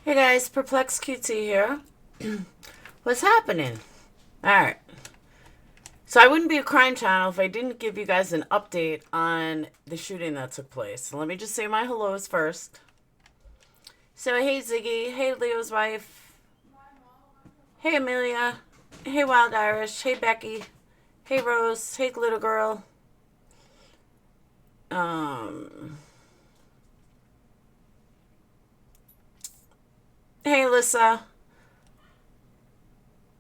Hey guys, PURPLEXEDQT here. What's happening? Alright. So I wouldn't be a crime channel if I didn't give you guys an update on the shooting that took place. So let me just say my hellos first. So hey Ziggy, hey Leo's wife, hey Amelia, hey Wild Irish, hey Becky, hey Rose, hey Glitter Girl. Hey Alyssa,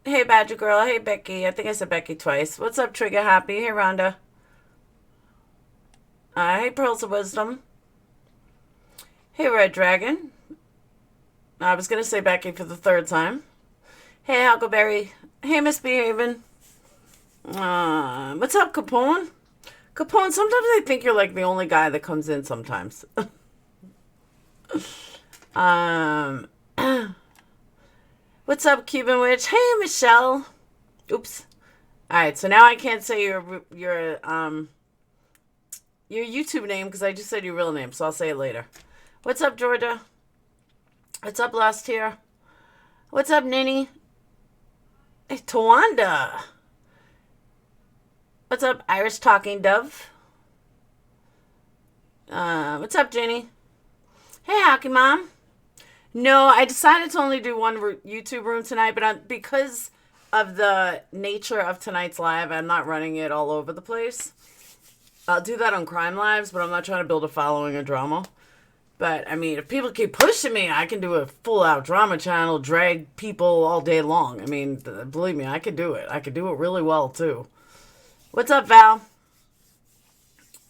hey Badger Girl, hey Becky. I think I said Becky twice. What's up, Trigger Happy? Hey Rhonda. Hey Pearls of Wisdom. Hey Red Dragon. I was going to say Becky for the third time. Hey Huckleberry. Hey Misbehaving. What's up, Capone? Capone, sometimes I think you're like the only guy that comes in sometimes. um, what's up, Cuban Witch? Hey Michelle. Oops. All right, so now I can't say your YouTube name because I just said your real name, so I'll say it later. What's up, Georgia? What's up, Lost here? What's up, Ninny? Hey, Tawanda. What's up, Irish Talking Dove? What's up, Jenny? Hey, Hockey Mom. No, I decided to only do one YouTube room tonight, but because of the nature of tonight's live, I'm not running it all over the place. I'll do that on Crime Lives, but I'm not trying to build a following or drama. But, I mean, if people keep pushing me, I can do a full-out drama channel, drag people all day long. I mean, believe me, I could do it. I could do it really well, too. What's up, Val?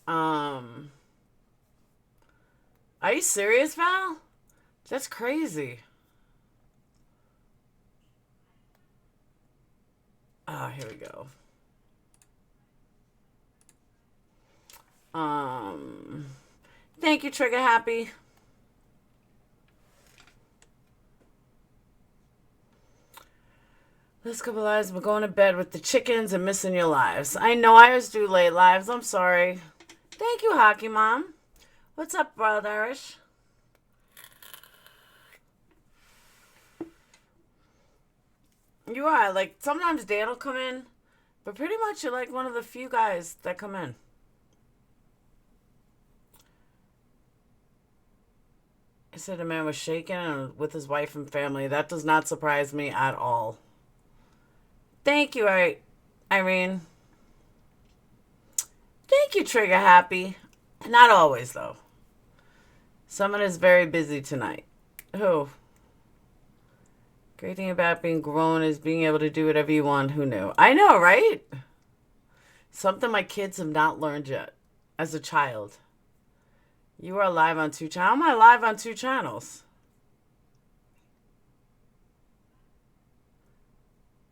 Are you serious, Val? That's crazy. Here we go. Thank you, Trigger Happy. Last couple lives, we're going to bed with the chickens and missing your lives. I know I always do late lives. I'm sorry. Thank you, Hockey Mom. What's up, Wild Irish? You are. Like, sometimes Dan will come in, but pretty much you're like one of the few guys that come in. I said a man was shaken with his wife and family. That does not surprise me at all. Thank you, Irene. Thank you, Trigger Happy. Not always, though. Someone is very busy tonight. Who? Great thing about being grown is being able to do whatever you want. Who knew? I know, right? Something my kids have not learned yet as a child. You are live on 2 channels. How am I live on 2 channels?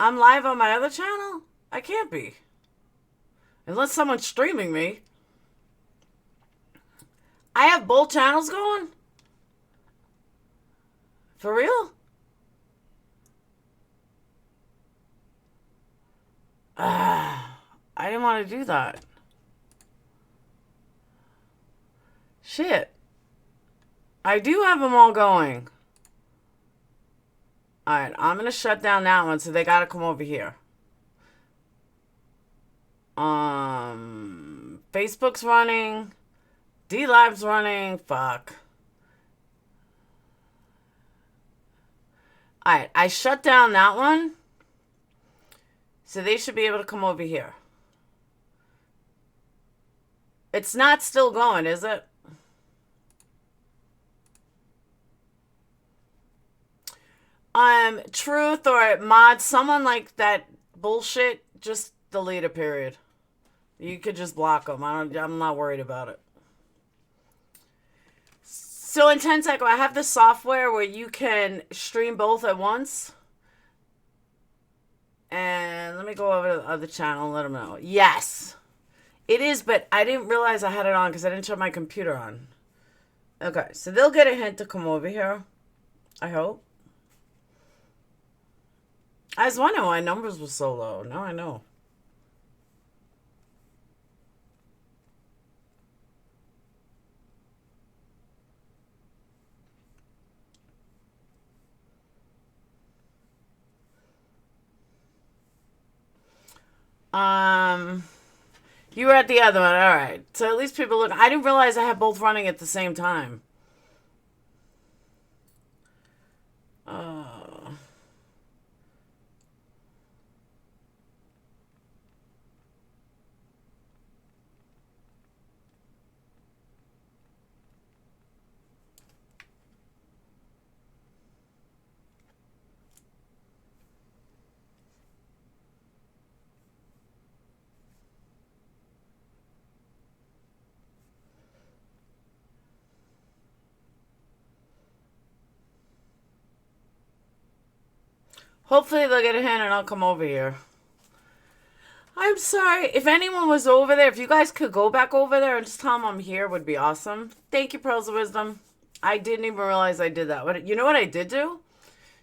I'm live on my other channel? I can't be. Unless someone's streaming me. I have both channels going? For real? I didn't want to do that. Shit. I do have them all going. Alright, I'm going to shut down that one, so they got to come over here. Facebook's running. D-Live's running. Fuck. Alright, I shut down that one. So they should be able to come over here. It's not still going, is it? Truth or mod, someone like that bullshit, just delete a period. You could just block them. I'm not worried about it. So in 10 seconds, I have this software where you can stream both at once. And let me go over to the other channel and let them know. Yes. It is, but I didn't realize I had it on because I didn't turn my computer on. Okay, so they'll get a hint to come over here. I hope. I was wondering why numbers were so low. Now I know. Um, you were at the other one. All right. So at least people look. I didn't realize I had both running at the same time. Oh. Hopefully they'll get a hint and I'll come over here. I'm sorry. If anyone was over there, if you guys could go back over there and just tell them I'm here, would be awesome. Thank you, Pearls of Wisdom. I didn't even realize I did that. You know what I did do?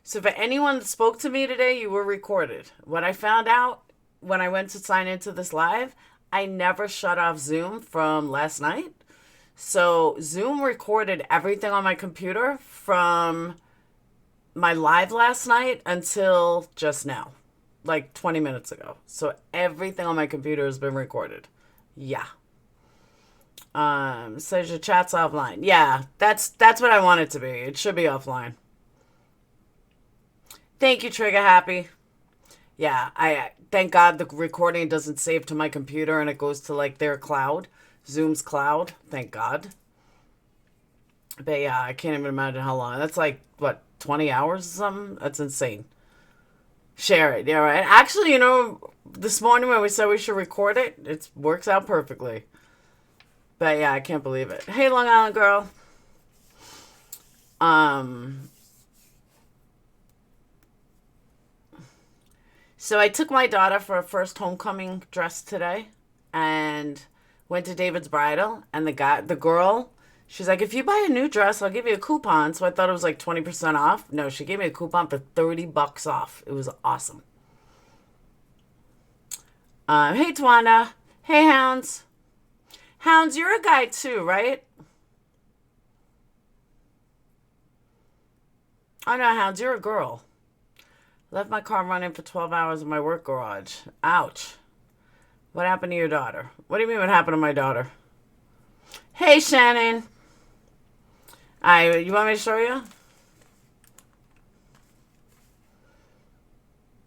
So if anyone spoke to me today, you were recorded. What I found out when I went to sign into this live, I never shut off Zoom from last night. So Zoom recorded everything on my computer from my live last night until just now, like 20 minutes ago. So everything on my computer has been recorded. Yeah. Says your chat's offline. Yeah, that's what I want it to be. It should be offline. Thank you, Trigger Happy. Yeah, I thank God the recording doesn't save to my computer and it goes to like their cloud, Zoom's cloud. Thank God. But yeah, I can't even imagine how long. That's like, what, 20 hours or something? That's insane. Share it. Yeah, right. Actually, you know, this morning when we said we should record it, it works out perfectly. But yeah, I can't believe it. Hey, Long Island girl. So I took my daughter for her first homecoming dress today and went to David's Bridal, and the girl, she's like, if you buy a new dress, I'll give you a coupon. So I thought it was like 20% off. No, she gave me a coupon for $30 off. It was awesome. Hey, Twana. Hey, Hounds. Hounds, you're a guy too, right? Oh, no, Hounds, you're a girl. Left my car running for 12 hours in my work garage. Ouch. What happened to your daughter? What do you mean what happened to my daughter? Hey, Shannon. You want me to show you?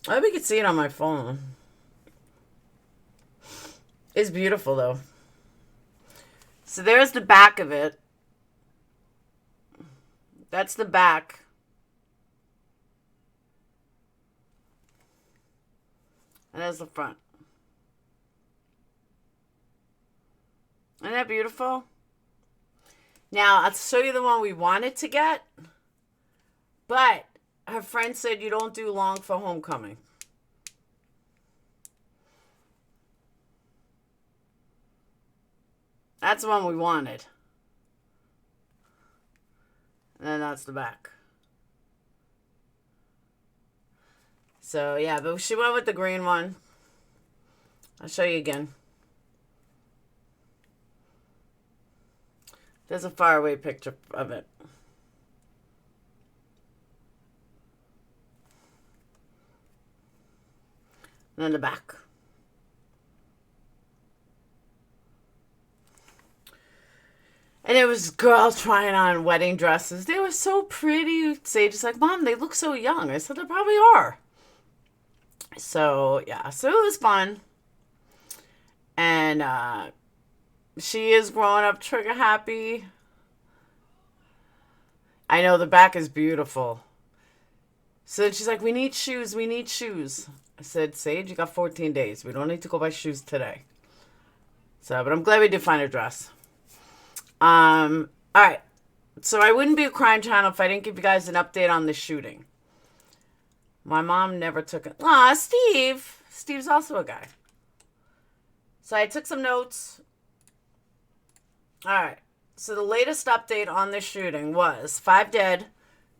I hope you can see it on my phone. It's beautiful, though. So there's the back of it. That's the back. And there's the front. Isn't that beautiful? Now, I'll show you the one we wanted to get. But her friend said you don't do long for homecoming. That's the one we wanted. And then that's the back. So, yeah, but she went with the green one. I'll show you again. There's a faraway picture of it. And then the back. And it was girls trying on wedding dresses. They were so pretty. Sage is like, Mom, they look so young. I said, they probably are. So, yeah. So it was fun. And she is growing up trigger happy. I know the back is beautiful. So then she's like, we need shoes. We need shoes. I said, Sage, you got 14 days. We don't need to go buy shoes today. So, but I'm glad we did find a dress. All right. So I wouldn't be a crime channel if I didn't give you guys an update on the shooting. My mom never took it. Aw, Steve. Steve's also a guy. So I took some notes. All right. So the latest update on the shooting was 5 dead,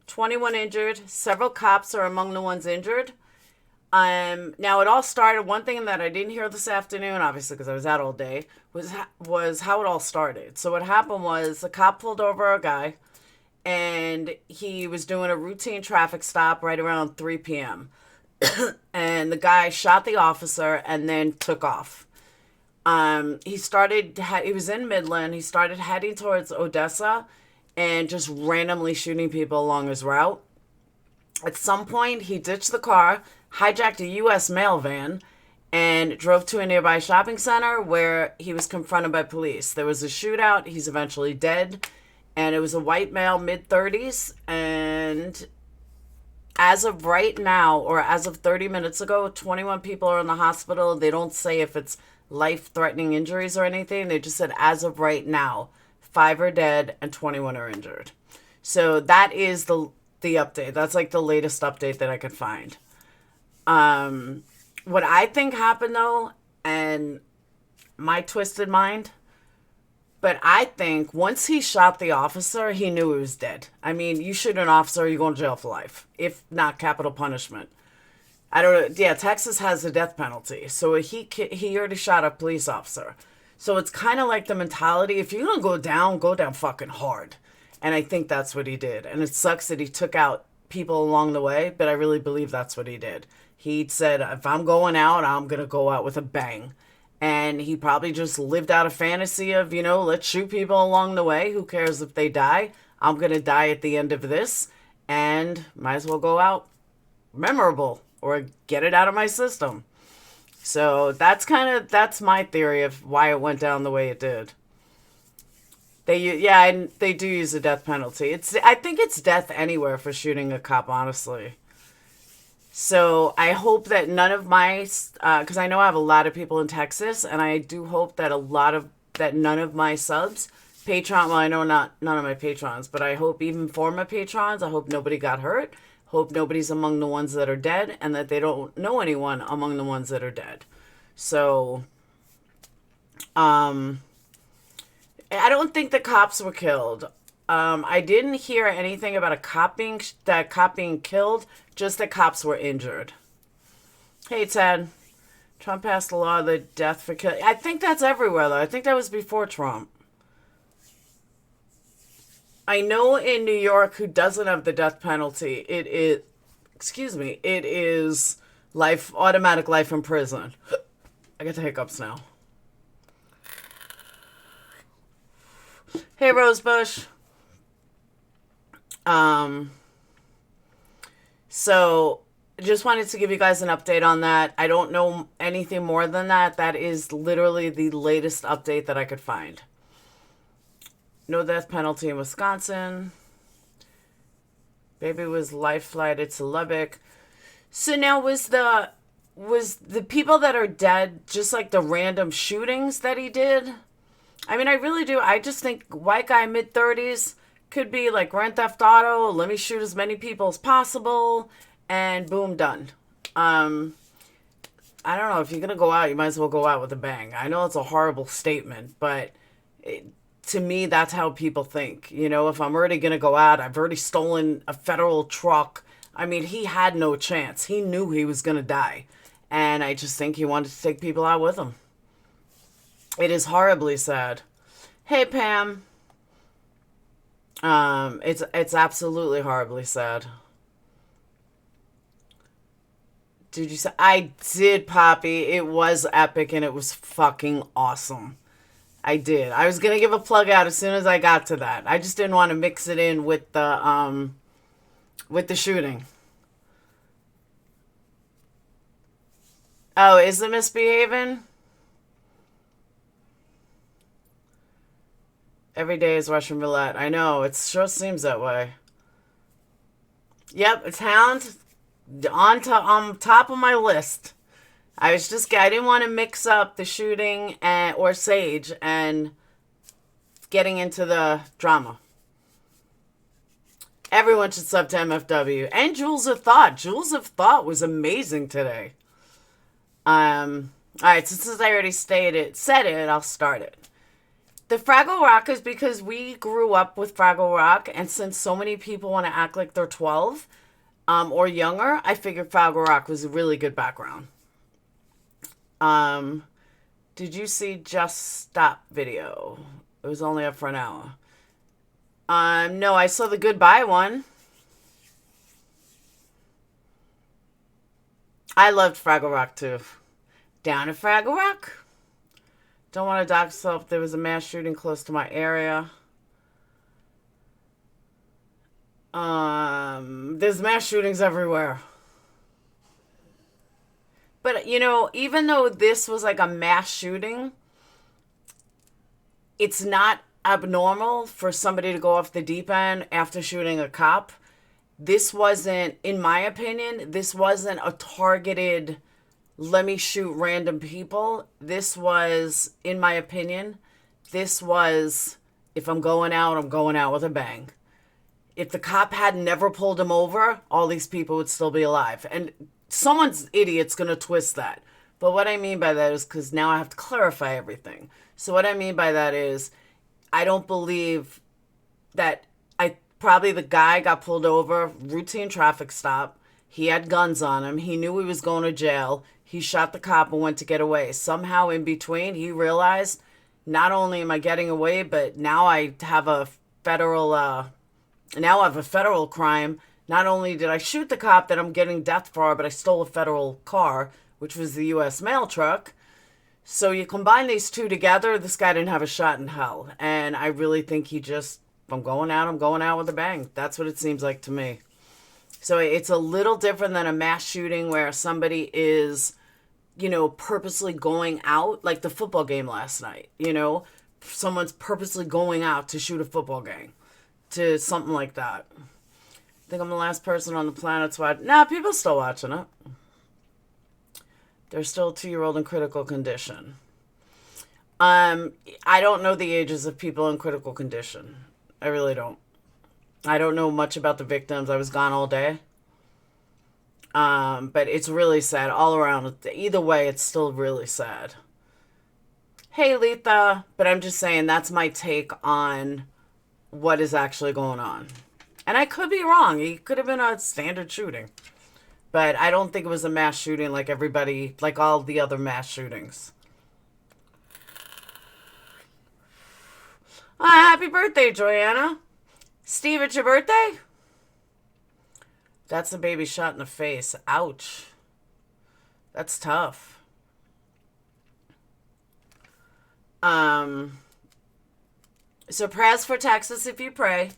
21 injured. Several cops are among the ones injured. Now it all started. One thing that I didn't hear this afternoon, obviously because I was out all day, was how it all started. So what happened was the cop pulled over a guy, and he was doing a routine traffic stop right around 3 p.m. and the guy shot the officer and then took off. He was in Midland. He started heading towards Odessa and just randomly shooting people along his route. At some point, he ditched the car, hijacked a U.S. mail van, and drove to a nearby shopping center where he was confronted by police. There was a shootout. He's eventually dead. And it was a white male, mid-30s. And as of right now, or as of 30 minutes ago, 21 people are in the hospital. They don't say if it's life-threatening injuries or anything. They just said as of right now, 5 are dead and 21 are injured. So that is the update. That's like the latest update that I could find. What I think happened though, and my twisted mind, but I think once he shot the officer, he knew he was dead. I mean, you shoot an officer, you're going to jail for life, if not capital punishment. I don't know. Yeah, Texas has the death penalty. So he already shot a police officer. So it's kind of like the mentality, if you're going to go down fucking hard. And I think that's what he did. And it sucks that he took out people along the way, but I really believe that's what he did. He said, if I'm going out, I'm going to go out with a bang. And he probably just lived out a fantasy of, let's shoot people along the way. Who cares if they die? I'm going to die at the end of this. And might as well go out memorable or get it out of my system. So that's my theory of why it went down the way it did. They do use the death penalty. I think it's death anywhere for shooting a cop, honestly. So I hope that none of my, because I know I have a lot of people in Texas, and I do hope that none of my subs, Patreon, well, I know none of my patrons, but I hope even former patrons, I hope nobody got hurt. Hope nobody's among the ones that are dead, and that they don't know anyone among the ones that are dead. So, I don't think the cops were killed. I didn't hear anything about a cop being killed, just that cops were injured. Hey, Ted. Trump passed a law of the death for killing. I think that's everywhere, though. I think that was before Trump. I know in New York, who doesn't have the death penalty, it is automatic life in prison. I get the hiccups now. Hey, Rosebush. So just wanted to give you guys an update on that. I don't know anything more than that. That is literally the latest update that I could find. No death penalty in Wisconsin. Baby was life flighted to Lubbock. So now was the people that are dead just like the random shootings that he did? I mean, I really do. I just think white guy, mid-30s, could be like Grand Theft Auto. Let me shoot as many people as possible, and boom, done. I don't know. If you're going to go out, you might as well go out with a bang. I know it's a horrible statement, but to me, that's how people think. If I'm already going to go out, I've already stolen a federal truck. I mean, he had no chance. He knew he was going to die. And I just think he wanted to take people out with him. It is horribly sad. Hey, Pam. It's absolutely horribly sad. Did you say? I did, Poppy. It was epic and it was fucking awesome. I did. I was gonna give a plug out as soon as I got to that. I just didn't want to mix it in with the shooting. Oh, is it misbehaving? Every day is Russian roulette. I know. It sure seems that way. Yep, it's Hound on top of my list. I didn't want to mix up the shooting or Sage and getting into the drama. Everyone should sub to MFW. And Jules of Thought. Jules of Thought was amazing today. Alright, since I already said it, I'll start it. The Fraggle Rock is because we grew up with Fraggle Rock, and since so many people want to act like they're 12 or younger, I figured Fraggle Rock was a really good background. Did you see Just Stop video? It was only up for an hour. No, I saw the goodbye one. I loved Fraggle Rock too. Down at Fraggle Rock. Don't want to dox myself. There was a mass shooting close to my area. There's mass shootings everywhere. But, you know, even though this was like a mass shooting, it's not abnormal for somebody to go off the deep end after shooting a cop. This wasn't, in my opinion, this wasn't a targeted, let me shoot random people. This was, in my opinion, this was, if I'm going out with a bang. If the cop had never pulled him over, all these people would still be alive. And someone's idiot's going to twist that. But what I mean by that is, because now I have to clarify everything. So what I mean by that is, I don't believe that probably the guy got pulled over, routine traffic stop. He had guns on him. He knew he was going to jail. He shot the cop and went to get away. Somehow in between, he realized, not only am I getting away, but now I have a federal crime. Not only did I shoot the cop that I'm getting death for, but I stole a federal car, which was the U.S. mail truck. So you combine these two together, this guy didn't have a shot in hell. And I really think he just, if I'm going out with a bang. That's what it seems like to me. So it's a little different than a mass shooting where somebody is, you know, purposely going out, like the football game last night, you know. Someone's purposely going out to shoot a football game, to something like that. I think I'm the last person on the planet to watch. Nah, people still watching it. There's still a 2-year-old in critical condition. I don't know the ages of people in critical condition. I really don't. I don't know much about the victims. I was gone all day. But it's really sad all around. Either way, it's still really sad. Hey, Letha. But I'm just saying that's my take on what is actually going on. And I could be wrong. It could have been a standard shooting. But I don't think it was a mass shooting like everybody, like all the other mass shootings. Happy birthday, Joanna. Steve, it's your birthday? That's a baby shot in the face. Ouch. That's tough. So prayers for Texas if you pray.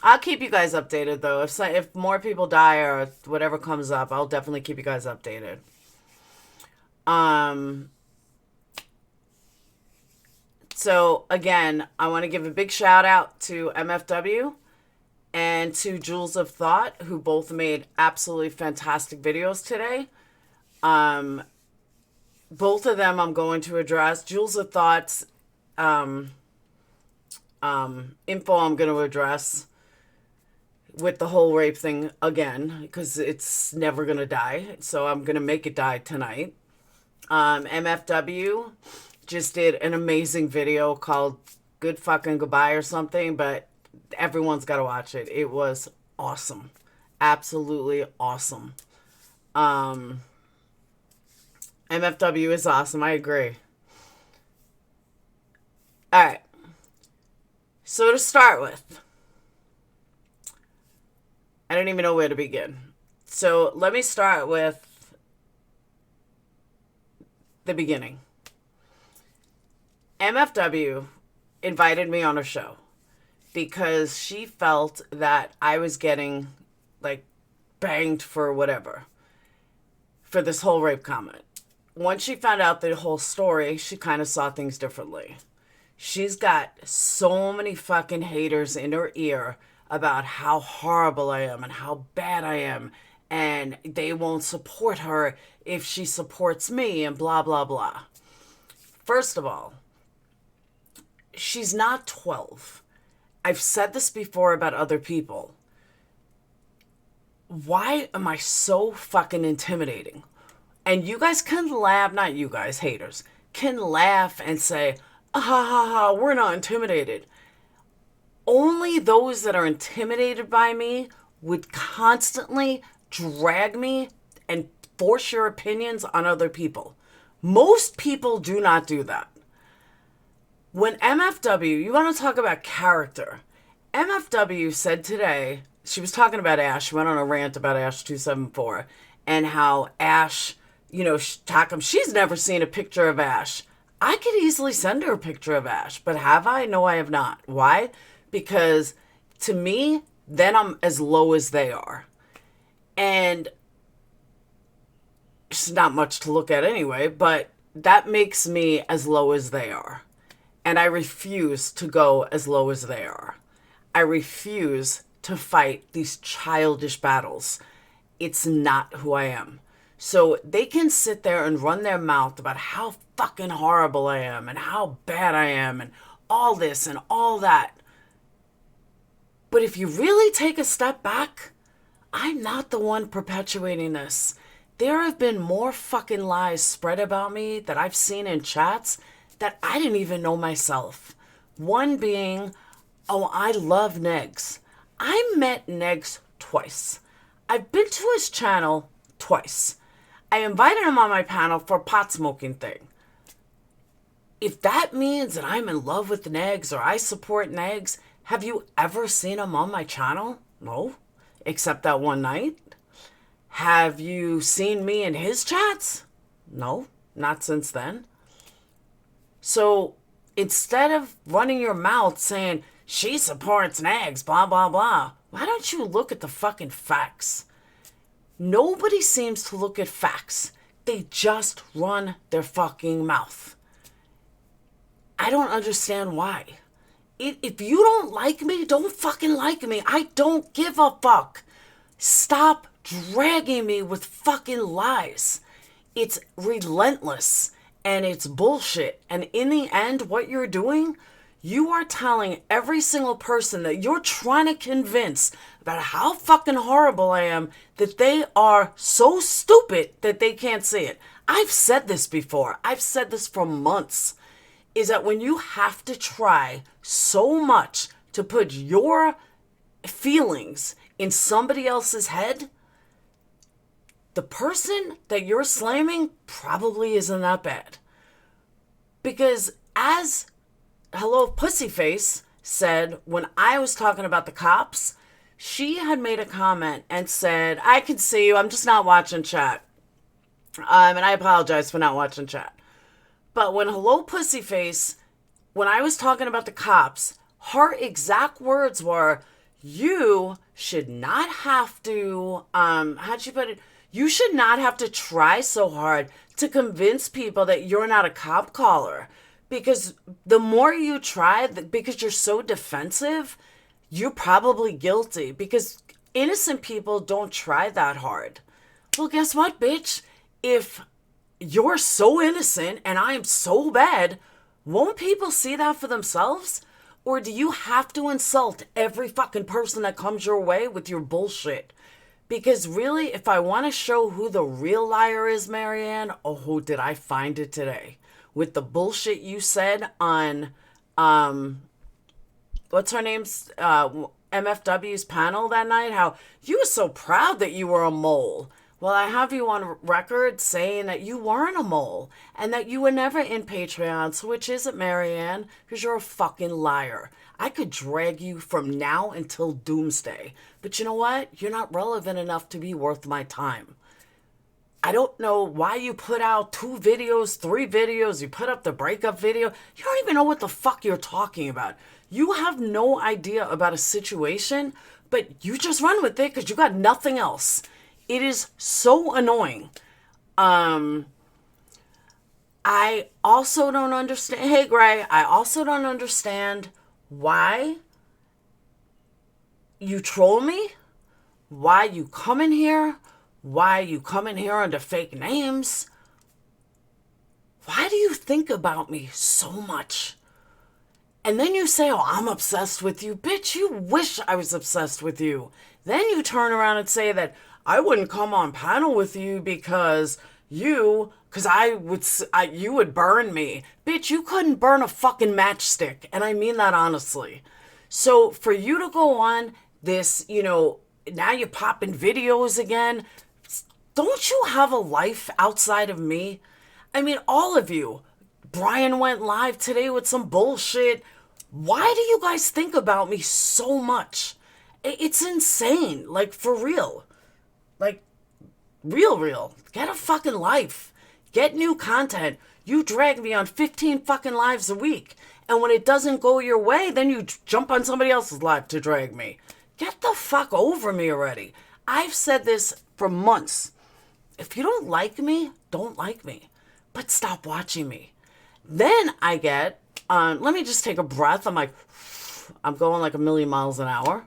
I'll keep you guys updated, though. If more people die or whatever comes up, I'll definitely keep you guys updated. So, again, I want to give a big shout out to MFW and to Jewels of Thought, who both made absolutely fantastic videos today. Both of them I'm going to address. Jewels of Thought's info I'm going to address with the whole rape thing again, because it's never going to die. So I'm going to make it die tonight. MFW just did an amazing video called Good Fucking Goodbye or something, but everyone's got to watch it. It was awesome. Absolutely awesome. MFW is awesome. I agree. All right. So to start with, I don't even know where to begin. So let me start with the beginning. MFW invited me on her show because she felt that I was getting, like, banged for whatever, for this whole rape comment. Once she found out the whole story, she kind of saw things differently. She's got so many fucking haters in her ear about how horrible I am and how bad I am, and they won't support her if she supports me and blah, blah, blah. First of all, she's not 12. I've said this before about other people. Why am I so fucking intimidating? And you guys can laugh, not you guys, haters, can laugh and say, ah, ha, ha, ha, we're not intimidated. Only those that are intimidated by me would constantly drag me and force your opinions on other people. Most people do not do that. When MFW, you want to talk about character. MFW said today, she was talking about Ash, she went on a rant about Ash 274, and how Ash, Takam, she's never seen a picture of Ash. I could easily send her a picture of Ash, but have I? No, I have not. Why? Because to me, then I'm as low as they are. And it's not much to look at anyway, but that makes me as low as they are. And I refuse to go as low as they are. I refuse to fight these childish battles. It's not who I am. So they can sit there and run their mouth about how fucking horrible I am and how bad I am and all this and all that. But if you really take a step back, I'm not the one perpetuating this. There have been more fucking lies spread about me that I've seen in chats that I didn't even know myself. One being, oh, I love Negs. I met Negs twice. I've been to his channel twice. I invited him on my panel for a pot smoking thing. If that means that I'm in love with Negs or I support Negs, have you ever seen him on my channel? No, except that one night. Have you seen me in his chats? No, not since then. So instead of running your mouth saying, she supports Negs, blah, blah, blah, why don't you look at the fucking facts? Nobody seems to look at facts. They just run their fucking mouth. I don't understand why. If you don't like me, don't fucking like me. I don't give a fuck. Stop dragging me with fucking lies. It's relentless and it's bullshit. And in the end, what you're doing, you are telling every single person that you're trying to convince about how fucking horrible I am that they are so stupid that they can't see it. I've said this before. I've said this for months. Is that when you have to try so much to put your feelings in somebody else's head, the person that you're slamming probably isn't that bad. Because as Hello Pussyface said when I was talking about the cops, she had made a comment and said, I can see you, I'm just not watching chat. And I apologize for not watching chat. But when Hello Pussyface, when I was talking about the cops, her exact words were, you should not have to, how'd she put it? You should not have to try so hard to convince people that you're not a cop caller. Because the more you try, because you're so defensive, you're probably guilty. Because innocent people don't try that hard. Well, guess what, bitch? If you're so innocent and I am so bad, won't people see that for themselves? Or do you have to insult every fucking person that comes your way with your bullshit? Because really, if I want to show who the real liar is, Marianne, oh, did I find it today? With the bullshit you said on, what's her name's, MFW's panel that night, how you were so proud that you were a mole. Well, I have you on record saying that you weren't a mole and that you were never in Patreon, so which isn't, Marianne, because you're a fucking liar. I could drag you from now until doomsday. But you know what? You're not relevant enough to be worth my time. I don't know why you put out 2 videos, 3 videos. You put up the breakup video. You don't even know what the fuck you're talking about. You have no idea about a situation, but you just run with it because you got nothing else. It is so annoying. I also don't understand. Hey, Gray, I also don't understand why you troll me, why you come in here, why you come in here under fake names. Why do you think about me so much? And then you say, oh, I'm obsessed with you. Bitch, you wish I was obsessed with you. Then you turn around and say that I wouldn't come on panel with you because you would burn me. Bitch, you couldn't burn a fucking matchstick. And I mean that honestly. So for you to go on this, now you're popping videos again. Don't you have a life outside of me? I mean, all of you. Brian went live today with some bullshit. Why do you guys think about me so much? It's insane. Like, for real. Like, Real. Get a fucking life. Get new content. You drag me on 15 fucking lives a week. And when it doesn't go your way, then you jump on somebody else's live to drag me. Get the fuck over me already. I've said this for months. If you don't like me, don't like me. But stop watching me. Then I get, let me just take a breath. I'm like, I'm going like a million miles an hour.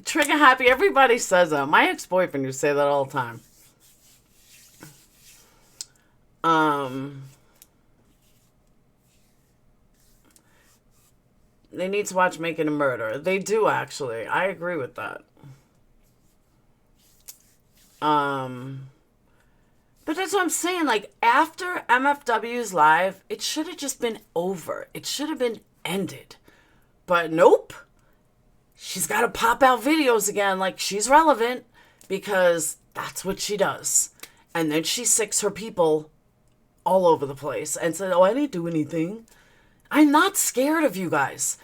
Trigger happy. Everybody says that. My ex-boyfriend used to say that all the time. They need to watch Making a Murder. They do, actually. I agree with that. But that's what I'm saying. Like, after MFW's live, it should have just been over. It should have been ended. But nope. She's got to pop out videos again like she's relevant because that's what she does. And then she sicks her people all over the place and said, oh, I didn't do anything. I'm not scared of you guys.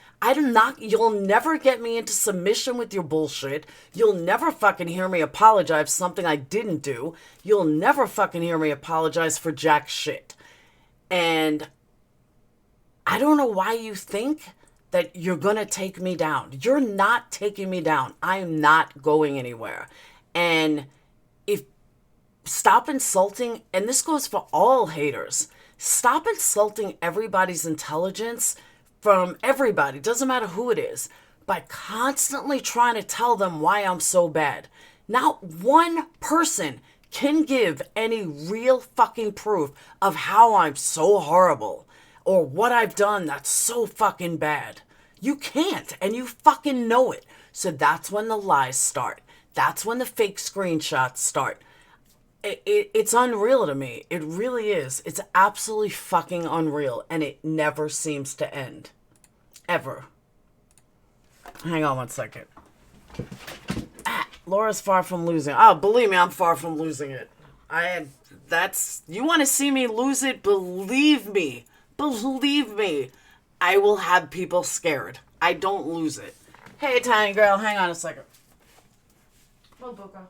You'll never get me into submission with your bullshit. You'll never fucking hear me apologize for something I didn't do. You'll never fucking hear me apologize for jack shit. And I don't know why you think that you're going to take me down. You're not taking me down. I'm not going anywhere. And stop insulting, and this goes for all haters. Stop insulting everybody's intelligence from everybody, doesn't matter who it is, by constantly trying to tell them why I'm so bad. Not one person can give any real fucking proof of how I'm so horrible or what I've done that's so fucking bad. You can't, and you fucking know it. So that's when the lies start. That's when the fake screenshots start. It's unreal to me. It really is. It's absolutely fucking unreal. And it never seems to end. Ever. Hang on one second. Laura's far from losing. Oh, believe me, I'm far from losing it. You want to see me lose it? Believe me. Believe me. I will have people scared. I don't lose it. Hey, tiny girl, hang on a second. Oh, Boca.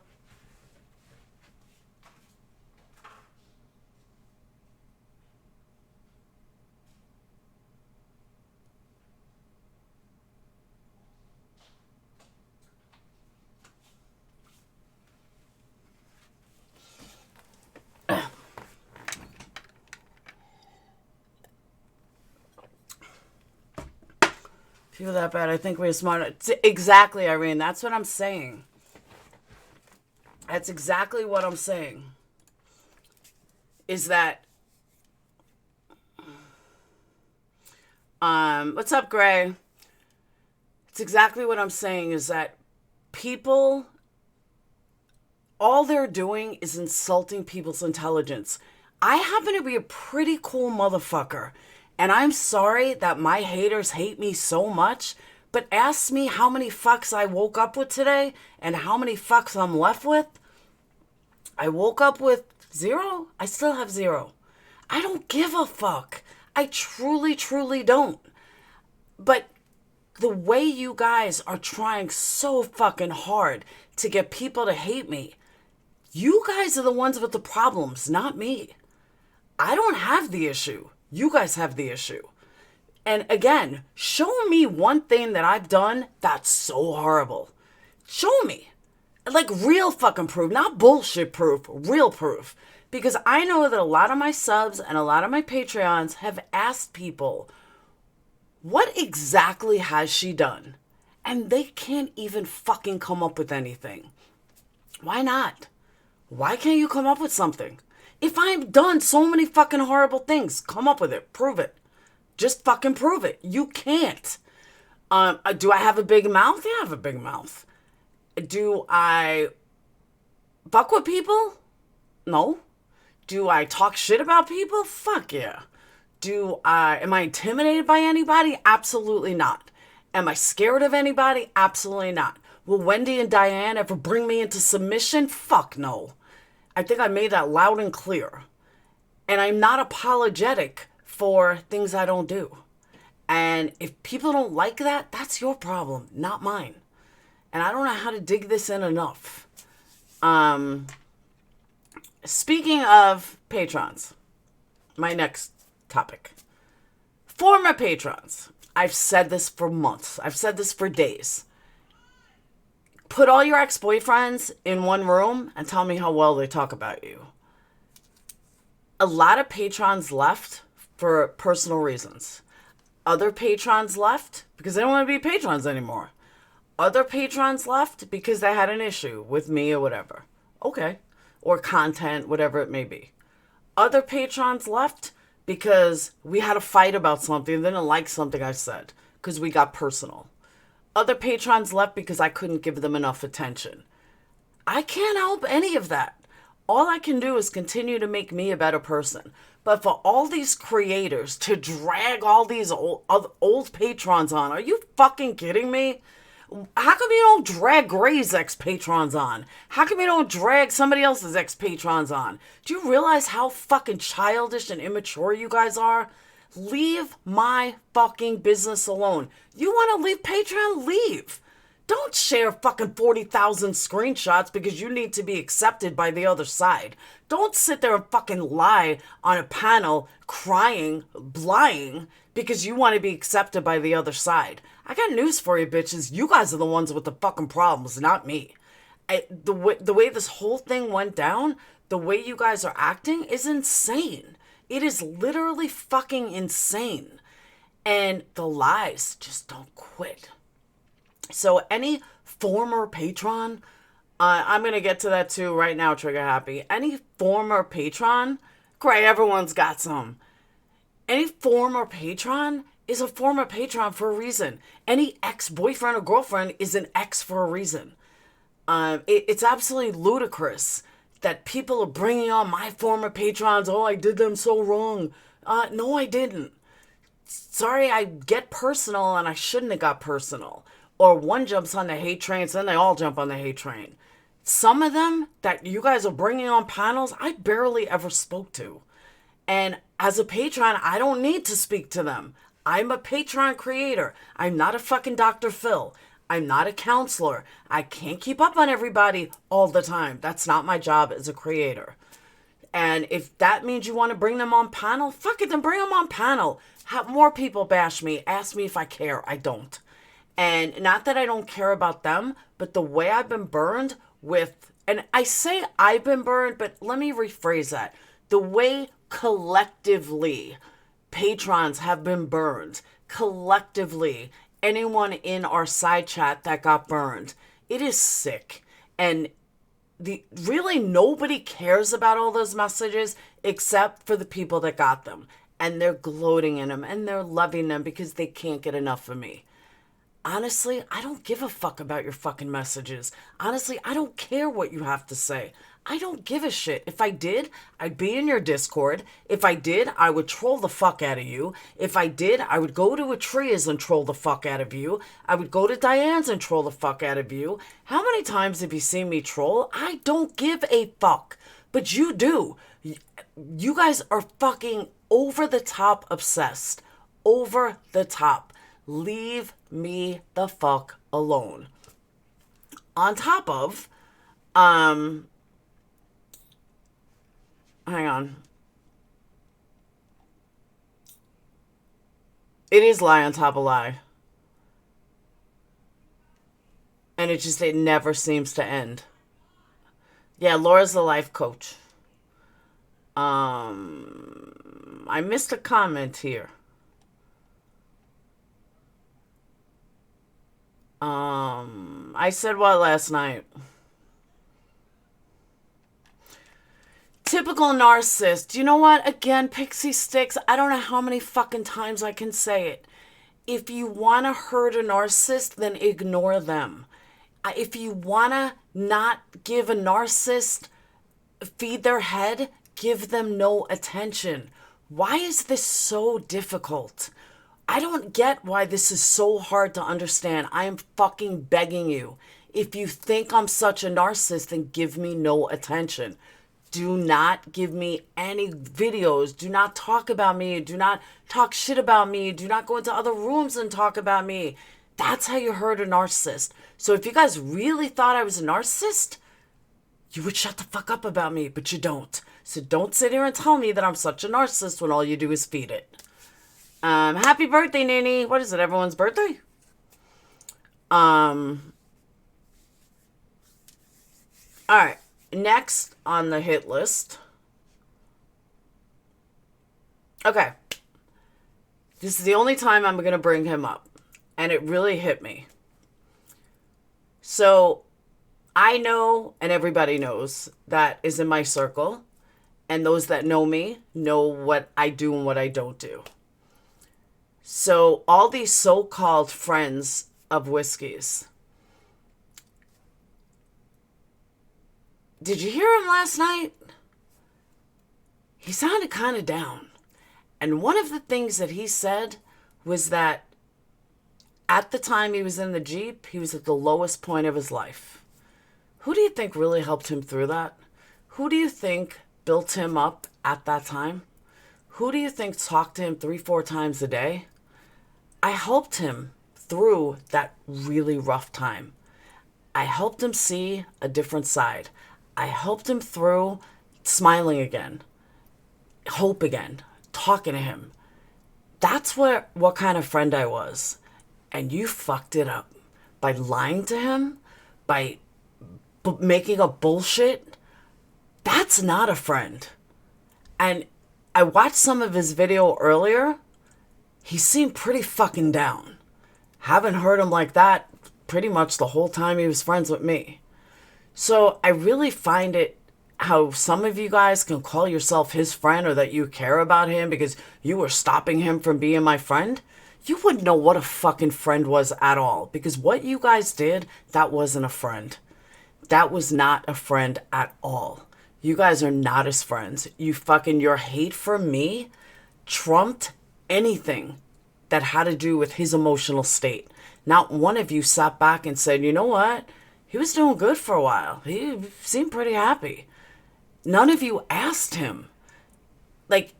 Feel that bad. I think we're smart. Exactly, Irene. That's what I'm saying. That's exactly what I'm saying. Is that... what's up, Gray? It's exactly what I'm saying is that people... all they're doing is insulting people's intelligence. I happen to be a pretty cool motherfucker. And I'm sorry that my haters hate me so much, but ask me how many fucks I woke up with today and how many fucks I'm left with. I woke up with 0. I still have 0. I don't give a fuck. I truly, truly don't. But the way you guys are trying so fucking hard to get people to hate me, you guys are the ones with the problems, not me. I don't have the issue. You guys have the issue. And again, show me one thing that I've done that's so horrible. Show me. Like real fucking proof, not bullshit proof, real proof. Because I know that a lot of my subs and a lot of my Patreons have asked people, what exactly has she done? And they can't even fucking come up with anything. Why not? Why can't you come up with something? If I've done so many fucking horrible things, come up with it. Prove it. Just fucking prove it. You can't. Do I have a big mouth? Yeah, I have a big mouth. Do I fuck with people? No. Do I talk shit about people? Fuck yeah. Am I intimidated by anybody? Absolutely not. Am I scared of anybody? Absolutely not. Will Wendy and Diane ever bring me into submission? Fuck no. I think I made that loud and clear. And I'm not apologetic for things I don't do. And if people don't like that, that's your problem, not mine. And I don't know how to dig this in enough. Speaking of patrons, my next topic. Former patrons. I've said this for months. I've said this for days. Put all your ex-boyfriends in one room and tell me how well they talk about you. A lot of patrons left for personal reasons. Other patrons left because they don't want to be patrons anymore. Other patrons left because they had an issue with me or whatever. Okay. Or content, whatever it may be. Other patrons left because we had a fight about something. They didn't like something I said because we got personal. Other patrons left because I couldn't give them enough attention. I can't help any of that. All I can do is continue to make me a better person. But for all these creators to drag all these old patrons on, are you fucking kidding me? How come you don't drag Gray's ex-patrons on? How come you don't drag somebody else's ex-patrons on? Do you realize how fucking childish and immature you guys are? Leave my fucking business alone. You want to leave Patreon? Leave. Don't share fucking 40,000 screenshots because you need to be accepted by the other side. Don't sit there and fucking lie on a panel crying, lying because you want to be accepted by the other side. I got news for you, bitches. You guys are the ones with the fucking problems, not me. The way this whole thing went down, the way you guys are acting is insane. It is literally fucking insane. And the lies just don't quit. So any former patron, I'm going to get to that too right now, Trigger Happy. Any former patron, great, everyone's got some. Any former patron is a former patron for a reason. Any ex-boyfriend or girlfriend is an ex for a reason. It's absolutely ludicrous that people are bringing on my former patrons. Oh, I did them so wrong. No, I didn't. Sorry, I get personal and I shouldn't have got personal. Or one jumps on the hate train, so then they all jump on the hate train. Some of them that you guys are bringing on panels, I barely ever spoke to. And as a patron, I don't need to speak to them. I'm a Patreon creator. I'm not a fucking Dr. Phil. I'm not a counselor. I can't keep up on everybody all the time. That's not my job as a creator. And if that means you want to bring them on panel, fuck it, then bring them on panel. Have more people bash me. Ask me if I care. I don't. And not that I don't care about them, but the way I've been burned with, and I say I've been burned, but let me rephrase that. The way collectively patrons have been burned, collectively, anyone in our side chat that got burned, it is sick. And really nobody cares about all those messages except for the people that got them. And they're gloating in them and they're loving them because they can't get enough of me. Honestly, I don't give a fuck about your fucking messages. Honestly, I don't care what you have to say. I don't give a shit. If I did, I'd be in your Discord. If I did, I would troll the fuck out of you. If I did, I would go to Atria's and troll the fuck out of you. I would go to Diane's and troll the fuck out of you. How many times have you seen me troll? I don't give a fuck. But you do. You guys are fucking over the top obsessed. Over the top. Leave me the fuck alone. On top of, hang on. It is lie on top of lie. And it never seems to end. Yeah, Laura's the life coach. I missed a comment here. I said what last night? Typical narcissist. You know what? Again, Pixie Sticks, I don't know how many fucking times I can say it. If you want to hurt a narcissist, then ignore them. If you want to not give a narcissist feed their head, give them no attention. Why is this so difficult? I don't get why this is so hard to understand. I am fucking begging you. If you think I'm such a narcissist, then give me no attention. Do not give me any videos. Do not talk about me. Do not talk shit about me. Do not go into other rooms and talk about me. That's how you hurt a narcissist. So if you guys really thought I was a narcissist, you would shut the fuck up about me, but you don't. So don't sit here and tell me that I'm such a narcissist when all you do is feed it. Happy birthday, Nini. What is it, everyone's birthday? Alright. Next on the hit list. Okay. This is the only time I'm going to bring him up. And it really hit me. So, I know, and everybody knows, that is in my circle. And those that know me know what I do and what I don't do. So, all these so-called friends of Whiskey's. Did you hear him last night? He sounded kind of down. And one of the things that he said was that at the time he was in the Jeep, he was at the lowest point of his life. Who do you think really helped him through that? Who do you think built him up at that time? Who do you think talked to him 3-4 times a day? I helped him through that really rough time. I helped him see a different side. I helped him through smiling again, hope again, talking to him. That's what kind of friend I was. And you fucked it up by lying to him, by making up bullshit. That's not a friend. And I watched some of his video earlier. He seemed pretty fucking down. Haven't heard him like that pretty much the whole time he was friends with me. So I really find it how some of you guys can call yourself his friend or that you care about him because you were stopping him from being my friend. You wouldn't know what a fucking friend was at all. Because what you guys did, that wasn't a friend. That was not a friend at all. You guys are not as friends. Your hate for me trumped anything that had to do with his emotional state. Not one of you sat back and said, you know what? He was doing good for a while. He seemed pretty happy. None of you asked him. Like,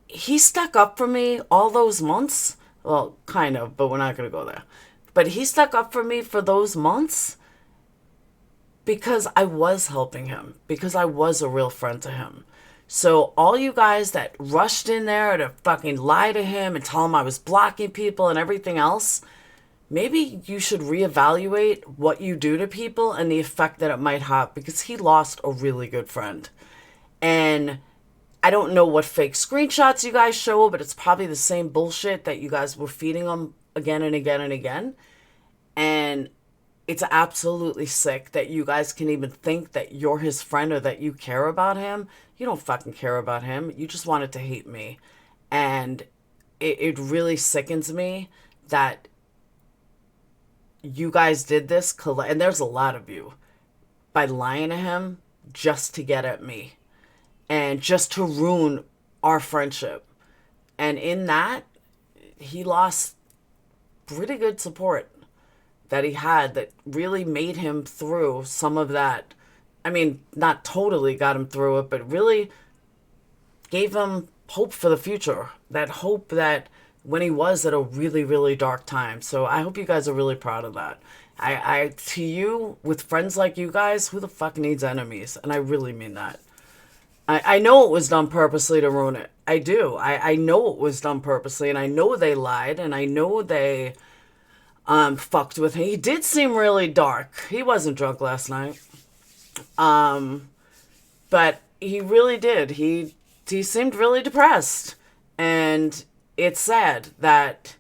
he stuck up for me all those months. Well, kind of, but we're not going to go there. But he stuck up for me for those months because I was helping him, because I was a real friend to him. So all you guys that rushed in there to fucking lie to him and tell him I was blocking people and everything else, maybe you should reevaluate what you do to people and the effect that it might have, because he lost a really good friend. And I don't know what fake screenshots you guys show, but it's probably the same bullshit that you guys were feeding him again and again and again. And it's absolutely sick that you guys can even think that you're his friend or that you care about him. You don't fucking care about him. You just wanted to hate me. And it really sickens me that you guys did this, and there's a lot of you, by lying to him just to get at me. And just to ruin our friendship. And in that, he lost pretty good support that he had that really made him through some of that. I mean, not totally got him through it, but really gave him hope for the future. That hope that when he was at a really, really dark time. So I hope you guys are really proud of that. To you, with friends like you guys, who the fuck needs enemies? And I really mean that. I know it was done purposely to ruin it. I do. I know it was done purposely, and I know they lied, and I know they fucked with him. He did seem really dark. He wasn't drunk last night. But he really did. He seemed really depressed. And it's sad that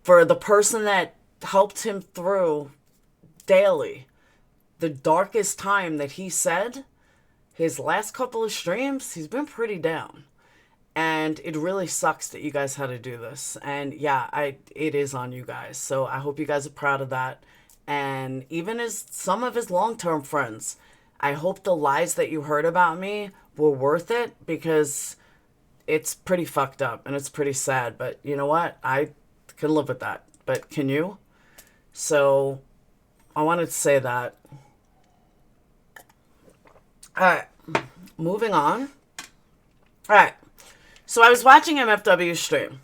for the person that helped him through daily, the darkest time that he said, his last couple of streams, he's been pretty down. And it really sucks that you guys had to do this. And yeah, it is on you guys. So I hope you guys are proud of that. And even as some of his long-term friends, I hope the lies that you heard about me were worth it, because it's pretty fucked up and it's pretty sad. But you know what? I can live with that. But can you? So I wanted to say that. All right, moving on. All right, so I was watching MFW stream.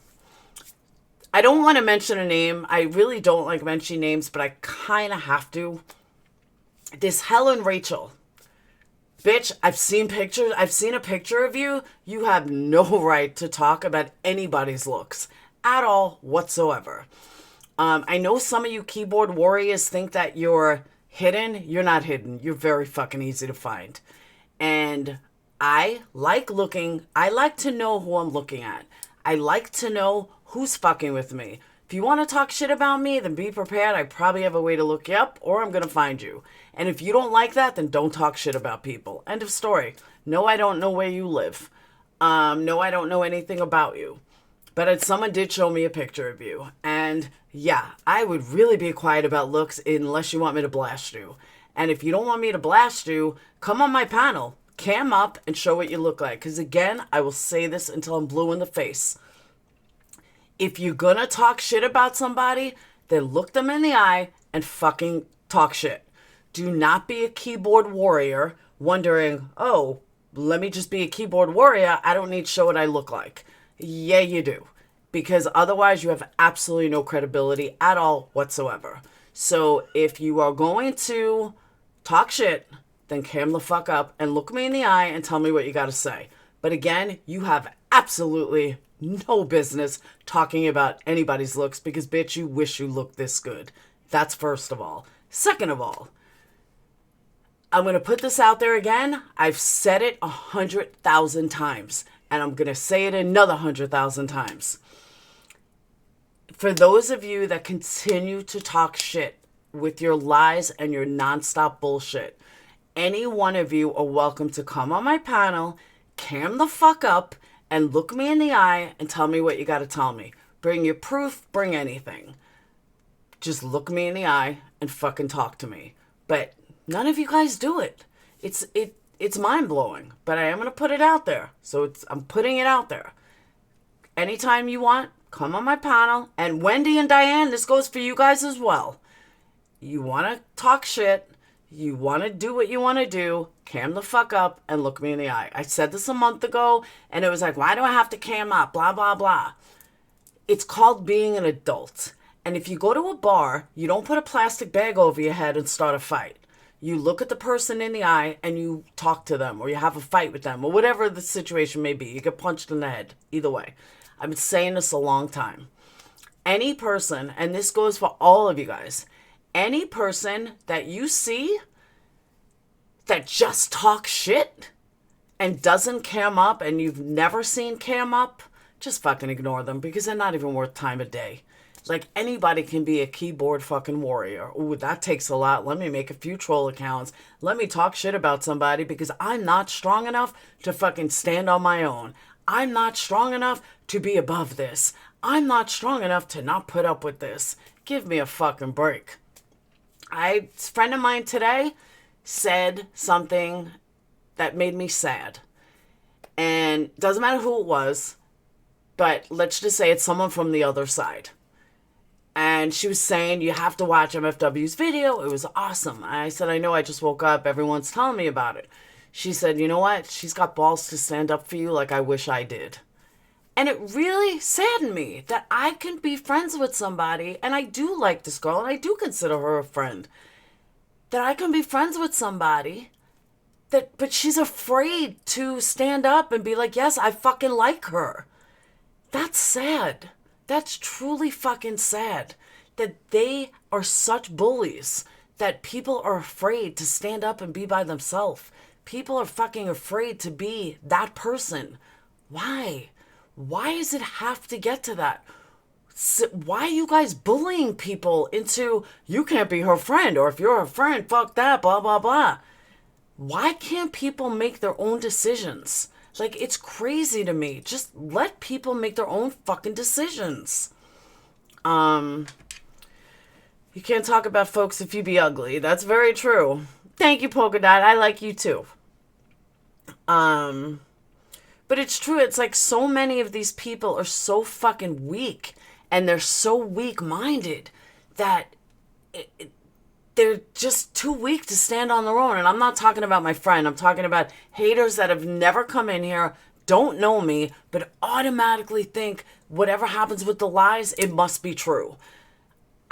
I don't want to mention a name. I really don't like mentioning names, but I kind of have to. This Helen Rachel. Bitch, I've seen pictures. I've seen a picture of you. You have no right to talk about anybody's looks at all whatsoever. I know some of you keyboard warriors think that you're hidden. You're not hidden. You're very fucking easy to find. And I like to know who I'm looking at. I like to know who's fucking with me. If you want to talk shit about me, then be prepared. I probably have a way to look you up, or I'm going to find you. And if you don't like that, then don't talk shit about people. End of story. No, I don't know where you live. No, I don't know anything about you. But someone did show me a picture of you. And yeah, I would really be quiet about looks unless you want me to blast you. And if you don't want me to blast you, come on my panel. Cam up and show what you look like. Because again, I will say this until I'm blue in the face. If you're gonna talk shit about somebody, then look them in the eye and fucking talk shit. Do not be a keyboard warrior wondering, oh, let me just be a keyboard warrior. I don't need to show what I look like. Yeah, you do. Because otherwise you have absolutely no credibility at all whatsoever. So if you are going to talk shit, then cam the fuck up and look me in the eye and tell me what you got to say. But again, you have absolutely no business talking about anybody's looks because, bitch, you wish you looked this good. That's first of all. Second of all, I'm going to put this out there again. I've said it 100,000 times, and I'm going to say it another 100,000 times. For those of you that continue to talk shit with your lies and your nonstop bullshit, any one of you are welcome to come on my panel, cam the fuck up, and look me in the eye and tell me what you got to tell me. Bring your proof, bring anything. Just look me in the eye and fucking talk to me. But none of you guys do it. It's mind-blowing, but I am going to put it out there. So I'm putting it out there. Anytime you want, come on my panel. And Wendy and Diane, this goes for you guys as well. You want to talk shit, you want to do what you want to do, cam the fuck up and look me in the eye. I said this a month ago, and it was like, why do I have to cam up? Blah, blah, blah. It's called being an adult. And if you go to a bar, you don't put a plastic bag over your head and start a fight. You look at the person in the eye and you talk to them, or you have a fight with them, or whatever the situation may be. You get punched in the head. Either way. I've been saying this a long time. Any person, and this goes for all of you guys, any person that you see that just talks shit and doesn't cam up, and you've never seen cam up, just fucking ignore them because they're not even worth time of day. Like, anybody can be a keyboard fucking warrior. Ooh, that takes a lot. Let me make a few troll accounts. Let me talk shit about somebody because I'm not strong enough to fucking stand on my own. I'm not strong enough to be above this. I'm not strong enough to not put up with this. Give me a fucking break. A friend of mine today said something that made me sad. And doesn't matter who it was, but let's just say it's someone from the other side. And she was saying, you have to watch MFW's video. It was awesome. I said, I know, I just woke up. Everyone's telling me about it. She said, you know what? She's got balls to stand up for you like I wish I did. And it really saddened me that I can be friends with somebody, and I do like this girl, and I do consider her a friend, that I can be friends with somebody, but she's afraid to stand up and be like, yes, I fucking like her. That's sad. That's truly fucking sad that they are such bullies that people are afraid to stand up and be by themselves. People are fucking afraid to be that person. Why? Why does it have to get to that? Why are you guys bullying people into, you can't be her friend, or if you're her friend, fuck that, blah, blah, blah. Why can't people make their own decisions? Like, it's crazy to me. Just let people make their own fucking decisions. You can't talk about folks if you be ugly. That's very true. Thank you, Polka Dot. I like you too. But it's true. It's like so many of these people are so fucking weak, and they're so weak-minded that they're just too weak to stand on their own. And I'm not talking about my friend. I'm talking about haters that have never come in here, don't know me, but automatically think whatever happens with the lies, it must be true.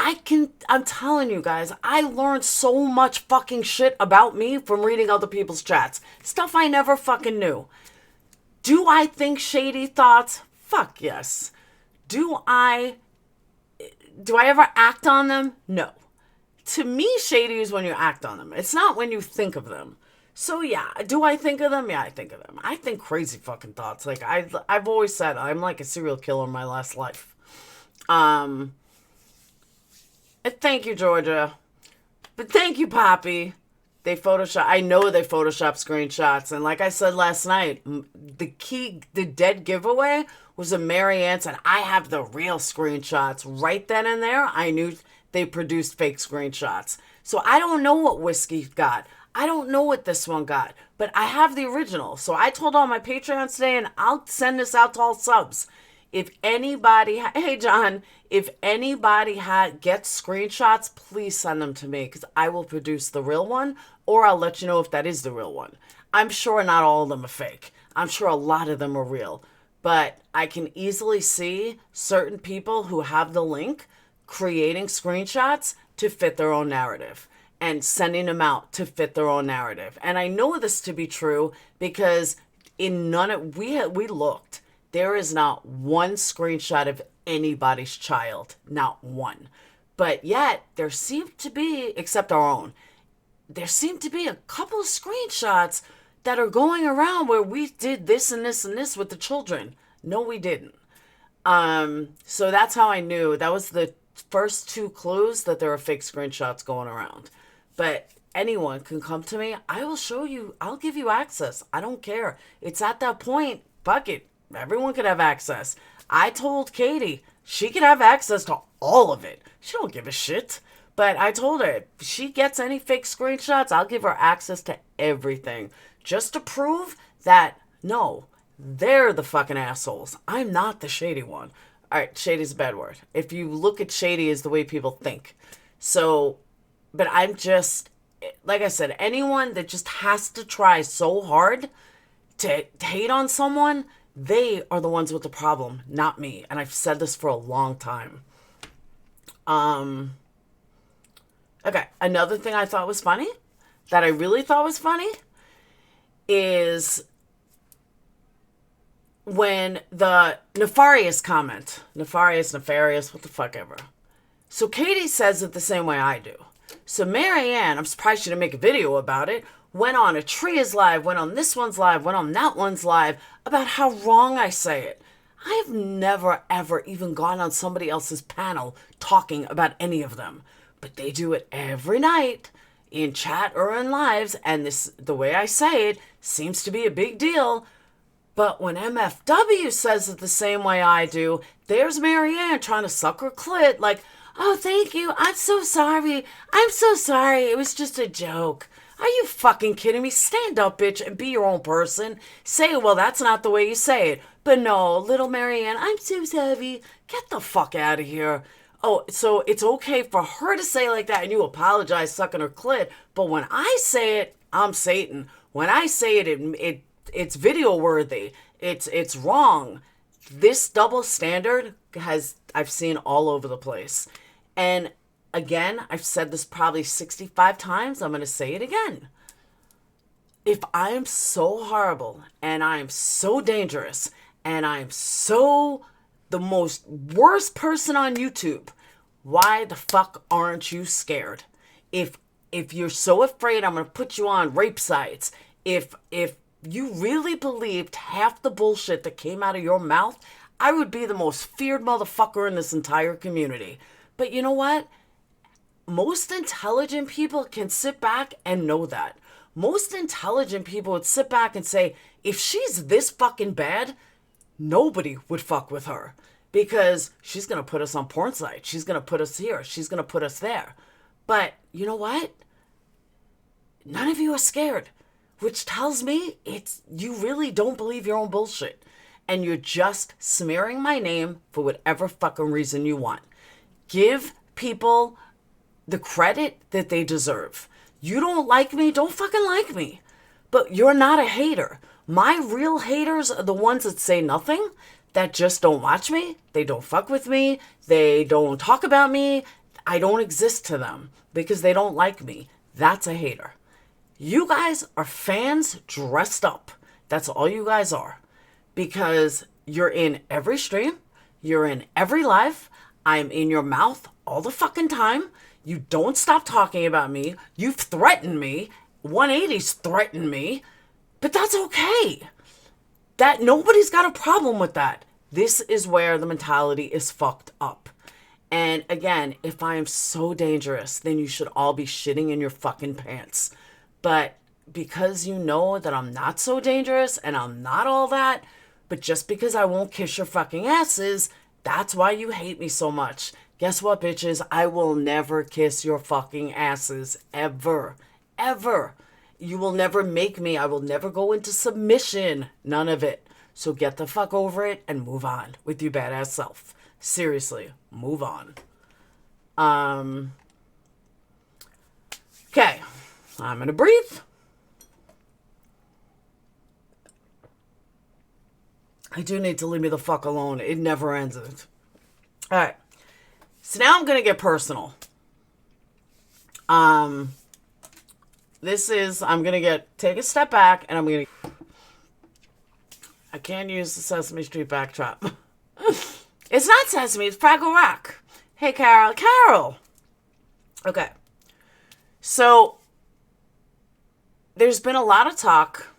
I'm telling you guys, I learned so much fucking shit about me from reading other people's chats. Stuff I never fucking knew. Do I think shady thoughts? Fuck yes. Do I ever act on them? No. To me, shady is when you act on them. It's not when you think of them. So yeah, do I think of them? Yeah, I think of them. I think crazy fucking thoughts. Like I've always said, I'm like a serial killer in my last life. Thank you, Georgia. But thank you, Poppy. I know they Photoshop screenshots. And like I said last night, the dead giveaway was a Marianne said, I have the real screenshots. Right then and there, I knew they produced fake screenshots. So I don't know what Whiskey got. I don't know what this one got. But I have the original. So I told all my Patreons today, and I'll send this out to all subs. If anybody, hey John, if anybody gets screenshots, please send them to me because I will produce the real one, or I'll let you know if that is the real one. I'm sure not all of them are fake. I'm sure a lot of them are real, but I can easily see certain people who have the link creating screenshots to fit their own narrative and sending them out to fit their own narrative. And I know this to be true because in none of we looked. There is not one screenshot of anybody's child. Not one. But yet, there seem to be, except our own, there seem to be a couple of screenshots that are going around where we did this and this and this with the children. No, we didn't. So that's how I knew. That was the first two clues that there are fake screenshots going around. But anyone can come to me. I will show you. I'll give you access. I don't care. It's at that point. Fuck it. Everyone could have access. I told Katie she could have access to all of it. She don't give a shit. But I told her if she gets any fake screenshots, I'll give her access to everything. Just to prove that, no, they're the fucking assholes. I'm not the shady one. All right, shady's a bad word. If you look at shady as the way people think. So, but I'm just, like I said, anyone that just has to try so hard to hate on someone, they are the ones with the problem, not me. And I've said this for a long time. Okay, another thing I thought was funny, that I really thought was funny, is when the nefarious comment, nefarious, what the fuck ever. So Katie says it the same way I do. So Marianne, I'm surprised she didn't make a video about it, went on a Tria's live, went on this one's live, went on that one's live about how wrong I say it. I have never, ever even gone on somebody else's panel talking about any of them. But they do it every night in chat or in lives, and the way I say it seems to be a big deal. But when MFW says it the same way I do, there's Marianne trying to suck her clit like, oh, thank you, I'm so sorry, it was just a joke. Are you fucking kidding me? Stand up, bitch, and be your own person. Say, well, that's not the way you say it. But no, little Marianne, I'm so sorry. Get the fuck out of here. Oh, so it's okay for her to say like that and you apologize sucking her clit. But when I say it, I'm Satan. When I say it, it's video worthy. It's wrong. This double standard I've seen all over the place. And again, I've said this probably 65 times. I'm going to say it again. If I am so horrible and I am so dangerous and I'm so the most worst person on YouTube, why the fuck aren't you scared? If you're so afraid I'm going to put you on rape sites, if you really believed half the bullshit that came out of your mouth, I would be the most feared motherfucker in this entire community. But you know what? Most intelligent people can sit back and know that. Most intelligent people would sit back and say, if she's this fucking bad, nobody would fuck with her. Because she's going to put us on porn sites. She's going to put us here. She's going to put us there. But you know what? None of you are scared. Which tells me you really don't believe your own bullshit. And you're just smearing my name for whatever fucking reason you want. Give people the credit that they deserve. You don't like me, don't fucking like me. But you're not a hater. My real haters are the ones that say nothing, that just don't watch me. They don't fuck with me. They don't talk about me. I don't exist to them because they don't like me. That's a hater. You guys are fans dressed up. That's all you guys are. Because you're in every stream. You're in every live. I'm in your mouth all the fucking time. You don't stop talking about me. You've threatened me. 180's threatened me. But that's okay. That nobody's got a problem with that. This is where the mentality is fucked up. And again, if I am so dangerous, then you should all be shitting in your fucking pants. But because you know that I'm not so dangerous and I'm not all that, but just because I won't kiss your fucking asses, that's why you hate me so much. Guess what, bitches? I will never kiss your fucking asses. Ever. Ever. You will never make me. I will never go into submission. None of it. So get the fuck over it and move on with your badass self. Seriously, move on. Okay. I'm going to breathe. I do need to leave me the fuck alone. It never ends. All right. So now I'm going to get personal. I'm going to take a step back and I'm going to, I can't use the Sesame Street backdrop. It's not Sesame, it's Fraggle Rock. Hey, Carol. Carol! Okay. So, there's been a lot of talk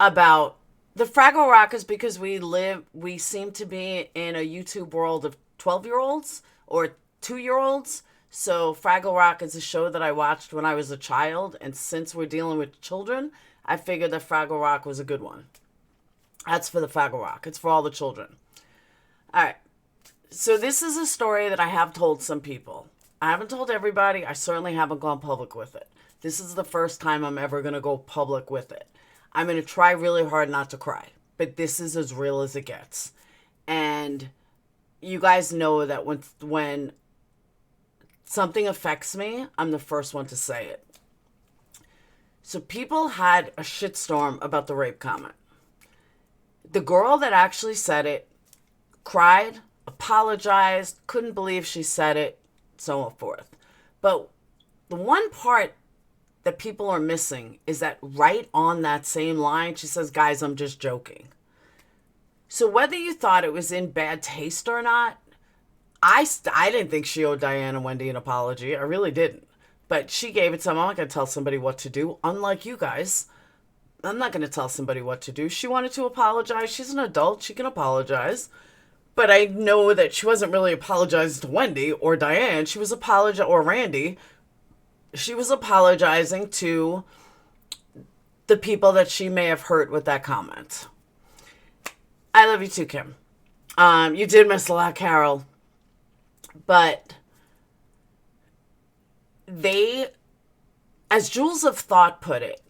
about the Fraggle Rock is because we seem to be in a YouTube world of 12-year-olds or 2-year-olds. So Fraggle Rock is a show that I watched when I was a child. And since we're dealing with children, I figured that Fraggle Rock was a good one. That's for the Fraggle Rock. It's for all the children. All right. So this is a story that I have told some people. I haven't told everybody. I certainly haven't gone public with it. This is the first time I'm ever going to go public with it. I'm going to try really hard not to cry. But this is as real as it gets. And you guys know that when something affects me, I'm the first one to say it. So people had a shitstorm about the rape comment. The girl that actually said it cried, apologized, couldn't believe she said it, so on forth. But the one part that people are missing is that right on that same line, she says, guys, I'm just joking. So whether you thought it was in bad taste or not, I didn't think she owed Diane and Wendy an apology. I really didn't. But she gave it to them. I'm not going to tell somebody what to do. Unlike you guys, I'm not going to tell somebody what to do. She wanted to apologize. She's an adult. She can apologize. But I know that she wasn't really apologizing to Wendy or Diane. She was or Randy. She was apologizing to the people that she may have hurt with that comment. I love you too, Kim. You did miss a lot, Carol. But they, as Jules of Thought put it,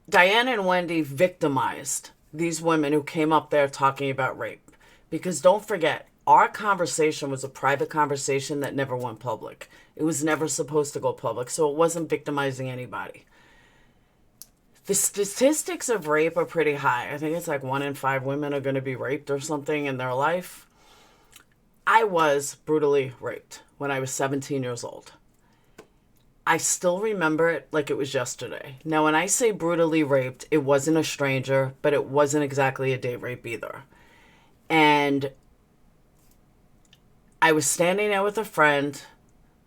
Diana and Wendy victimized these women who came up there talking about rape. Because don't forget, our conversation was a private conversation that never went public. It was never supposed to go public, so it wasn't victimizing anybody. The statistics of rape are pretty high. I think it's like 1 in 5 women are going to be raped or something in their life. I was brutally raped when I was 17 years old. I still remember it like it was yesterday. Now, when I say brutally raped, it wasn't a stranger, but it wasn't exactly a date rape either. And I was standing there with a friend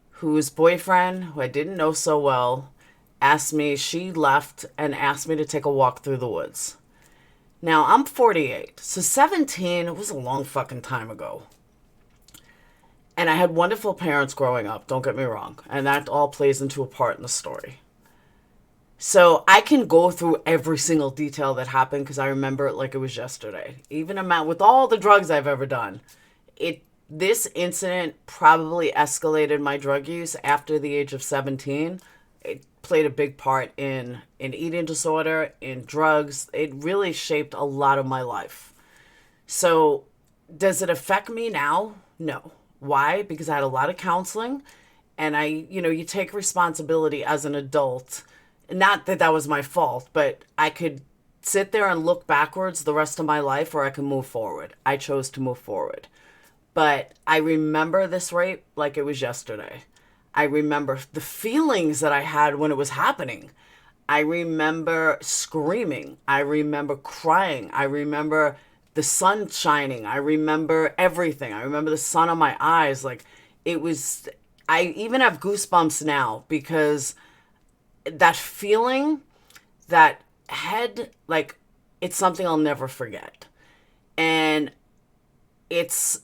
whose boyfriend, who I didn't know so well, asked me, she left and asked me to take a walk through the woods. Now, I'm 48, so 17 was a long fucking time ago. And I had wonderful parents growing up, don't get me wrong. And that all plays into a part in the story. So I can go through every single detail that happened because I remember it like it was yesterday. Even with all the drugs I've ever done. This incident probably escalated my drug use after the age of 17. It played a big part in eating disorder, in drugs. It really shaped a lot of my life. So does it affect me now? No. Why? Because I had a lot of counseling and you take responsibility as an adult Not that that was my fault, but I could sit there and look backwards the rest of my life, or I can move forward. I chose to move forward. But I remember this rape like it was yesterday. I remember the feelings that I had when it was happening. I remember screaming. I remember crying. I remember the sun shining. I remember everything. I remember the sun on my eyes. Like, it was, I even have goosebumps now because that feeling, that head, like, it's something I'll never forget. And it's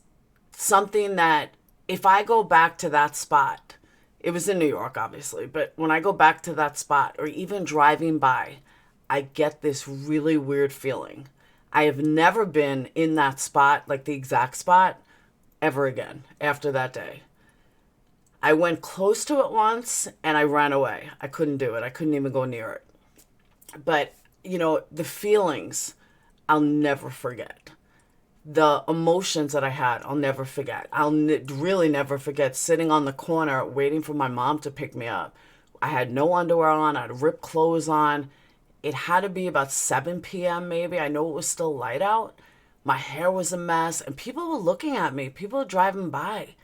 something that if I go back to that spot, it was in New York, obviously, but when I go back to that spot or even driving by, I get this really weird feeling. I have never been in that spot, like the exact spot, ever again after that day. I went close to it once and I ran away. I couldn't do it. I couldn't even go near it. But, the feelings I'll never forget. The emotions that I had, I'll never forget. Really never forget sitting on the corner waiting for my mom to pick me up. I had no underwear on. I had ripped clothes on. It had to be about 7 p.m. maybe. I know it was still light out. My hair was a mess. And people were looking at me. People were driving by.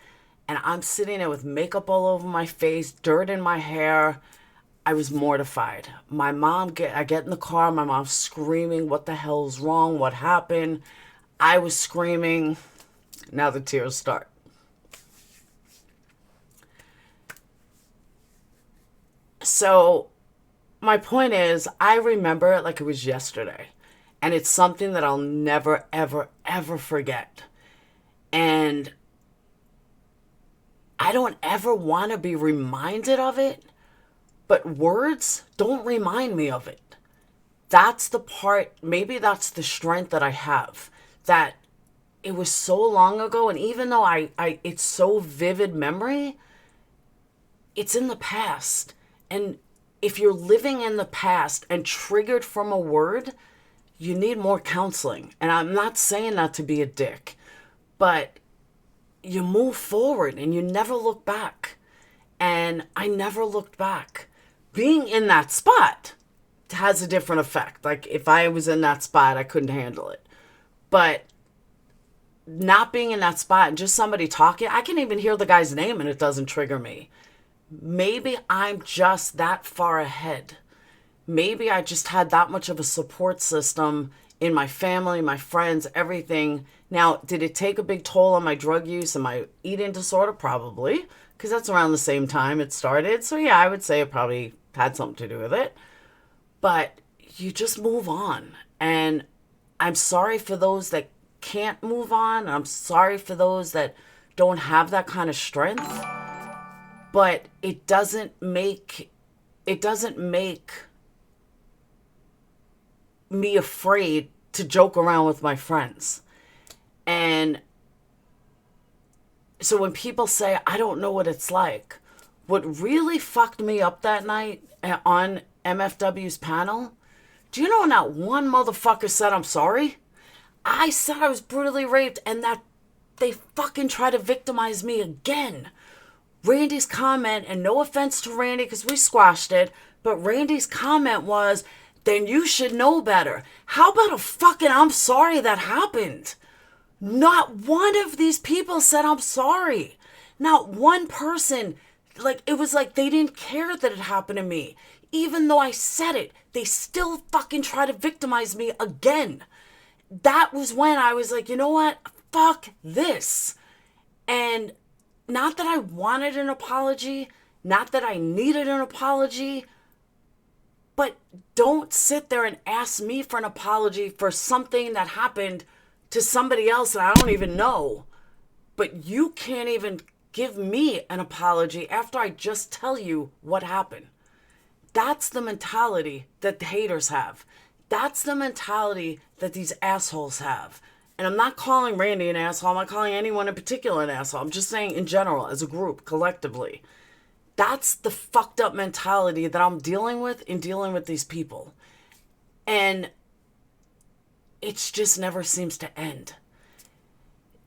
And I'm sitting there with makeup all over my face, dirt in my hair. I was mortified. I get in the car. My mom's screaming, "What the hell's wrong? What happened?" I was screaming. Now the tears start. So my point is, I remember it like it was yesterday. And it's something that I'll never, ever, ever forget. And I don't ever want to be reminded of it, but words don't remind me of it. That's the part, maybe that's the strength that I have. That it was so long ago, and even though it's so vivid memory, it's in the past. And if you're living in the past and triggered from a word, you need more counseling. And I'm not saying that to be a dick, but you move forward and you never look back. And I never looked back. Being in that spot has a different effect. Like, if I was in that spot, I couldn't handle it. But not being in that spot and just somebody talking, I can even hear the guy's name and it doesn't trigger me. Maybe I'm just that far ahead. Maybe I just had that much of a support system in my family, my friends, everything. Now, did it take a big toll on my drug use and my eating disorder? Probably, because that's around the same time it started. So yeah, I would say it probably had something to do with it. But you just move on. And I'm sorry for those that can't move on. I'm sorry for those that don't have that kind of strength. But it doesn't make me afraid to joke around with my friends. And so when people say, I don't know what it's like, what really fucked me up that night on MFW's panel, do you know not one motherfucker said I'm sorry? I said I was brutally raped and that they fucking try to victimize me again. Randy's comment, and no offense to Randy because we squashed it, but Randy's comment was, then you should know better. How about a fucking I'm sorry that happened? Not one of these people said I'm sorry. Not one person. Like, it was like they didn't care that it happened to me. Even though I said it, they still fucking try to victimize me again. That was when I was like, you know what? Fuck this. And not that I wanted an apology, not that I needed an apology, but don't sit there and ask me for an apology for something that happened to somebody else that I don't even know. But you can't even give me an apology after I just tell you what happened. That's the mentality that the haters have. That's the mentality that these assholes have. And I'm not calling Randy an asshole. I'm not calling anyone in particular an asshole. I'm just saying in general, as a group, collectively. That's the fucked up mentality that I'm dealing with in dealing with these people. And it just never seems to end.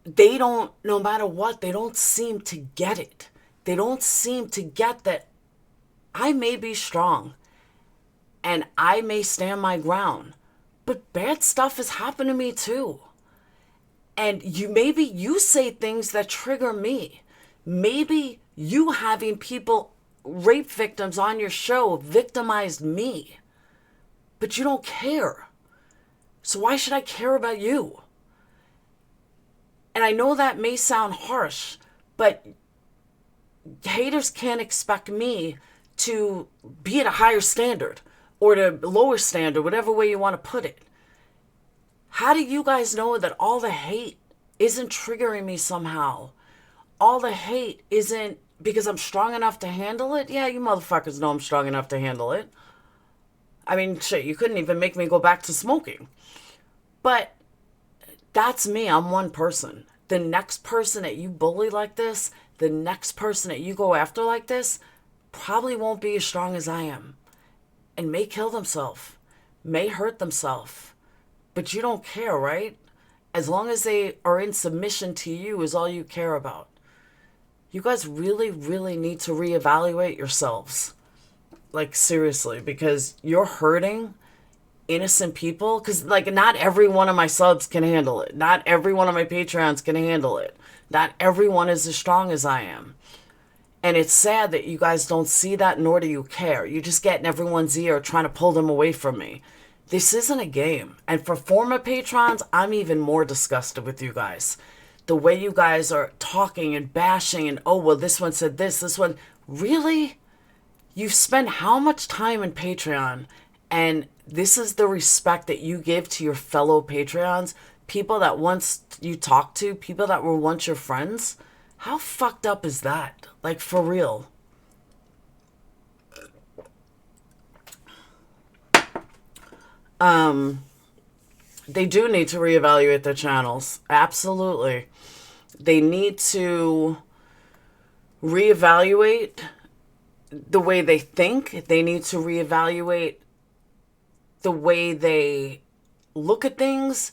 They don't, no matter what, they don't seem to get it. They don't seem to get that I may be strong. And I may stand my ground. But bad stuff has happened to me too. And maybe you say things that trigger me. Maybe you having people, rape victims on your show, victimized me. But you don't care. So why should I care about you? And I know that may sound harsh, but haters can't expect me to be at a higher standard or to lower standard, whatever way you want to put it. How do you guys know that all the hate isn't triggering me somehow? All the hate isn't because I'm strong enough to handle it? Yeah, you motherfuckers know I'm strong enough to handle it. I mean, shit, you couldn't even make me go back to smoking. But that's me. I'm one person. The next person that you bully like this, the next person that you go after like this, probably won't be as strong as I am. And may kill themselves. May hurt themselves. But you don't care, right? As long as they are in submission to you is all you care about. You guys really, really need to reevaluate yourselves. Like, seriously, because you're hurting innocent people. Because, like, not every one of my subs can handle it. Not every one of my Patreons can handle it. Not everyone is as strong as I am. And it's sad that you guys don't see that, nor do you care. You just get in everyone's ear trying to pull them away from me. This isn't a game. And for former patrons, I'm even more disgusted with you guys. The way you guys are talking and bashing and, oh, well, this one said this one. Really? You've spent how much time in Patreon, and this is the respect that you give to your fellow Patreons, people that once you talked to, people that were once your friends? How fucked up is that? Like, for real. They do need to reevaluate their channels. Absolutely. They need to reevaluate the way they think. They need to reevaluate the way they look at things,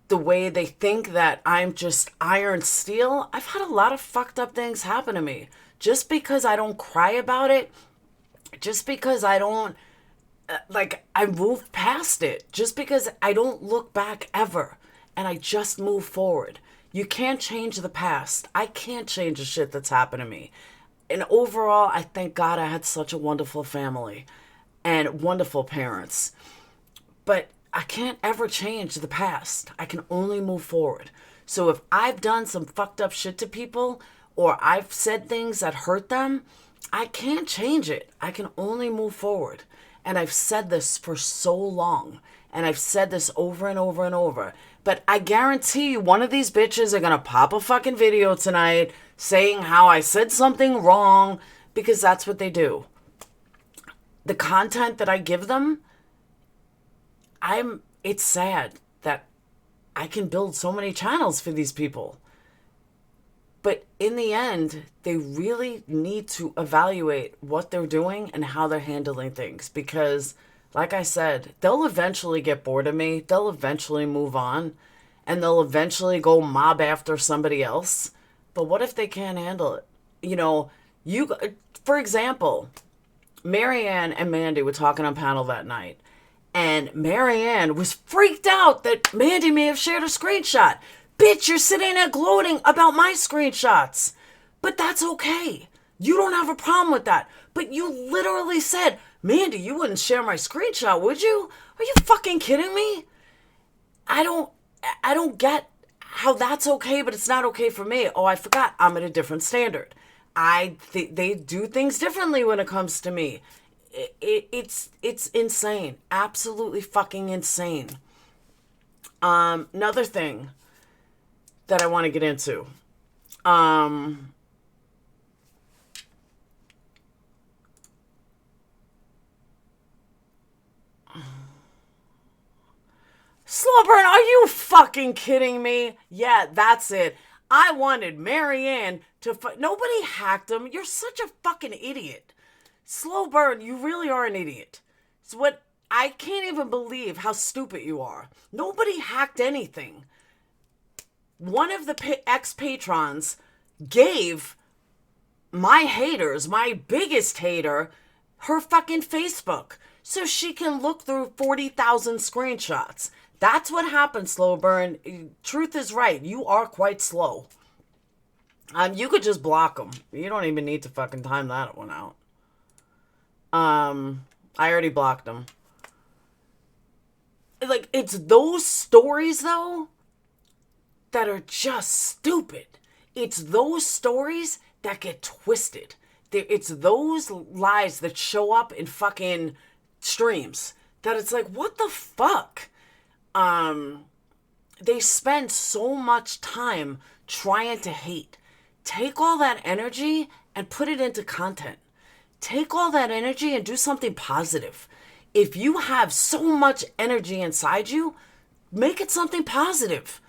the way they think that I'm just iron steel. I've had a lot of fucked up things happen to me. Just because I don't cry about it, just because I don't, I moved past it, just because I don't look back ever, and I just move forward. You can't change the past. I can't change the shit that's happened to me. And overall, I thank God I had such a wonderful family and wonderful parents. But I can't ever change the past. I can only move forward. So if I've done some fucked up shit to people, or I've said things that hurt them, I can't change it. I can only move forward. And I've said this for so long. And I've said this over and over and over. But I guarantee you, one of these bitches are going to pop a fucking video tonight saying how I said something wrong, because that's what they do. The content that I give them, it's sad that I can build so many channels for these people. But in the end, they really need to evaluate what they're doing and how they're handling things. Because, like I said, they'll eventually get bored of me. They'll eventually move on. And they'll eventually go mob after somebody else. But what if they can't handle it? You know, for example, Marianne and Mandy were talking on panel that night. And Marianne was freaked out that Mandy may have shared a screenshot. Bitch, you're sitting there gloating about my screenshots. But that's okay. You don't have a problem with that. But you literally said, Mandy, you wouldn't share my screenshot, would you? Are you fucking kidding me? I don't get how that's okay, but it's not okay for me. Oh, I forgot. I'm at a different standard. They do things differently when it comes to me. It's insane. Absolutely fucking insane. Another thing that I want to get into. Slow burn, are you fucking kidding me? Yeah, that's it. I wanted Marianne to... Nobody hacked him. You're such a fucking idiot. Slow burn, you really are an idiot. It's what... I can't even believe how stupid you are. Nobody hacked anything. One of the ex-patrons gave my haters, my biggest hater, her fucking Facebook. so she can look through 40,000 screenshots. That's what happens, slow burn. Truth is right. You are quite slow. You could just block them. You don't even need to fucking time that one out. I already blocked them. Like, it's those stories, though, that are just stupid. It's those stories that get twisted. It's those lies that show up in fucking streams that it's like, what the fuck? They spend so much time trying to hate. Take all that energy and put it into content. Take all that energy and do something positive. If you have so much energy inside you, make it something positive.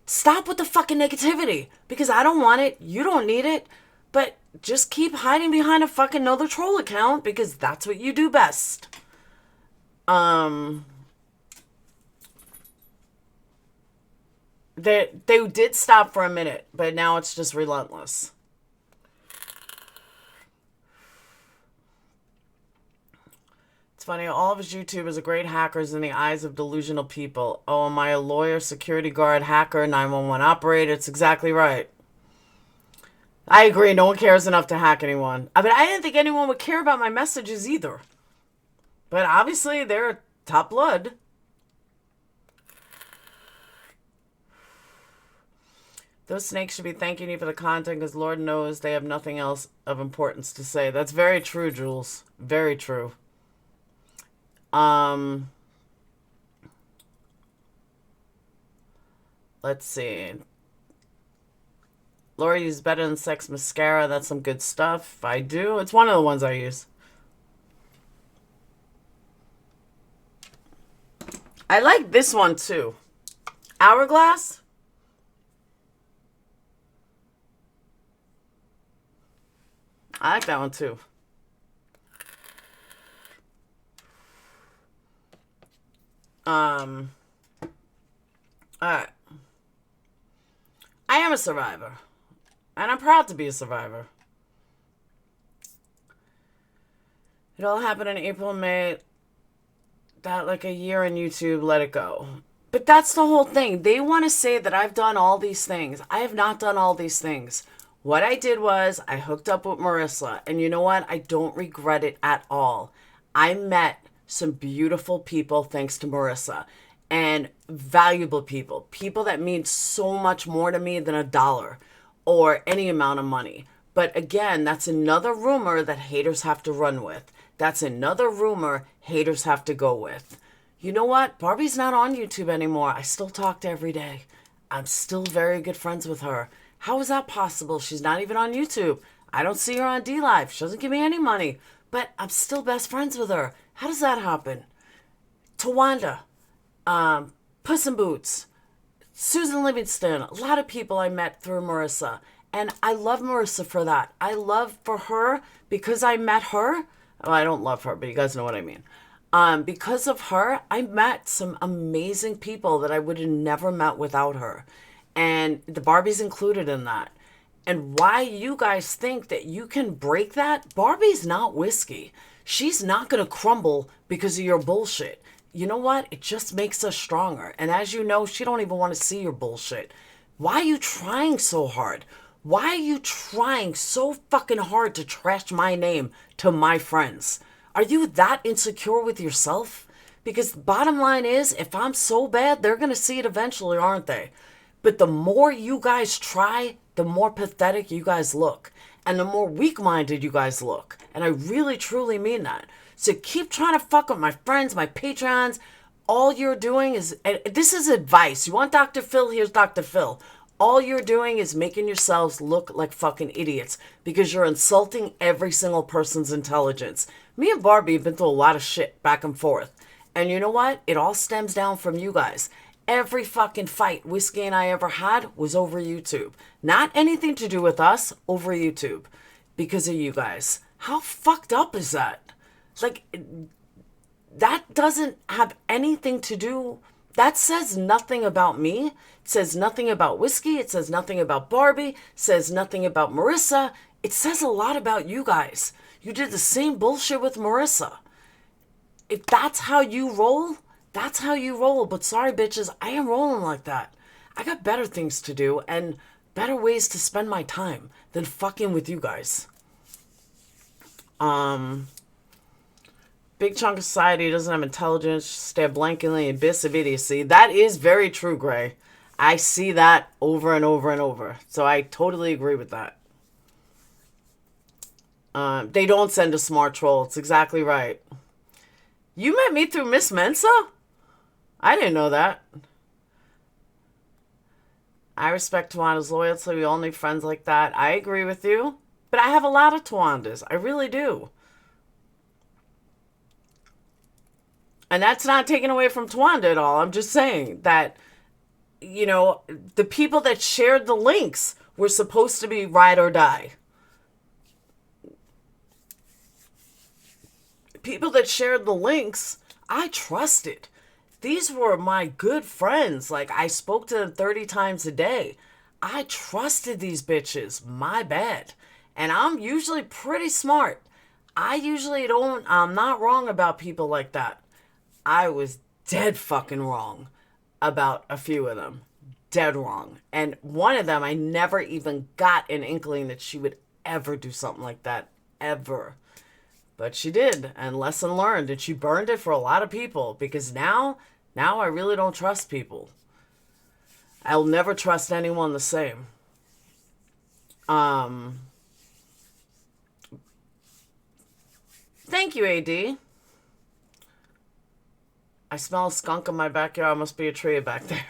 Stop with the fucking negativity, because I don't want it. You don't need it. But just keep hiding behind a fucking another troll account, because that's what you do best. They did stop for a minute, but now it's just relentless. It's funny, all of his YouTubers are great hackers in the eyes of delusional people. Oh, am I a lawyer, security guard, hacker, 911 operator? It's exactly right. I agree, no one cares enough to hack anyone. I mean, I didn't think anyone would care about my messages either. But obviously, they're top blood. Those snakes should be thanking you for the content, because Lord knows they have nothing else of importance to say. That's very true, Jules. Very true. Let's see. Laura uses Better Than Sex mascara. That's some good stuff. I do. It's one of the ones I use. I like this one too. Hourglass. I like that one too. Alright. I am a survivor. And I'm proud to be a survivor. It all happened in April, May. That like a year on YouTube, let it go. But that's the whole thing. They want to say that I've done all these things. I have not done all these things. What I did was I hooked up with Marissa. And you know what? I don't regret it at all. I met some beautiful people thanks to Marissa. And valuable people. People that mean so much more to me than $1 or any amount of money. But again, that's another rumor that haters have to run with. That's another rumor haters have to go with. You know what? Barbie's not on YouTube anymore. I still talk to her every day. I'm still very good friends with her. How is that possible? She's not even on YouTube. I don't see her on DLive. She doesn't give me any money. But I'm still best friends with her. How does that happen? Tawanda. Puss in Boots. Susan Livingston. A lot of people I met through Marissa. And I love Marissa for that. I love for her because I met her. Oh, I don't love her, but you guys know what I mean. Because of her, I met some amazing people that I would have never met without her. And the Barbie's included in that. And why you guys think that you can break that? Barbie's not whiskey. She's not going to crumble because of your bullshit. You know what? It just makes us stronger. And as you know, she don't even want to see your bullshit. Why are you trying so hard? Why are you trying so fucking hard to trash my name to my friends? Are you that insecure with yourself? Because the bottom line is, if I'm so bad, they're going to see it eventually, aren't they? But the more you guys try, the more pathetic you guys look. And the more weak-minded you guys look. And I really, truly mean that. So keep trying to fuck with my friends, my Patreons. All you're doing is, and this is advice. You want Dr. Phil? Here's Dr. Phil. All you're doing is making yourselves look like fucking idiots because you're insulting every single person's intelligence. Me and Barbie have been through a lot of shit back and forth. And you know what? It all stems down from you guys. Every fucking fight Whiskey and I ever had was over YouTube. Not anything to do with us, over YouTube. Because of you guys. How fucked up is that? Like, that doesn't have anything to do. That says nothing about me. It says nothing about Whiskey. It says nothing about Barbie. It says nothing about Marissa. It says a lot about you guys. You did the same bullshit with Marissa. if that's how you roll, that's how you roll. But sorry, bitches, I ain't rolling like that. I got better things to do and better ways to spend my time than fucking with you guys. Big chunk of society doesn't have intelligence, stare blankly in the abyss of idiocy. That is very true, Gray. I see that over and over and over. So I totally agree with that. They don't send a smart troll. It's exactly right. You met me through Miss Mensa? I didn't know that. I respect Tawanda's loyalty. We all need friends like that. I agree with you. But I have a lot of Tawandas. I really do. And that's not taken away from Tawanda at all. I'm just saying that, you know, the people that shared the links were supposed to be ride or die. People that shared the links, I trusted. These were my good friends. Like, I spoke to them 30 times a day. I trusted these bitches. My bad. And I'm usually pretty smart. I'm not wrong about people like that. I was dead fucking wrong about a few of them. Dead wrong. And one of them, I never even got an inkling that she would ever do something like that. Ever. But she did. And lesson learned. And she burned it for a lot of people. Because now I really don't trust people. I'll never trust anyone the same. Thank you, AD. I smell a skunk in my backyard. Must be a tree back there.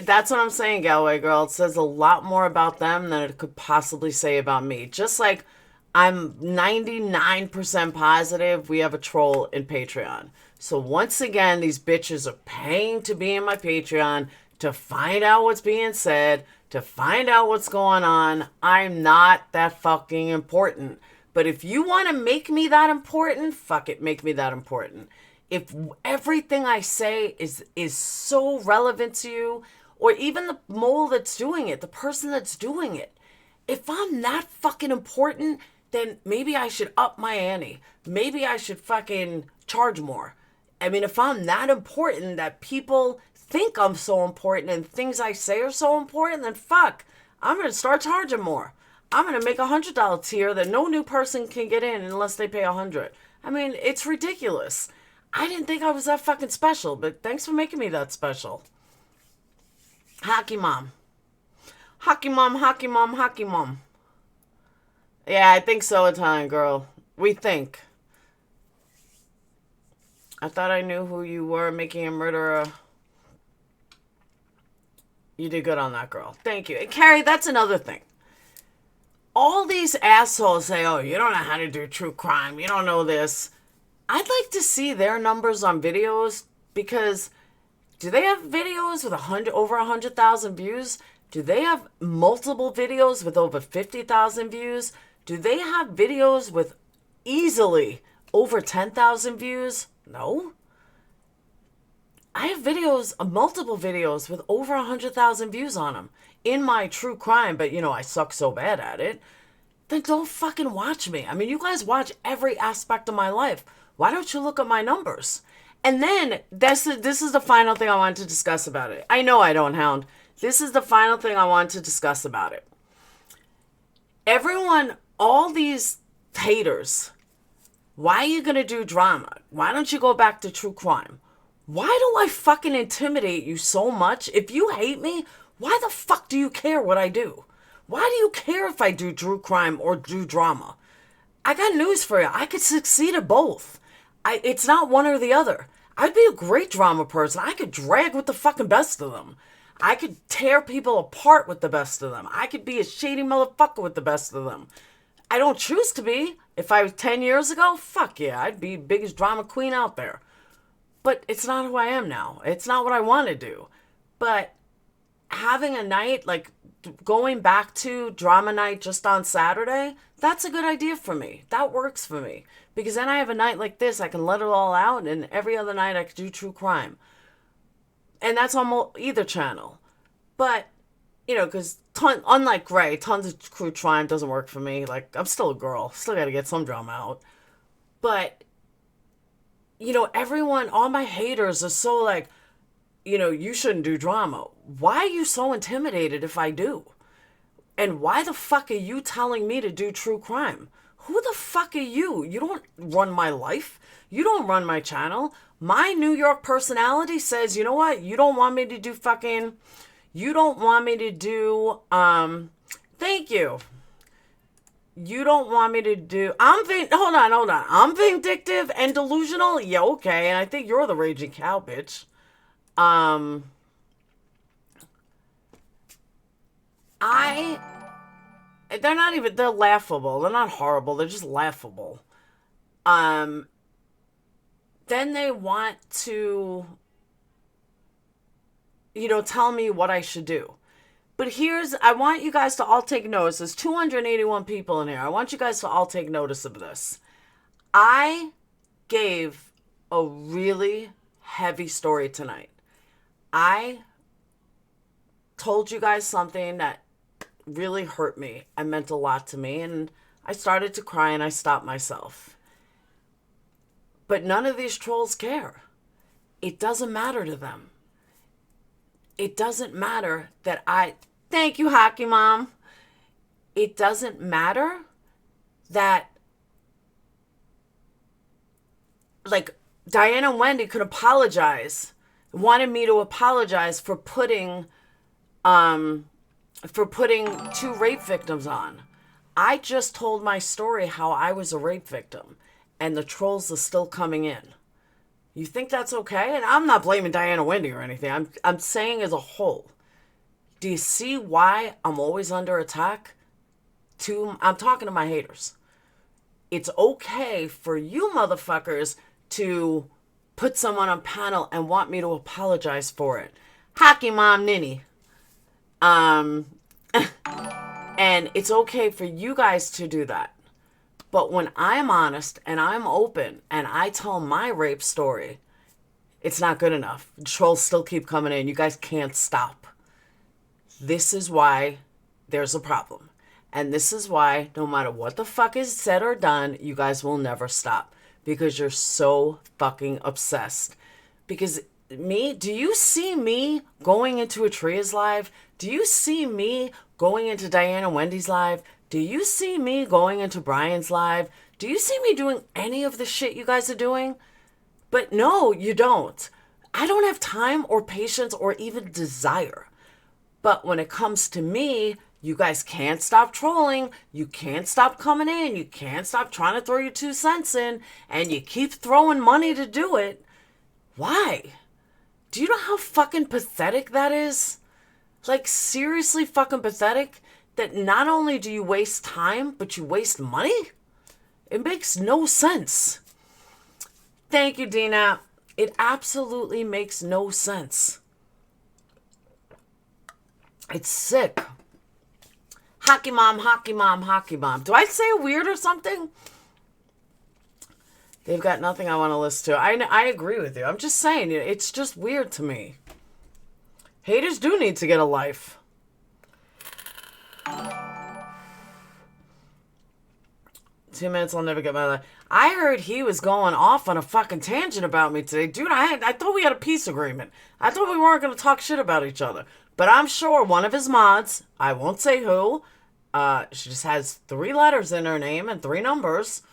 That's what I'm saying, Galway girl. It says a lot more about them than it could possibly say about me. Just like I'm 99% positive we have a troll in Patreon. So once again, these bitches are paying to be in my Patreon to find out what's being said, to find out what's going on. I'm not that fucking important. But if you want to make me that important, fuck it, make me that important. If everything I say is so relevant to you, or even the mole that's doing it, the person that's doing it, if I'm that fucking important, then maybe I should up my ante. Maybe I should fucking charge more. I mean, if I'm that important that people think I'm so important and things I say are so important, then fuck, I'm going to start charging more. I'm going to make $100 tier that no new person can get in unless they pay $100. I mean, it's ridiculous. I didn't think I was that fucking special, but thanks for making me that special. Hockey mom. Hockey mom, hockey mom, hockey mom. Yeah, I think so, Italian girl. We think. I thought I knew who you were, making a murderer. You did good on that, girl. Thank you. And Carrie, that's another thing. All these assholes say, oh, you don't know how to do true crime. You don't know this. I'd like to see their numbers on videos because do they have videos with over 100,000 views? Do they have multiple videos with over 50,000 views? Do they have videos with easily over 10,000 views? No. I have videos, multiple videos with over 100,000 views on them in my true crime, but you know, I suck so bad at it. Then don't fucking watch me. I mean, you guys watch every aspect of my life. Why don't you look at my numbers? And then this is the final thing I want to discuss about it. I know I don't hound. This is the final thing I want to discuss about it. Everyone, all these haters, why are you going to do drama? Why don't you go back to true crime? Why do I fucking intimidate you so much? If you hate me, why the fuck do you care what I do? Why do you care if I do true crime or do drama? I got news for you. I could succeed at both. It's not one or the other. I'd be a great drama person. I could drag with the fucking best of them. I could tear people apart with the best of them. I could be a shady motherfucker with the best of them. I don't choose to be. If I was 10 years ago, fuck yeah, I'd be the biggest drama queen out there. But it's not who I am now. It's not what I want to do. But having a night, like going back to drama night just on Saturday, that's a good idea for me. That works for me. Because then I have a night like this, I can let it all out, and every other night I could do true crime. And that's on either channel. But, you know, because unlike Gray, tons of true crime doesn't work for me. Like, I'm still a girl. Still got to get some drama out. But, everyone, all my haters are so like, you shouldn't do drama. Why are you so intimidated if I do? And why the fuck are you telling me to do true crime? Who the fuck are you? You don't run my life. You don't run my channel. My New York personality says, you know what? You don't want me to do thank you. You don't want me to do, hold on. I'm vindictive and delusional? Yeah, okay. And I think you're the raging cow, bitch. They're laughable. They're not horrible. They're just laughable. Then they want to, tell me what I should do. But I want you guys to all take notice. There's 281 people in here. I want you guys to all take notice of this. I gave a really heavy story tonight. I told you guys something that really hurt me and meant a lot to me, and I started to cry and I stopped myself. But none of these trolls care. It doesn't matter to them. It doesn't matter that thank you, Hockey Mom. It doesn't matter that, like, Diana and Wendy could apologize, wanted me to apologize for putting 2 rape victims on. I just told my story how I was a rape victim, and the trolls are still coming in. You think that's okay? And I'm not blaming Diana Wendy or anything. I'm saying as a whole. Do you see why I'm always under attack? I'm talking to my haters. It's okay for you motherfuckers to put someone on panel and want me to apologize for it. Hockey Mom Ninny. And it's okay for you guys to do that. But when I'm honest and I'm open and I tell my rape story, it's not good enough. Trolls still keep coming in. You guys can't stop. This is why there's a problem. And this is why no matter what the fuck is said or done, you guys will never stop. Because you're so fucking obsessed. Because do you see me going into a Tria's live? Do you see me going into Diana Wendy's live? Do you see me going into Brian's live? Do you see me doing any of the shit you guys are doing? But no, you don't. I don't have time or patience or even desire. But when it comes to me, you guys can't stop trolling. You can't stop coming in. You can't stop trying to throw your 2 cents in. And you keep throwing money to do it. Why? Do you know how fucking pathetic that is? Like, seriously fucking pathetic? That not only do you waste time, but you waste money? It makes no sense. Thank you, Dina. It absolutely makes no sense. It's sick. Hockey Mom, Hockey Mom, Hockey Mom. Do I say weird or something? They've got nothing I want to listen to. I agree with you. I'm just saying, it's just weird to me. Haters do need to get a life. 2 minutes, I'll never get my life. I heard he was going off on a fucking tangent about me today. Dude, I thought we had a peace agreement. I thought we weren't going to talk shit about each other. But I'm sure one of his mods, I won't say who, she just has 3 letters in her name and 3 numbers,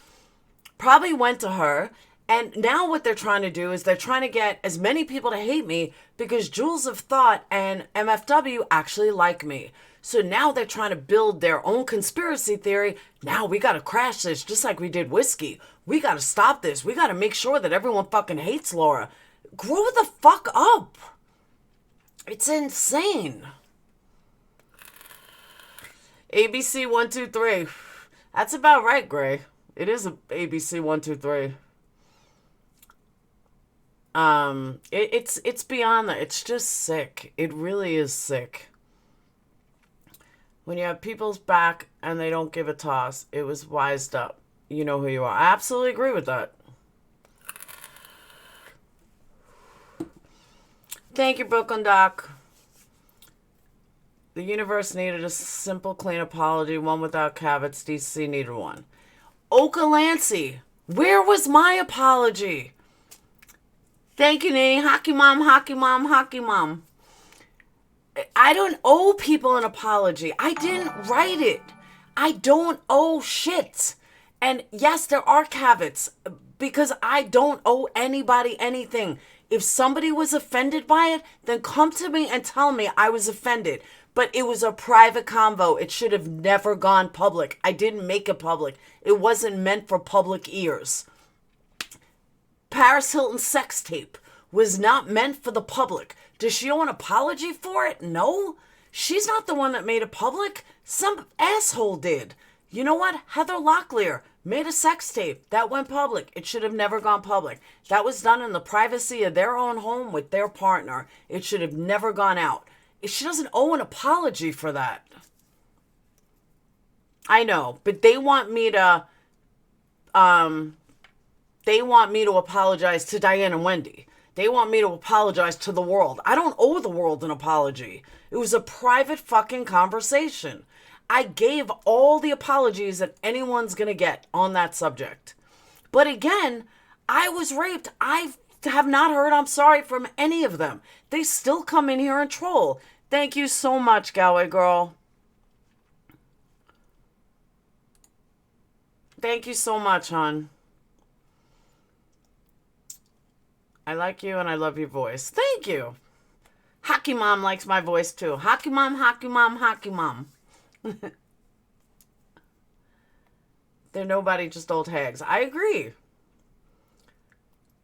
probably went to her. And now what they're trying to do is they're trying to get as many people to hate me because Jules of Thought and MFW actually like me. So now they're trying to build their own conspiracy theory. Now we got to crash this just like we did Whiskey. We got to stop this. We got to make sure that everyone fucking hates Laura. Grow the fuck up. It's insane. ABC 123. That's about right, Gray. It is a ABC 123. It's beyond that. It's just sick. It really is sick. When you have people's back and they don't give a toss, it was wised up. You know who you are. I absolutely agree with that. Thank you, Brooklyn Doc. The universe needed a simple, clean apology, one without caveats. DC needed one. Okalancy, Where was my apology? Thank you, Nene. Hockey mom, hockey mom, hockey mom. I don't owe people an apology. I didn't write it. I don't owe shit. And yes, there are caveats because I don't owe anybody anything. If somebody was offended by it, then come to me and tell me I was offended. But it was a private convo. It should have never gone public. I didn't make it public. It wasn't meant for public ears. Paris Hilton's sex tape was not meant for the public. Does she owe an apology for it? No. She's not the one that made it public. Some asshole did. You know what? Heather Locklear made a sex tape. That went public. It should have never gone public. That was done in the privacy of their own home with their partner. It should have never gone out. She doesn't owe an apology for that. I know, but they want me to apologize to Diane and Wendy. They want me to apologize to the world. I don't owe the world an apology. It was a private fucking conversation. I gave all the apologies that anyone's going to get on that subject. But again, I was raped. I have not heard I'm sorry from any of them. They still come in here and troll. Thank you so much, Galway girl. Thank you so much, hon. I like you and I love your voice. Thank you. Hockey mom likes my voice too. Hockey mom, hockey mom, hockey mom. They're nobody, just old hags. I agree.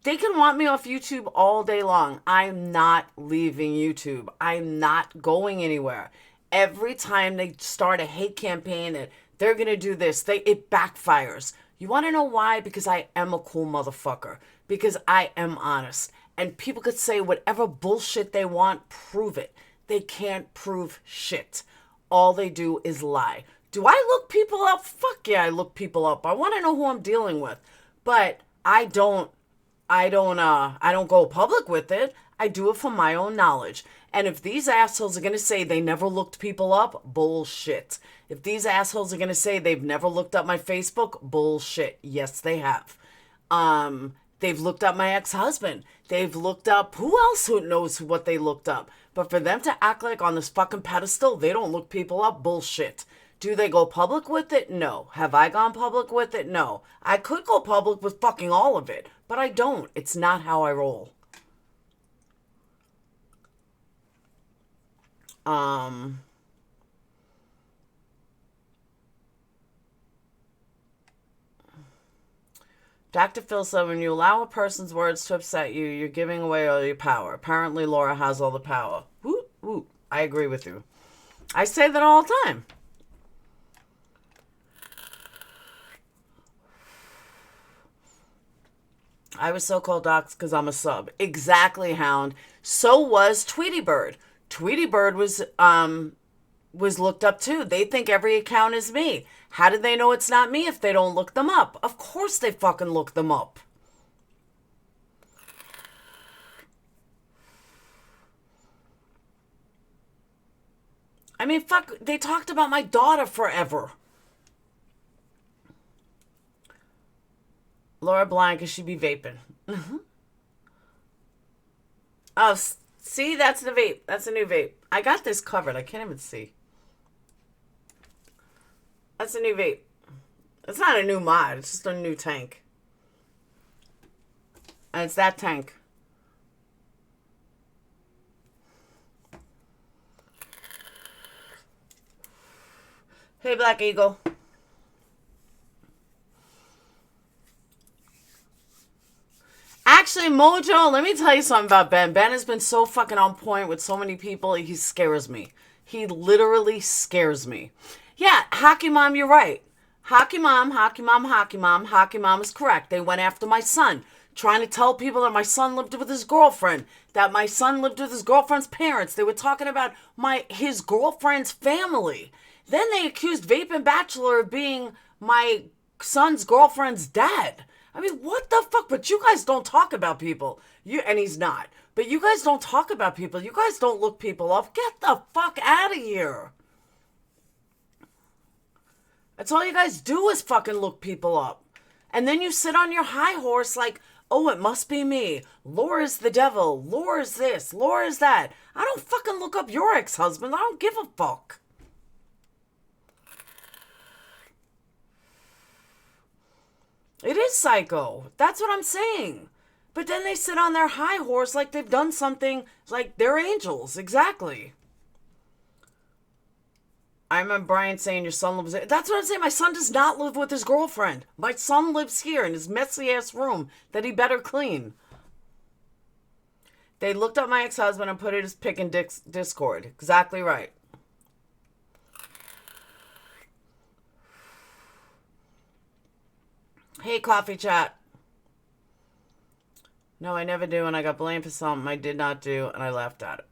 They can want me off YouTube all day long. I'm not leaving YouTube. I'm not going anywhere. Every time they start a hate campaign and they're going to do this, it backfires. You want to know why? Because I am a cool motherfucker. Because I am honest. And people could say whatever bullshit they want, prove it. They can't prove shit. All they do is lie. Do I look people up? Fuck yeah, I look people up. I want to know who I'm dealing with. But I don't go public with it. I do it for my own knowledge. And if these assholes are going to say they never looked people up, bullshit. If these assholes are going to say they've never looked up my Facebook, bullshit. Yes, they have. They've looked up my ex-husband. They've looked up who else who knows what they looked up. But for them to act like on this fucking pedestal, they don't look people up, bullshit. Do they go public with it? No. Have I gone public with it? No. I could go public with fucking all of it, but I don't. It's not how I roll. Dr. Phil said, when you allow a person's words to upset you, you're giving away all your power. Apparently, Laura has all the power. Woo, woo. I agree with you. I say that all the time. I was so-called doxxed because I'm a sub. Exactly, Hound. So was Tweety Bird. Tweety Bird was looked up too. They think every account is me. How do they know it's not me if they don't look them up? Of course they fucking look them up. I mean, fuck, they talked about my daughter forever. Laura blind because she be vaping. Oh, see, that's the vape. That's a new vape. I got this covered. I can't even see. That's a new vape. It's not a new mod. It's just a new tank. And it's that tank. Hey, Black Eagle. Actually, Mojo, let me tell you something about Ben. Ben has been so fucking on point with so many people. He scares me. He literally scares me. Yeah, Hockey Mom, you're right. Hockey Mom, Hockey Mom, Hockey Mom. Hockey Mom is correct. They went after my son, trying to tell people that my son lived with his girlfriend, that my son lived with his girlfriend's parents. They were talking about his girlfriend's family. Then they accused Vaping Bachelor of being my son's girlfriend's dad. I mean, what the fuck? But you guys don't talk about people. And he's not. But you guys don't talk about people. You guys don't look people up. Get the fuck out of here. That's all you guys do is fucking look people up. And then you sit on your high horse like, oh, it must be me. Laura's the devil. Laura's this. Laura's that. I don't fucking look up your ex-husband. I don't give a fuck. It is psycho. That's what I'm saying. But then they sit on their high horse like they've done something, like they're angels. Exactly. I remember Brian saying your son lives... That's what I'm saying. My son does not live with his girlfriend. My son lives here in his messy-ass room that he better clean. They looked up my ex-husband and put his pic in Discord. Exactly right. Hey, coffee chat. No, I never do, and I got blamed for something I did not do, and I laughed at it.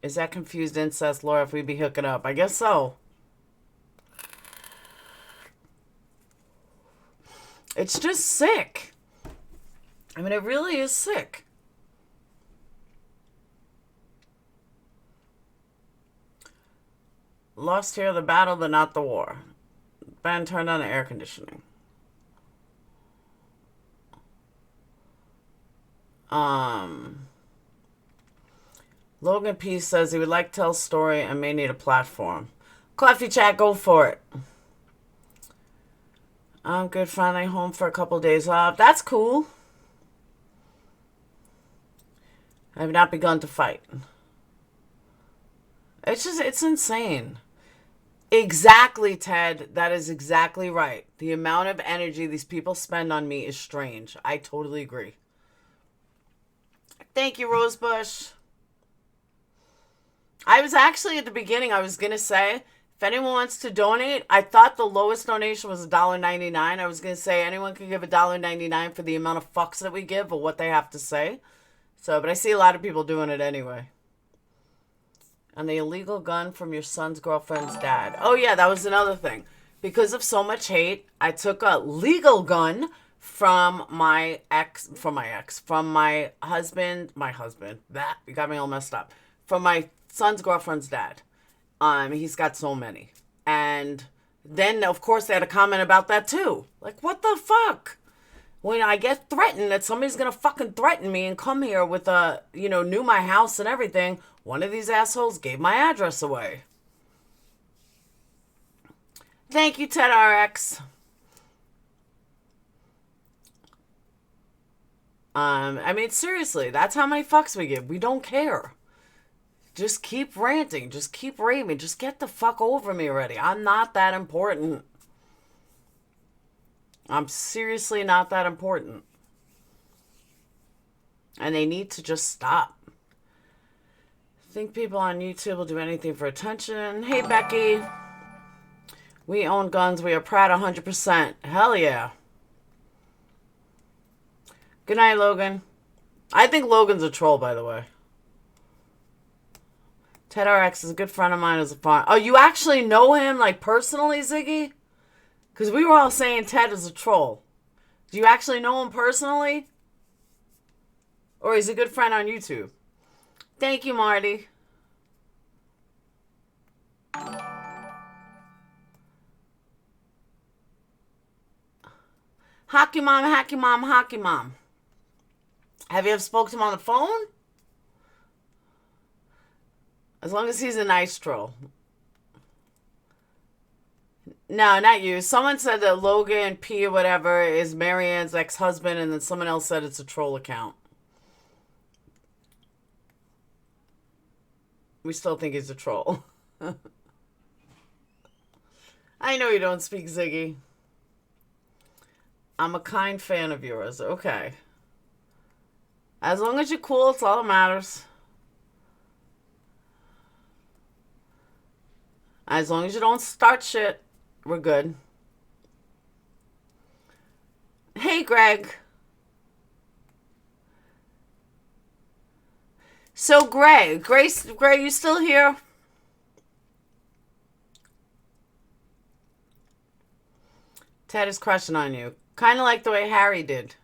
Is that confused incest, Laura, if we be hooking up? I guess so. It's just sick. I mean, it really is sick. Lost here the battle, but not the war. Ben turned on the air conditioning. Logan P says he would like to tell a story and may need a platform. Coffee chat, go for it. I'm good, finally home for a couple days off. That's cool. I have not begun to fight. It's insane. Exactly, Ted. That is exactly right. The amount of energy these people spend on me is strange. I totally agree. Thank you, Rosebush. I was actually, at the beginning, I was going to say, if anyone wants to donate, I thought the lowest donation was $1.99. I was going to say anyone can give $1.99 for the amount of fucks that we give or what they have to say. So, but I see a lot of people doing it anyway. And the illegal gun from your son's girlfriend's dad. Oh, yeah, that was another thing. Because of so much hate, I took a legal gun from my husband. That, you got me all messed up. From my son's girlfriend's dad. He's got so many. And then, of course, they had a comment about that, too. Like, what the fuck? When I get threatened that somebody's going to fucking threaten me and come here with knew my house and everything, one of these assholes gave my address away. Thank you, TedRx. I mean, seriously, that's how many fucks we give. We don't care. Just keep ranting. Just keep raving. Just get the fuck over me already. I'm not that important. I'm seriously not that important. And they need to just stop. Think people on YouTube will do anything for attention. Hey, Becky. We own guns. We are proud 100%. Hell yeah. Good night, Logan. I think Logan's a troll, by the way. TedRx is a good friend of mine as a farm. Oh, you actually know him, like, personally, Ziggy? Because we were all saying Ted is a troll. Do you actually know him personally? Or he's a good friend on YouTube? Thank you, Marty. Hockey mom, hockey mom, hockey mom. Have you ever spoke to him on the phone? As long as he's a nice troll. No, not you. Someone said that Logan P or whatever is Marianne's ex-husband, and then someone else said it's a troll account. We still think he's a troll. I know you don't speak, Ziggy. I'm a kind fan of yours. Okay. As long as you're cool, it's all that matters. As long as you don't start shit, we're good. Hey, Greg. So, Greg, you still here? Ted is crushing on you. Kind of like the way Harry did.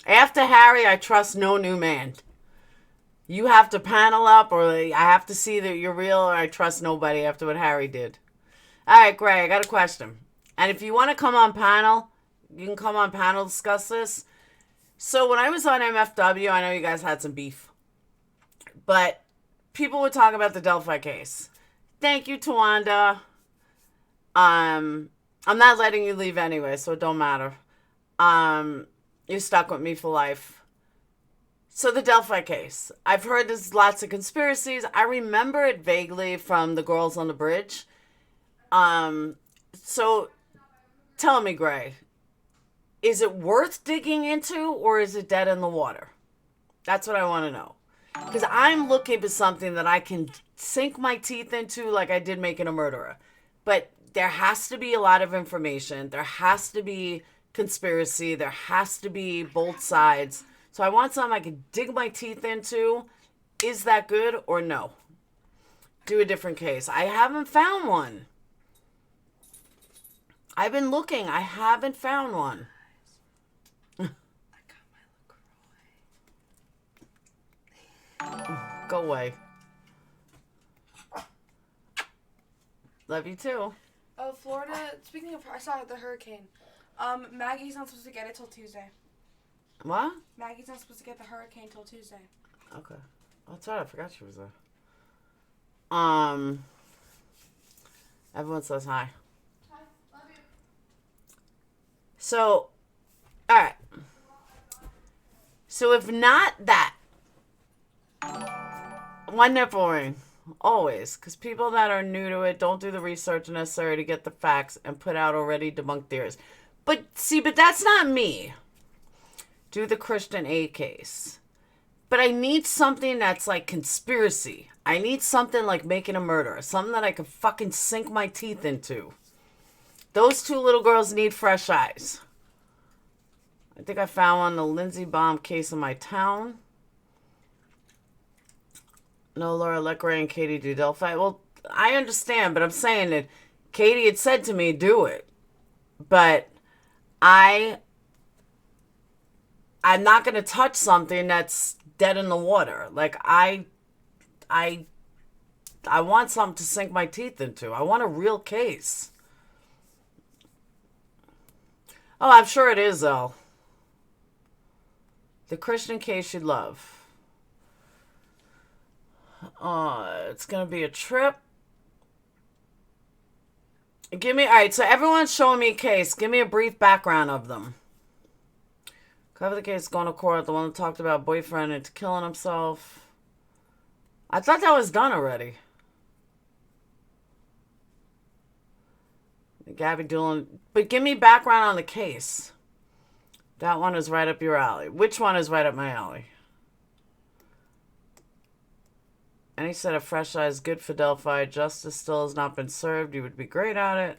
After Harry, I trust no new man. You have to panel up, or I have to see that you're real, or I trust nobody after what Harry did. All right, Gray, I got a question. And if you want to come on panel, you can come on panel, discuss this. So when I was on MFW, I know you guys had some beef. But people would talk about the Delphi case. Thank you, Tawanda. I'm not letting you leave anyway, so it don't matter. You're stuck with me for life. So the Delphi case. I've heard there's lots of conspiracies. I remember it vaguely from the girls on the bridge. So tell me, Gray, is it worth digging into, or is it dead in the water? That's what I want to know. Because I'm looking for something that I can sink my teeth into like I did Making a Murderer. But there has to be a lot of information. There has to be conspiracy. There has to be both sides. So I want something I can dig my teeth into. Is that good or no? Do a different case. I haven't found one. I've been looking. I haven't found one. Go away. Love you too. Oh, Florida, speaking of, I saw the hurricane. Maggie's not supposed to get it till Tuesday. What? Maggie's not supposed to get the hurricane till Tuesday. Okay. That's right. I forgot she was there. Everyone says hi. Hi. Love you. So, alright. So if not that, one nipple ring. Always. Because people that are new to it don't do the research necessary to get the facts and put out already debunked theories. But that's not me. Do the Christian A case. But I need something that's like conspiracy. I need something like Making a Murderer. Something that I can fucking sink my teeth into. Those two little girls need fresh eyes. I think I found one, the Lindsay bomb case in my town. No, Laura, let Gray and Katie do Delphi. Well, I understand, but I'm saying that Katie had said to me, do it. But I'm not going to touch something that's dead in the water. Like, I want something to sink my teeth into. I want a real case. Oh, I'm sure it is, though. The Christian case you love. It's going to be a trip. All right, so everyone's showing me a case. Give me a brief background of them. Cover the case, going to court. The one that talked about boyfriend into killing himself. I thought that was done already. Gabby Doolin. But give me background on the case. That one is right up your alley. Which one is right up my alley? Any set of fresh eyes good for Delphi. Justice still has not been served. You would be great at it.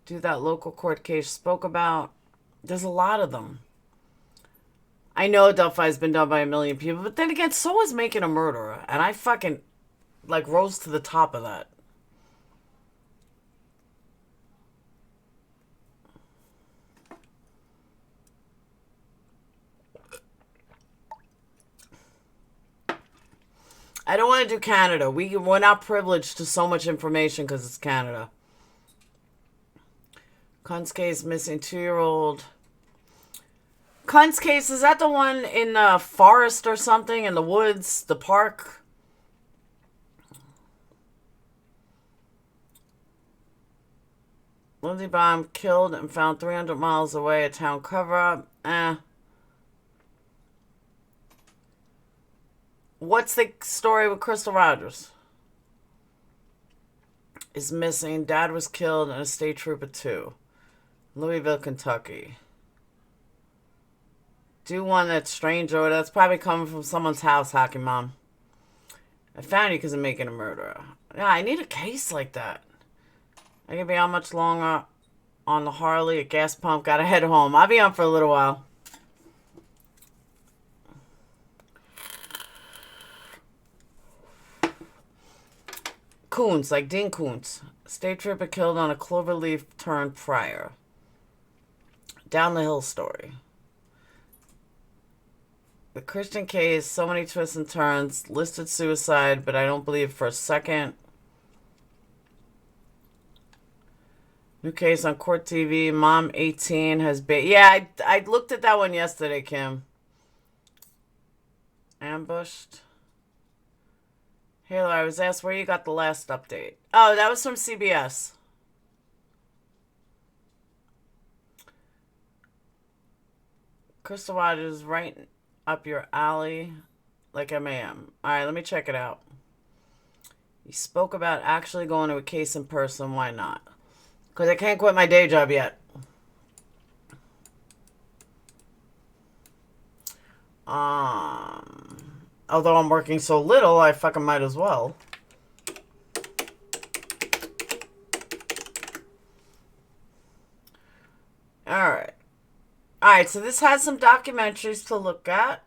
Do that local court case spoke about. There's a lot of them. I know Delphi's been done by a million people, but then again, so is Making a Murderer. And I fucking, rose to the top of that. I don't want to do Canada. We're not privileged to so much information because it's Canada. Kun's case, missing 2-year-old. Kun's case, is that the one in the forest or something? In the woods? The park? Lindsay Baum killed and found 300 miles away. A town cover-up. What's the story with Crystal Rogers? Is missing. Dad was killed and a state trooper too. Louisville, Kentucky. Do one that's strange or that's probably coming from someone's house, Hockey Mom. I found you because of Making a Murderer. Yeah, I need a case like that. I can be on much longer on the Harley, a gas pump. Gotta head home. I'll be on for a little while. Coons, like Dean Koontz. State trooper killed on a cloverleaf turn prior. Down the hill story. The Christian case, so many twists and turns. Listed suicide, but I don't believe for a second. New case on court TV. Mom 18 has been. Yeah, I looked at that one yesterday, Kim. Ambushed. Halo, I was asked where you got the last update. Oh, that was from CBS. Crystal Watch is right up your alley, like MAM. Alright, let me check it out. You spoke about actually going to a case in person. Why not? Because I can't quit my day job yet. Although I'm working so little, I fucking might as well. Alright. Alright, so this has some documentaries to look at.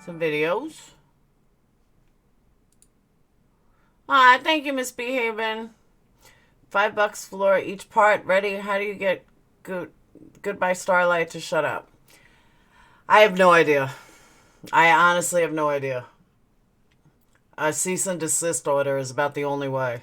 Some videos. Thank you, Miss Behaven. $5 for each part. Ready? How do you get Goodbye Starlight to shut up? I have no idea. I honestly have no idea. A cease and desist order is about the only way.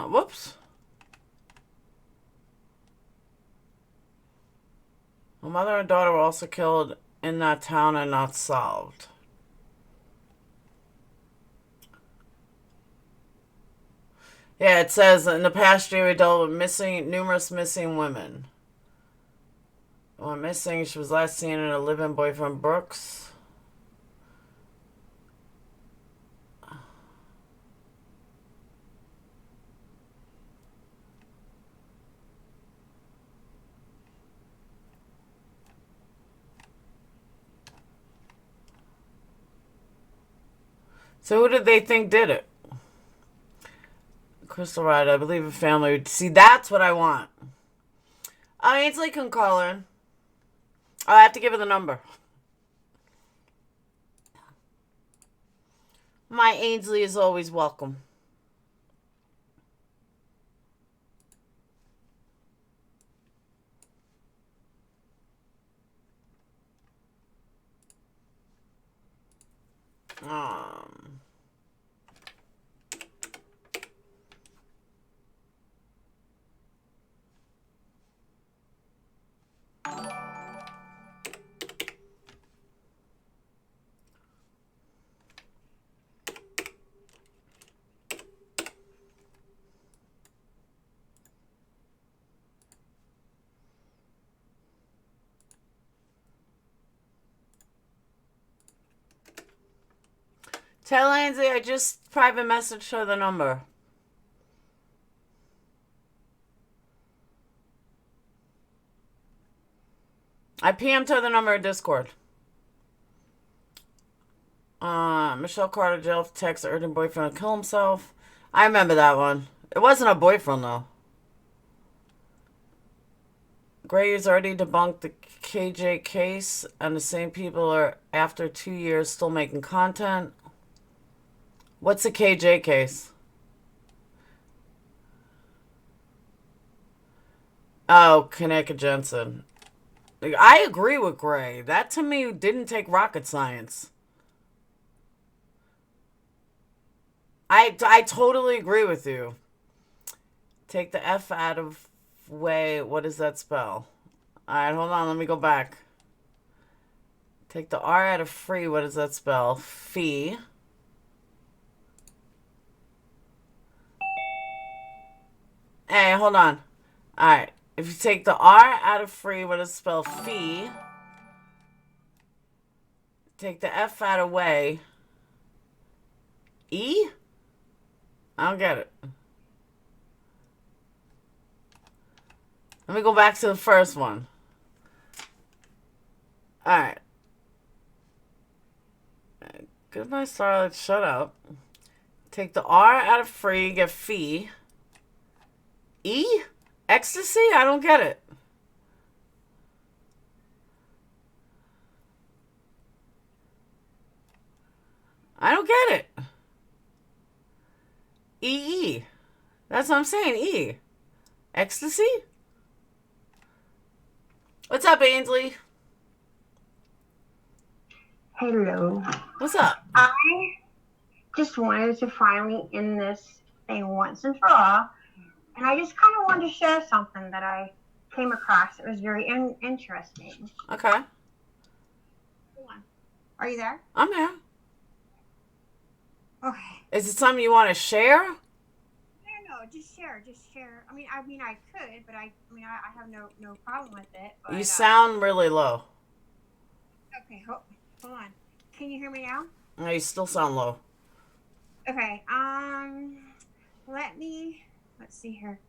Whoops. A mother and daughter were also killed in that town and not solved. Yeah, it says in the past year we dealt with numerous missing women. One missing, she was last seen in a live-in boyfriend, Brooks. So who did they think did it? Crystal Ride, I believe a family. See, that's what I want. Oh, Ainsley can call in. Oh, I have to give her the number. My Ainsley is always welcome. Tell Ainsley I just private messaged her the number. I PM'd her the number in Discord. Michelle Carter jail text urgent boyfriend to kill himself. I remember that one. It wasn't a boyfriend though. Gray has already debunked the KJ case, and the same people are, after 2 years, still making content. What's the KJ case? Oh, Kaneka Jensen. I agree with Gray. That to me didn't take rocket science. I totally agree with you. Take the F out of way. What does that spell? Alright, hold on. Let me go back. Take the R out of free. What does that spell? Fee. Hey, hold on. Alright. If you take the R out of free, what does it spell? Fee. Take the F out of way. E? I don't get it. Let me go back to the first one. All right. Goodbye, Starlight. Shut up. Take the R out of free, get fee. E? Ecstasy? I don't get it. I don't get it. E. That's what I'm saying. E. Ecstasy? What's up, Ainsley? Hello. What's up? I just wanted to finally end this thing once and for all. And I just kind of wanted to share something that I came across. It was very interesting. Okay. Hold on. Are you there? I'm here. Okay. Is it something you want to share? No, just share. I mean, I could, but I have no problem with it. But, You sound really low. Okay, hold on. Can you hear me now? No, you still sound low. Okay. Let's see here.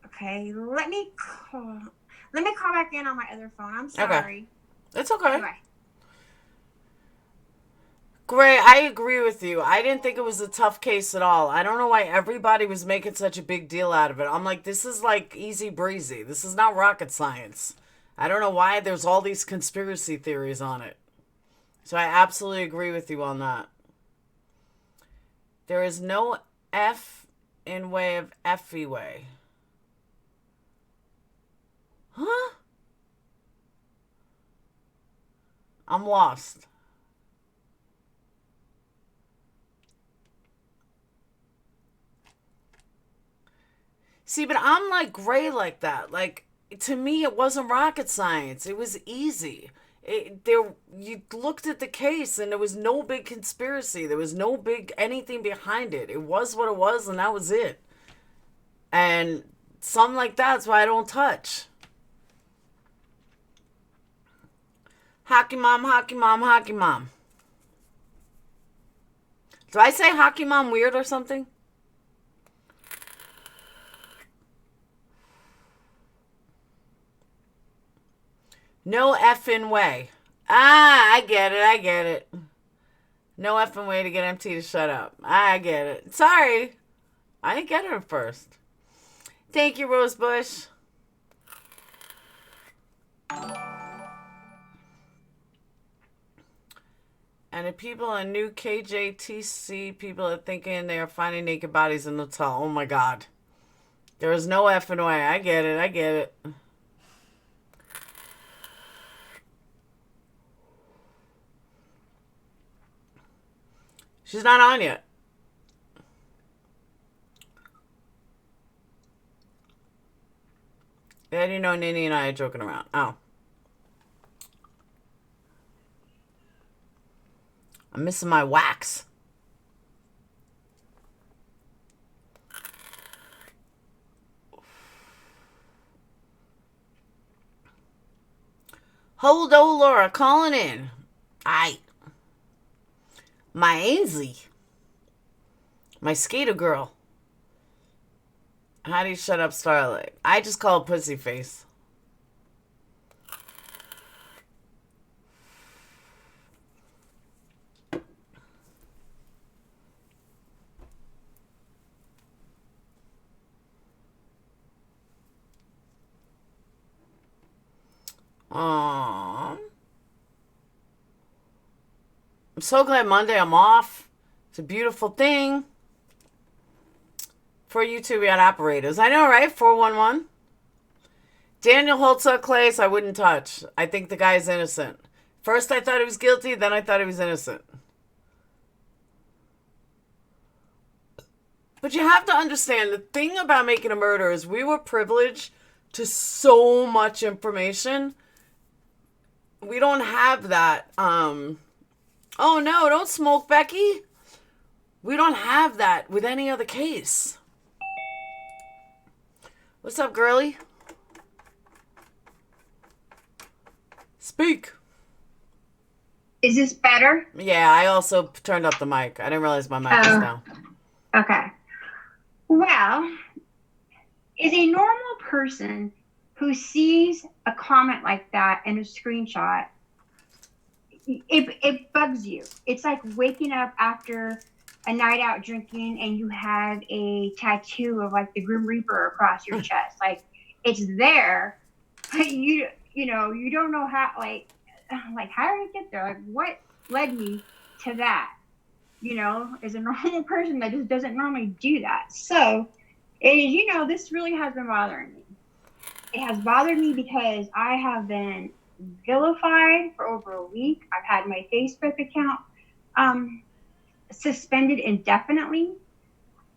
Okay, let me call back in on my other phone. I'm sorry. Okay. It's okay. Anyway. Gray, I agree with you. I didn't think it was a tough case at all. I don't know why everybody was making such a big deal out of it. I'm like, this is like easy breezy. This is not rocket science. I don't know why there's all these conspiracy theories on it. So I absolutely agree with you on that. There is no F in way of Effie way. Huh? I'm lost. See, but I'm like Gray like that. Like, to me, it wasn't rocket science. It was easy. You looked at the case and there was no big conspiracy. There was no big anything behind it. It was what it was and that was it. And something like that's why I don't touch. Hockey mom, hockey mom, hockey mom. Do I say hockey mom weird or something? No effing way. Ah, I get it. No effing way to get MT to shut up. I get it. Sorry. I didn't get it at first. Thank you, Rosebush. And the people in new KJTC, people are thinking they are finding naked bodies in the hotel. Oh my God. There is no effing way. I get it. She's not on yet. Yeah, you know Nini and I are joking around. Oh. I'm missing my wax. Hold on, Laura, calling in. My Ainsley. My skater girl. How do you shut up Starlight? I just call it pussy face. Aww. I'm so glad Monday I'm off. It's a beautiful thing. For you two, we had operators. I know, right? 411. Daniel Holtz Clays, I wouldn't touch. I think the guy's innocent. First I thought he was guilty, then I thought he was innocent. But you have to understand, the thing about making a murder is we were privileged to so much information. We don't have that. Oh no, don't smoke, Becky. We don't have that with any other case. What's up, girly? Speak. Is this better? Yeah, I also turned up the mic. I didn't realize my mic was down. Okay. Well, is a normal person who sees a comment like that in a screenshot it bugs you. It's like waking up after a night out drinking and you have a tattoo of like the Grim Reaper across your chest. Like it's there, but you don't know how how did I get there? Like what led me to that? As a normal person that just doesn't normally do that. So this really has been bothering me. It has bothered me because I have been vilified for over a week. I've had my Facebook account suspended indefinitely.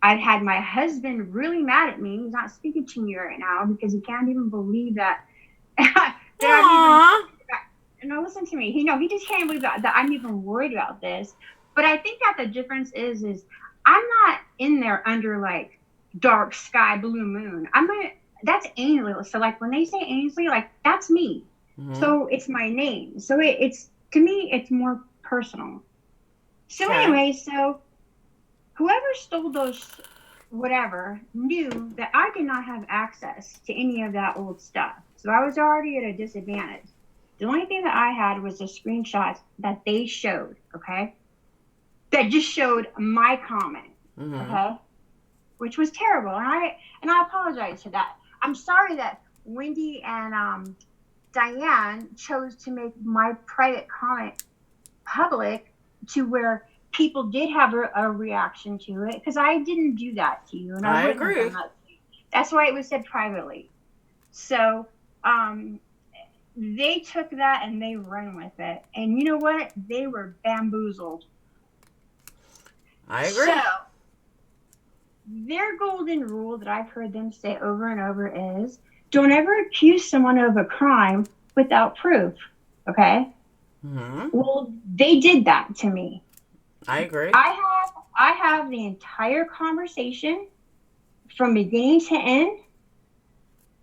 I've had my husband really mad at me. He's not speaking to me right now because he can't even believe that. No, listen to me. He just can't believe that I'm even worried about this. But I think that the difference is I'm not in there under like dark sky, blue moon. That's Ainsley. So like when they say Ainsley, like that's me. Mm-hmm. So it's my name. So it's to me, it's more personal. So anyway, so whoever stole those whatever knew that I did not have access to any of that old stuff. So I was already at a disadvantage. The only thing that I had was the screenshots that they showed, okay? That just showed my comment, okay? Which was terrible. And I apologize for that. I'm sorry that Wendy and Diane chose to make my private comment public to where people did have a reaction to it, because I didn't do that to you. And I agree. That's why it was said privately. So they took that and they ran with it. And you know what? They were bamboozled. I agree. So their golden rule that I've heard them say over and over is don't ever accuse someone of a crime without proof. Okay? Mm-hmm. Well, they did that to me. I agree. I have the entire conversation from beginning to end,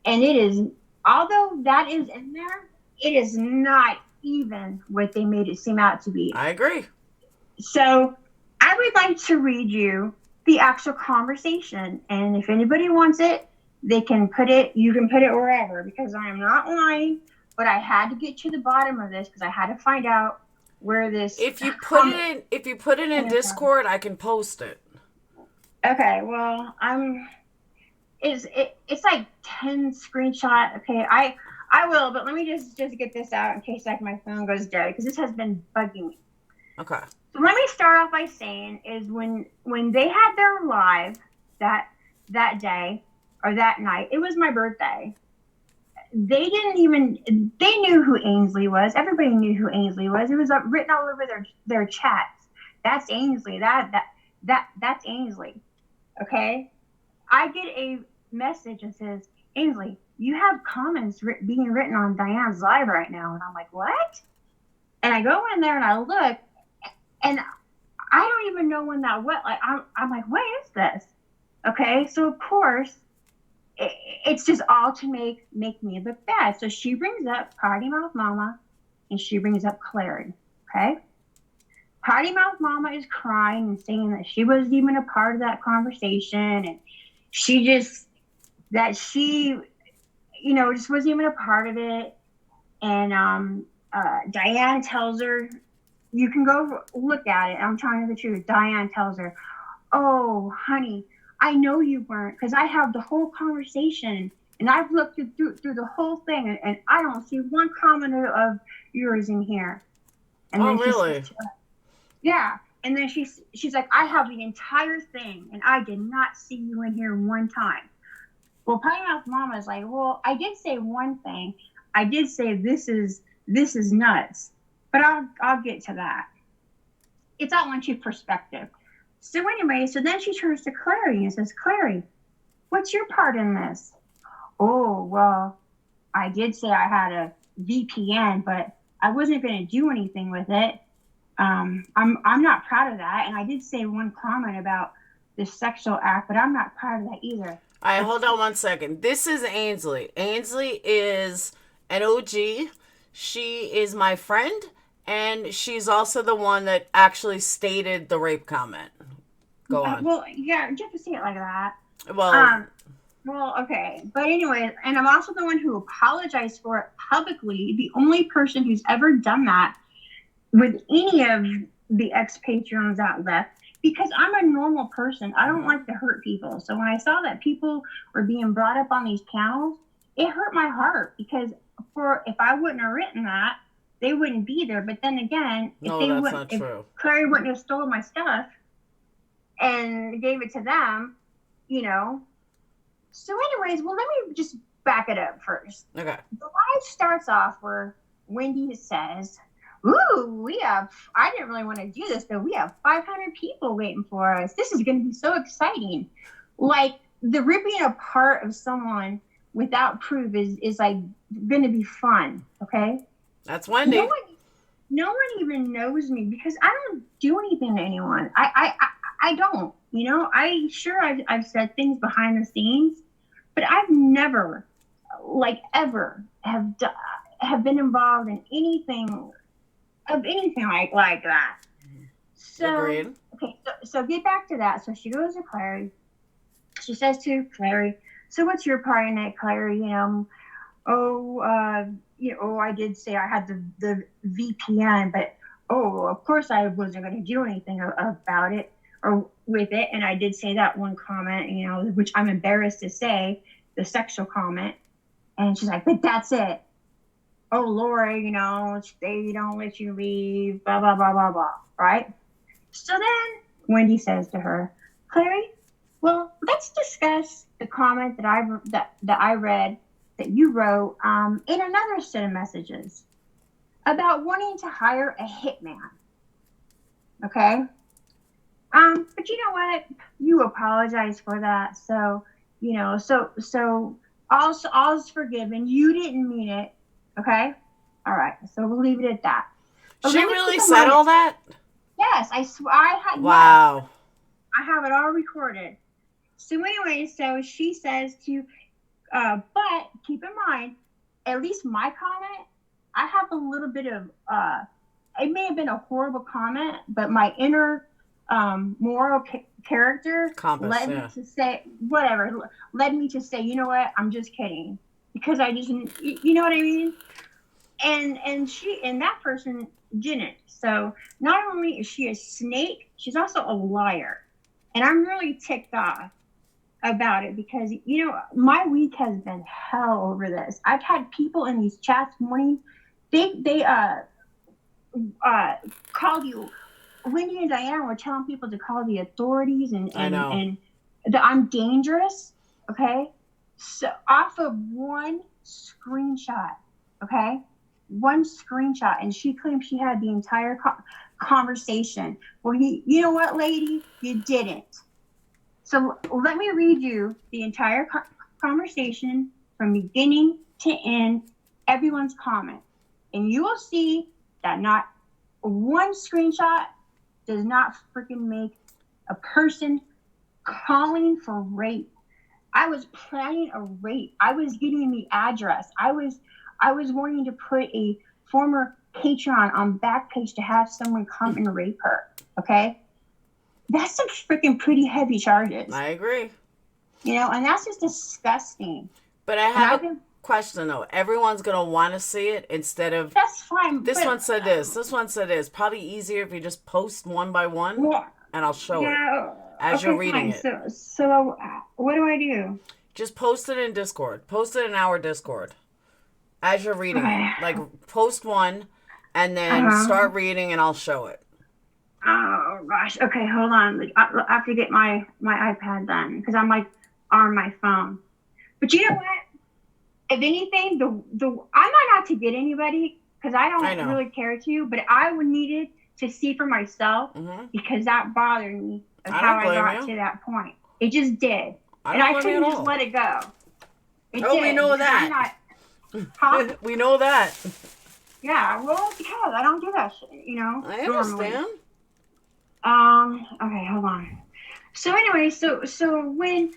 and it is, although that is in there, it is not even what they made it seem out to be. I agree. So I would like to read you the actual conversation, and if anybody wants it, you can put it wherever, because I am not lying, but I had to get to the bottom of this because I had to find out where this. If you put it in Discord, I can post it. Okay, well, it's like 10 screenshot. Okay, I will, but let me just get this out in case like my phone goes dead, because this has been bugging me. Okay. So let me start off by saying is when they had their live that day or that night, it was my birthday. They knew who Ainsley was. Everybody knew who Ainsley was. It was written all over their chats. That's Ainsley. That's Ainsley. Okay? I get a message that says, Ainsley, you have comments being written on Diane's live right now. And I'm like, what? And I go in there and I look, and I don't even know when that went. Like, I'm like, what is this? Okay? So, of course, it's just all to make me look bad. So she brings up Potty Mouth Mama, and she brings up Clary. Okay? Potty Mouth Mama is crying and saying that she wasn't even a part of that conversation, and she just wasn't even a part of it. And Diane tells her, you can go look at it. I'm telling you the truth. Diane tells her, oh, honey, I know you weren't, because I have the whole conversation and I've looked through the whole thing, and I don't see one comment of yours in here. And then really? Yeah. And then she's like, I have the entire thing and I did not see you in here one time. Well, Potty Mouth Mama is like, well, I did say one thing. I did say this is nuts, but I'll get to that. It's all on your perspective. So anyway, so then she turns to Clary and says, Clary, what's your part in this? Oh, well, I did say I had a VPN, but I wasn't going to do anything with it. I'm not proud of that. And I did say one comment about the sexual act, but I'm not proud of that either. All right, hold on one second. This is Ainsley. Ainsley is an OG. She is my friend, and she's also the one that actually stated the rape comment. Go on. Well, yeah, you have to see it like that. Well, okay. But anyway, and I'm also the one who apologized for it publicly. The only person who's ever done that with any of the ex-patrons that left, because I'm a normal person. I don't like to hurt people. So when I saw that people were being brought up on these panels, it hurt my heart, because if I wouldn't have written that, they wouldn't be there. But then again, if Clary wouldn't have stolen my stuff and gave it to them, So anyways, well, let me just back it up first. Okay. The live starts off where Wendy says, "Ooh, I didn't really want to do this, but we have 500 people waiting for us. This is going to be so exciting." Like, the ripping apart of someone without proof is like going to be fun. Okay. That's Wendy. No one even knows me, because I don't do anything to anyone. I don't, I've said things behind the scenes, but I've never, ever have been involved in anything like that. So, agreed. Okay, so get back to that. So she goes to Clary. She says to Clary, "So what's your part in it, Clary? I did say I had the VPN, but of course I wasn't going to do anything about it or with it. And I did say that one comment, which I'm embarrassed to say, the sexual comment." And she's like, "But that's it. Oh, Laura, they don't let you leave, blah, blah, blah, blah, blah," right? So then Wendy says to her, "Clary, well, let's discuss the comment that I read that you wrote in another set of messages about wanting to hire a hitman. Okay? But you know what? You apologize for that. So, so all's forgiven. You didn't mean it. Okay? All right. So we'll leave it at that." She really said all that? Yes. I had. Wow. Yes, I have it all recorded. So anyway, so she says to, but keep in mind, at least my comment, I have a little bit of, it may have been a horrible comment, but my inner moral character led me to say, you know what, I'm just kidding. Because I just, you know what I mean? And that person didn't. So not only is she a snake, she's also a liar. And I'm really ticked off about it, because my week has been hell over this. I've had people in these chats morning, they called you. Wendy and Diane were telling people to call the authorities and that I'm dangerous. Okay, so off of one screenshot. Okay, one screenshot, and she claimed she had the entire conversation. Well, you know what, lady, you didn't. So let me read you the entire conversation from beginning to end, everyone's comment. And you will see that not one screenshot does not freaking make a person calling for rape. I was planning a rape. I was getting the address. I was wanting to put a former Patreon on Backpage to have someone come and rape her. Okay? That's some freaking pretty heavy charges. I agree. And that's just disgusting. But I have a question, though. Everyone's going to want to see it instead of... That's fine. This one said this. This one said this. Probably easier if you just post one by one, and I'll show it as you're reading it. So what do I do? Just post it in Discord. Post it in our Discord as you're reading it. Like, post one, and then start reading, and I'll show it. Oh gosh. Okay, hold on. I have to get my iPad then, because I'm on my phone. But you know what? If anything, I'm not out to get anybody, because I don't really care to. But I would need it to see for myself, because that bothered me of how I got to that point. It just did, and I couldn't just let it go. We know that. We know that. Yeah, well, because I don't do that shit, I understand. Okay, hold on. So anyway, so when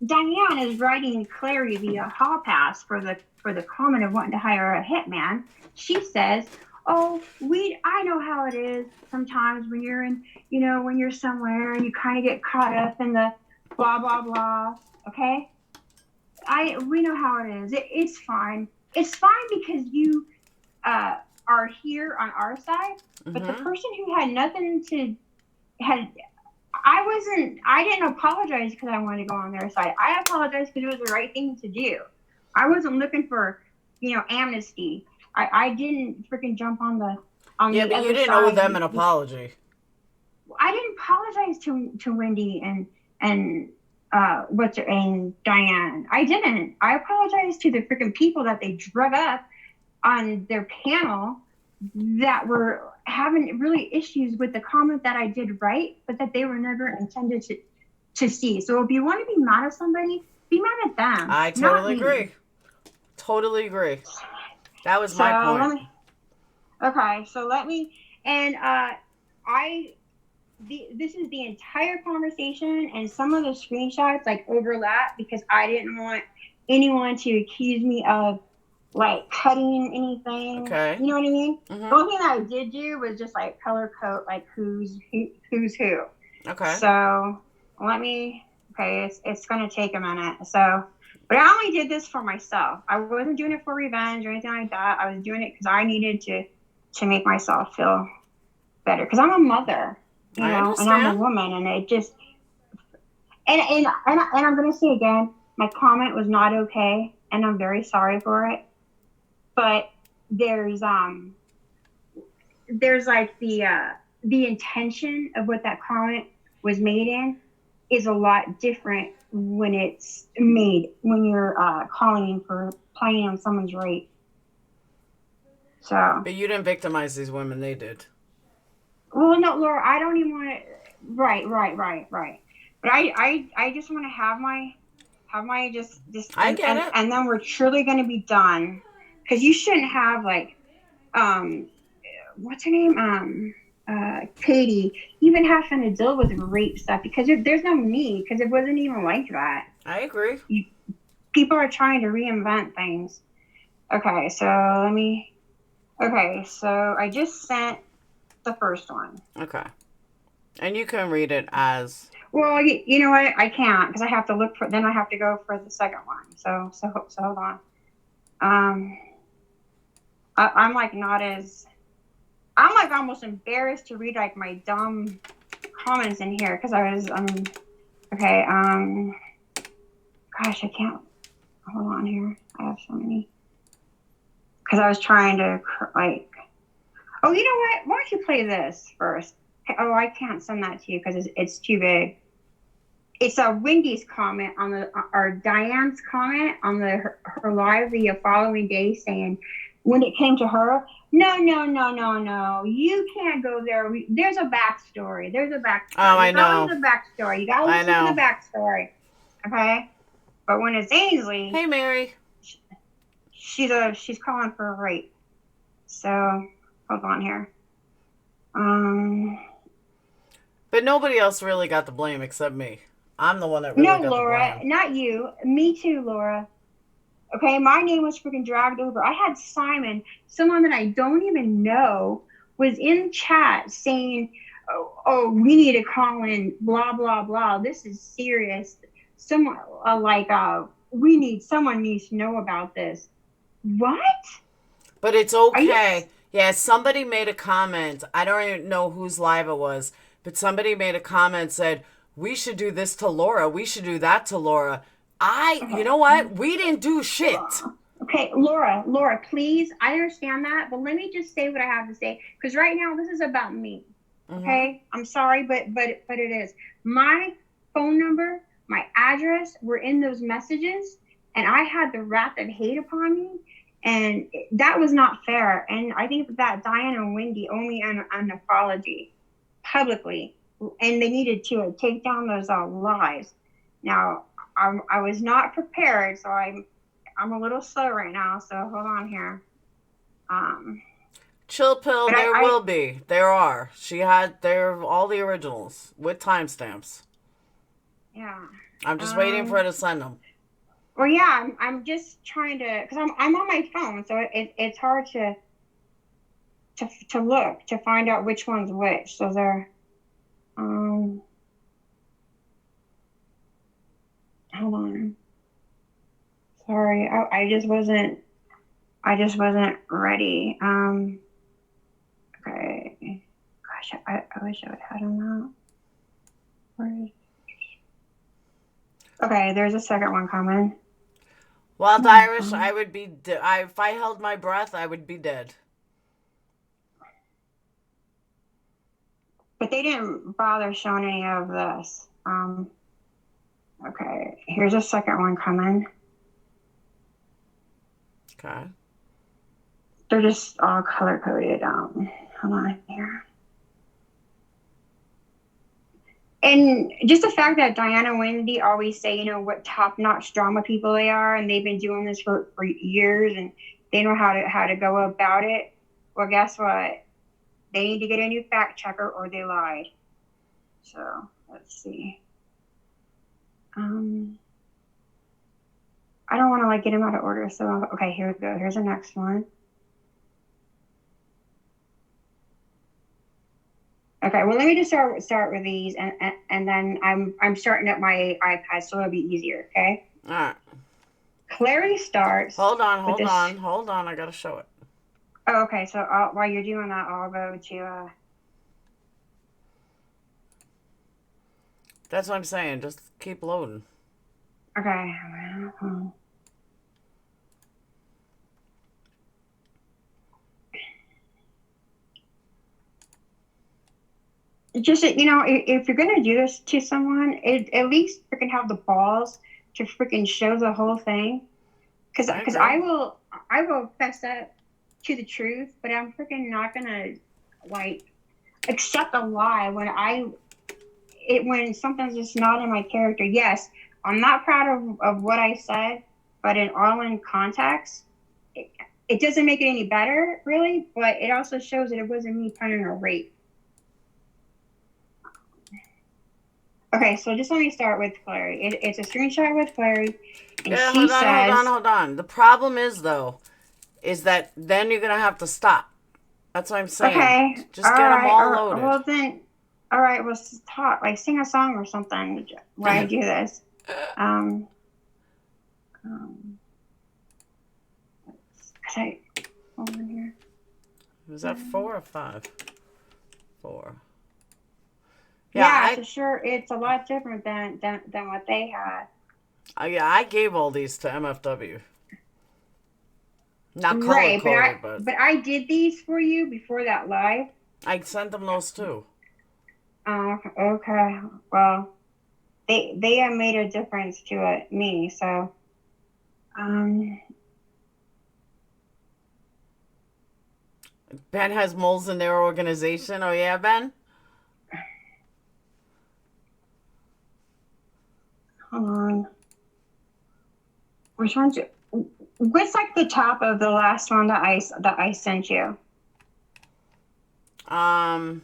Diane is writing Clary the hall pass for the comment of wanting to hire a hitman, she says, "Oh, I know how it is sometimes when you're in, when you're somewhere and you kind of get caught up in the blah blah blah." Okay, we know how it is. It's fine. It's fine because you are are here on our side, but the person who had nothing to I didn't apologize because I wanted to go on their side. I apologized because it was the right thing to do. I wasn't looking for, amnesty. I didn't freaking jump on the Yeah, but you other didn't side. owe them an apology. I didn't apologize to Wendy and Diane. I didn't. I apologized to the freaking people that they drug up on their panel that were having really issues with the comment that I did right, but that they were never intended to see. So if you want to be mad at somebody, be mad at them. I totally agree. Totally agree. That was my point. This is the entire conversation, and some of the screenshots like overlap because I didn't want anyone to accuse me of like cutting anything. Okay. You know what I mean? The only thing that I did do was just like color code like who's who. Okay. So it's gonna take a minute. So, but I only did this for myself. I wasn't doing it for revenge or anything like that. I was doing it because I needed to make myself feel better because I'm a mother, and I'm a woman, and it just and I'm gonna say again, my comment was not okay, and I'm very sorry for it. But there's like the intention of what that comment was made in is a lot different when it's made when you're calling for playing on someone's rape. So. But you didn't victimize these women; they did. Well, no, Laura, I don't even want to. Right. But I just want to have my just. I get it. And then we're truly going to be done. Because you shouldn't have like, what's her name? Katie, even having to deal with rape stuff because there's no need because it wasn't even like that. I agree. People are trying to reinvent things. Okay, so I just sent the first one. Okay. And you can read it as. Well, you know what? I can't because I have to look for. Then I have to go for the second one. So hold on. I'm like not as. I'm like almost embarrassed to read like my dumb comments in here because I was okay. Gosh, I can't. Hold on here. I have so many. Because I was trying to like. Oh, you know what? Why don't you play this first? Oh, I can't send that to you because it's too big. It's Wendy's comment on or Diane's comment on her live the following day saying, when it came to her, no, you can't go there. There's a backstory. Oh, I know. There's a backstory. You gotta listen to the backstory. Okay? But when it's Ainsley, hey Mary, she's calling for a rape. So hold on here. But nobody else really got the blame except me. I'm the one that really got the blame. No, Laura, not you. Me too, Laura. Okay, my name was freaking dragged over. I had Simon, someone that I don't even know, was in chat saying, oh, we need to call in, blah, blah, blah. This is serious. Someone, someone needs to know about this. What? But it's okay. Yeah, somebody made a comment. I don't even know whose live it was, but somebody made a comment, said, we should do this to Laura. We should do that to Laura. You know what? We didn't do shit. Okay, Laura, please. I understand that, but let me just say what I have to say. Because right now, this is about me. Okay? I'm sorry, but it is. My phone number, my address were in those messages, and I had the wrath of hate upon me, and that was not fair. And I think that Diane and Wendy owe me an apology publicly, and they needed to take down those lies. Now, I was not prepared, so I'm a little slow right now. So hold on here. Chill pill. Will be. There are. They're all the originals with timestamps. Yeah. I'm just waiting for her to send them. Well, yeah. I'm just trying to, because I'm on my phone, so it's hard to look to find out which one's which. So they're. Hold on. Sorry, I just wasn't ready. I wish I would have had him out. Okay, there's a second one coming. Wild Irish, I would be. If I held my breath, I would be dead. But they didn't bother showing any of this. Okay, here's a second one coming. Okay. They're just all color coded. Hold on here. And just the fact that Diana and Wendy always say, what top-notch drama people they are, and they've been doing this for years, and they know how to go about it. Well, guess what? They need to get a new fact checker, or they lied. So let's see. I don't want to get them out of order. So okay, here we go. Here's the next one. Okay, well, let me just start with these, and then I'm starting up my iPad, so it'll be easier. Okay. All right. Clary starts. Hold on. I gotta show it. Oh, okay. So while you're doing that, I'll go to. That's what I'm saying. Just keep loading. Okay. Just if you're gonna do this to someone, at least freaking have the balls to freaking show the whole thing, because I will fess up to the truth, but I'm freaking not gonna accept a lie when something's just not in my character. Yes, I'm not proud of what I said, but in context, it doesn't make it any better really, but it also shows that it wasn't me planning a rape. Okay, so just let me start with Clary. It's a screenshot with Clary, and yeah, she says... Hold on. The problem is that then you're going to have to stop. That's what I'm saying. Okay. Just get them all loaded. Well, then, all right, well, talk, sing a song or something while I do this. Hold on here. Was that 4 or 5? 4. Yeah, for sure. It's a lot different than what they had. I gave all these to MFW. Not right, color-coded, but I did these for you before that live. I sent them those too. Okay. Well, they have made a difference to me, so Ben has moles in their organization. Oh yeah, Ben? Hold on. Which one's what's the top of the last one that I sent you? Top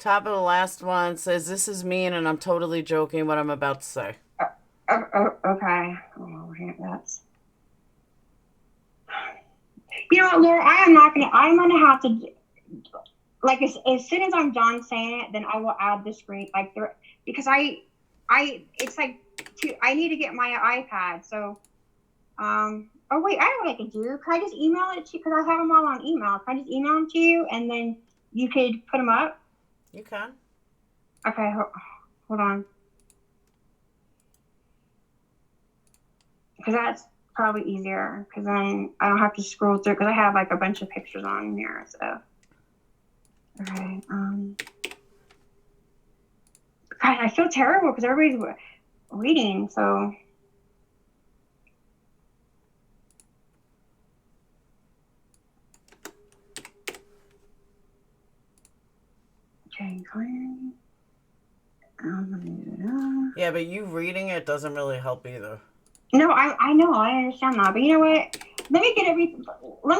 of the last one says, "This is mean, and I'm totally joking what I'm about to say." Okay. Oh, that's. You know what, Laura? I'm gonna have to. As soon as I'm done saying it, then I will add the screen because it's I need to get my iPad. So, oh wait, I know what I can do. Can I just email it to you? Because I have them all on email. Can I just email them to you and then you could put them up? You can. Okay, hold on. Because that's probably easier. Because then I don't have to scroll through. Because I have a bunch of pictures on here. So, okay. God, I feel terrible because everybody's waiting. So. Yeah, but you reading it doesn't really help either. No, I know, I understand that, but you know what? Let me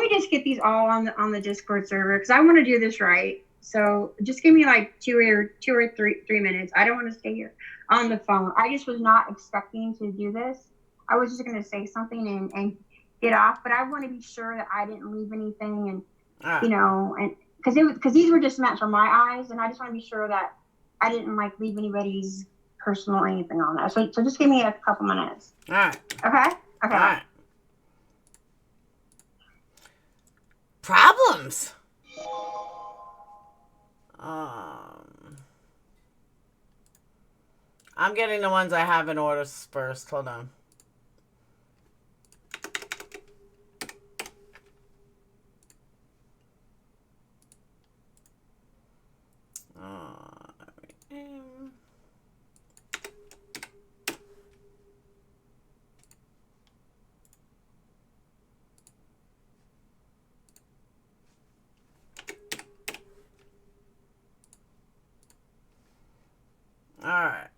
just get these all on the Discord server because I want to do this right. So just give me 2 or 3 minutes. I don't want to stay here on the phone. I just was not expecting to do this. I was just going to say something and get off, but I want to be sure that I didn't leave anything and because these were just meant for my eyes, and I just want to be sure that I didn't leave anybody's personal or anything on that. So just give me a couple minutes. All right. Okay. All right. Problems. I'm getting the ones I have in order first. Hold on. Alright.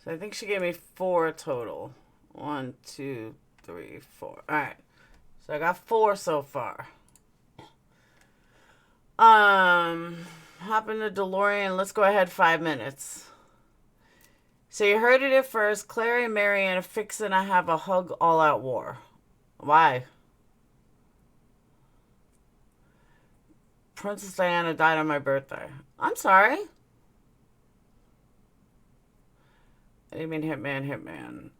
So I think she gave me 4 total. 1, 2, 3, 4. Alright. So I got 4 so far. Hop in the DeLorean. Let's go ahead 5 minutes. So you heard it at first. Clary and Marianne are fixing to have a hug all-out war. Why? Princess Diana died on my birthday. I'm sorry. I didn't mean Hitman.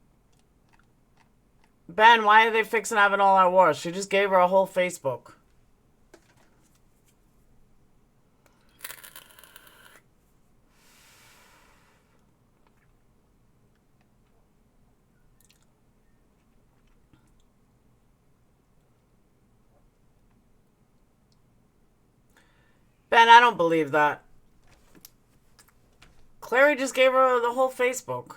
Ben, why are they fixing to have an all-out war? She just gave her a whole Facebook. Ben, I don't believe that. Clary just gave her the whole Facebook.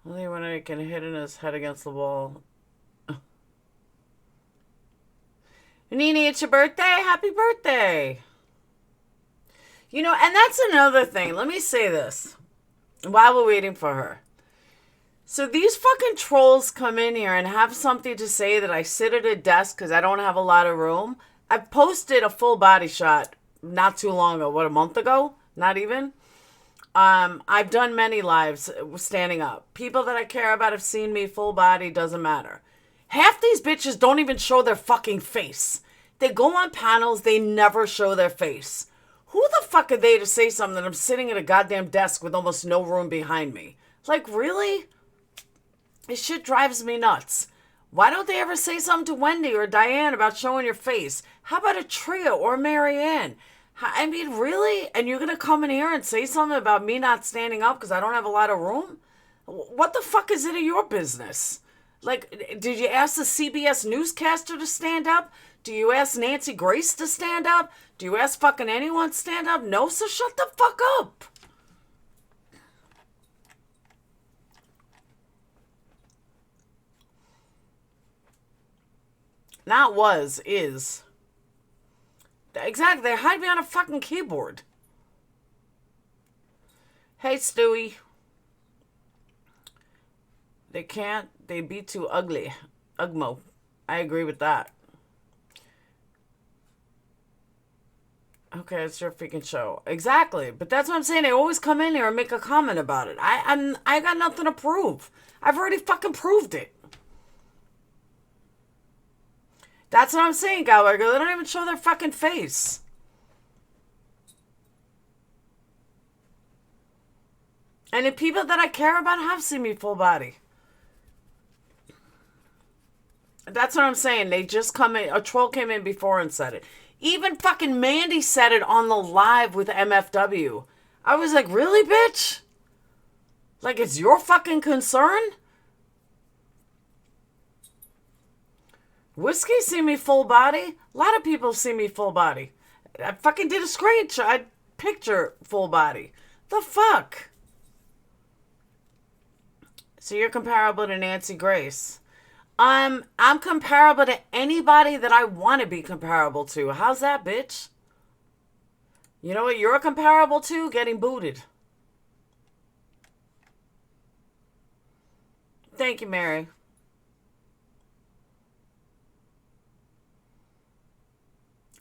Only when I can hit his head against the wall. Nene, it's your birthday? Happy birthday. You know, and that's another thing. Let me say this while we're waiting for her. So these fucking trolls come in here and have something to say that I sit at a desk because I don't have a lot of room. I've posted a full body shot not too long ago. What, a month ago? Not even. I've done many lives standing up. People that I care about have seen me full body, doesn't matter. Half these bitches don't even show their fucking face. They go on panels, they never show their face. Who the fuck are they to say something that I'm sitting at a goddamn desk with almost no room behind me? Like, really? This shit drives me nuts. Why don't they ever say something to Wendy or Diane about showing your face? How about a Tria or Marianne? I mean, really? And you're going to come in here and say something about me not standing up because I don't have a lot of room? What the fuck is it of your business? Like, did you ask the CBS newscaster to stand up? Do you ask Nancy Grace to stand up? Do you ask fucking anyone to stand up? No, so shut the fuck up. Not was, is. Exactly, they hide behind a fucking keyboard. Hey, Stewie. They can't, they be too ugly. Ugmo. I agree with that. Okay, it's your freaking show. Exactly, but that's what I'm saying. They always come in here and make a comment about it. I got nothing to prove. I've already fucking proved it. That's what I'm saying, Gallagher. They don't even show their fucking face. And the people that I care about have seen me full body. That's what I'm saying. They just come in. A troll came in before and said it. Even fucking Mandy said it on the live with MFW. I was like, really, bitch? Like, it's your fucking concern? Whiskey see me full body. A lot of people see me full body. I fucking did a screenshot picture full body. The fuck? So you're comparable to Nancy Grace. I'm comparable to anybody that I want to be comparable to. How's that, bitch? You know what you're comparable to? Getting booted. Thank you, Mary.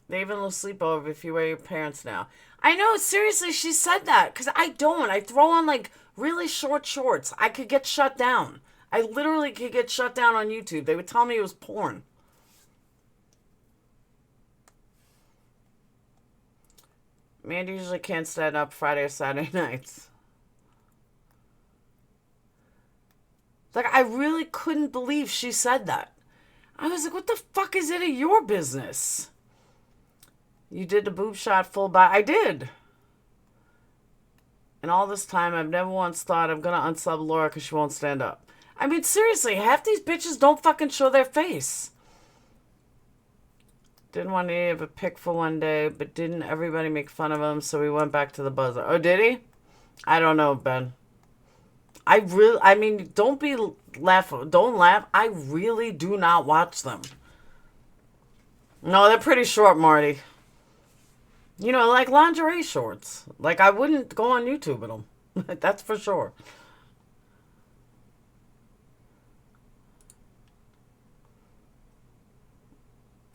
They even lose sleep over if you wear your pants now. I know, seriously, she said that. Because I don't. I throw on, like, really short shorts. I could get shut down. I literally could get shut down on YouTube. They would tell me it was porn. Mandy usually can't stand up Friday or Saturday nights. Like, I really couldn't believe she said that. I was like, what the fuck is it of your business? You did the boob shot full body. I did. And all this time, I've never once thought I'm going to unsub Laura because she won't stand up. I mean, seriously, half these bitches don't fucking show their face. Didn't want any of a pick for one day, but didn't everybody make fun of him, so we went back to the buzzer. Oh, did he? I don't know, Ben. I mean, don't laugh. I really do not watch them. No, they're pretty short, Marty. You know, like lingerie shorts. Like, I wouldn't go on YouTube with them. That's for sure.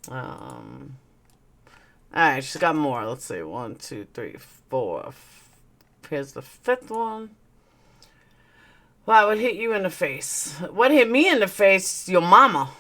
Alright, she's got more. Let's see. 1, 2, 3, 4. Here's the fifth one. What would hit you in the face? What hit me in the face? Your mama.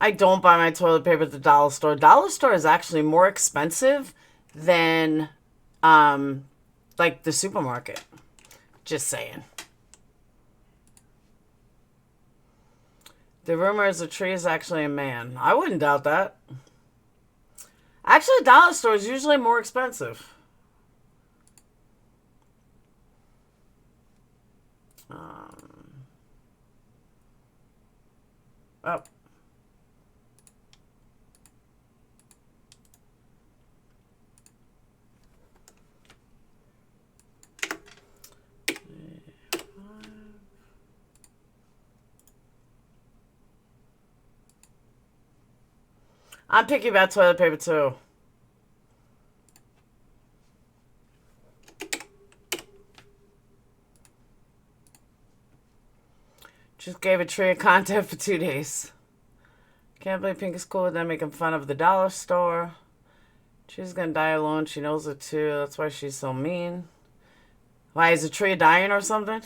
I don't buy my toilet paper at the dollar store. Dollar store is actually more expensive than, like, the supermarket. Just saying. The rumor is the tree is actually a man. I wouldn't doubt that. Actually, dollar store is usually more expensive. Oh. I'm picky about toilet paper too. Just gave a tree of content for 2 days. Can't believe Pink is cool with them making fun of the dollar store. She's gonna die alone. She knows it too. That's why she's so mean. Why, is the tree dying or something?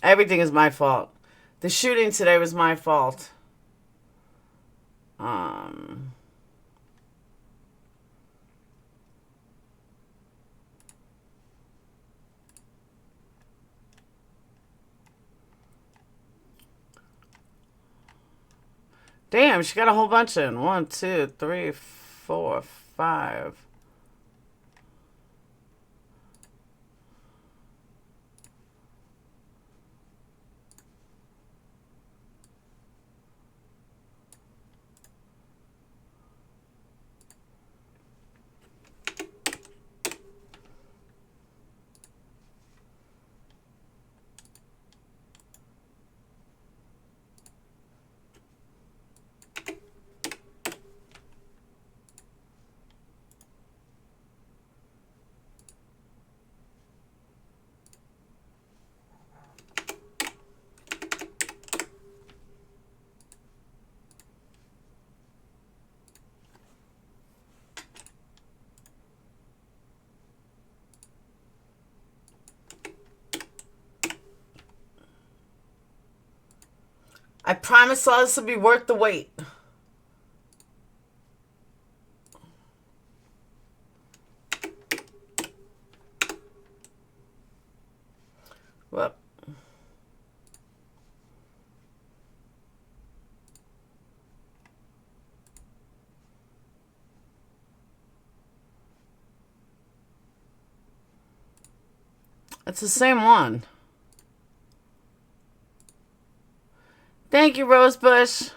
Everything is my fault. The shooting today was my fault. Damn, she got a whole bunch in. 1, 2, 3, 4, 5. I promise all this will be worth the wait. Whoop. It's the same one. Thank you, Rosebush.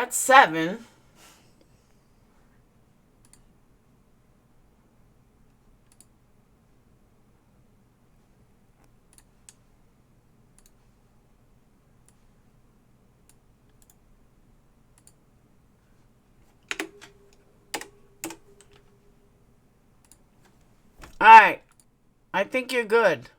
That's 7. All right. I think you're good.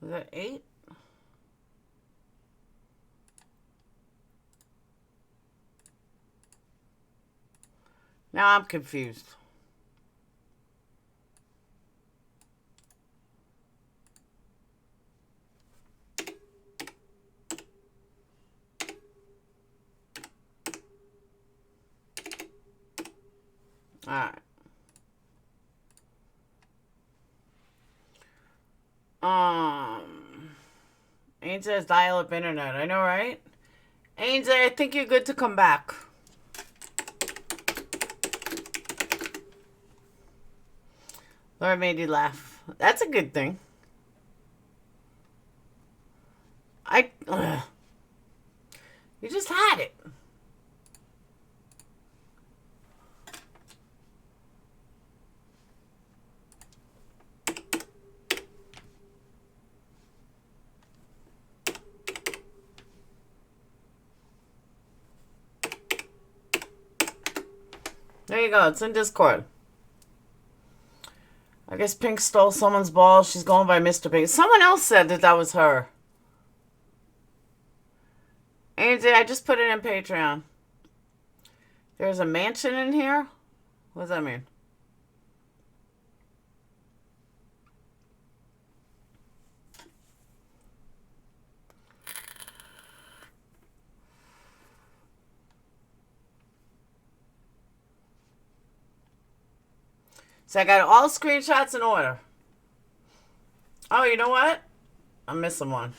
Is that 8? Now I'm confused. All right. Ainsley says dial-up internet. I know, right? Ainsley, I think you're good to come back. Laura made you laugh. That's a good thing. You just had it. There you go. It's in Discord. I guess Pink stole someone's ball. She's going by Mr. Pink. Someone else said that was her. Angie, I just put it in Patreon. There's a mansion in here? What does that mean? So I got all screenshots in order. Oh, you know what? I'm missing one.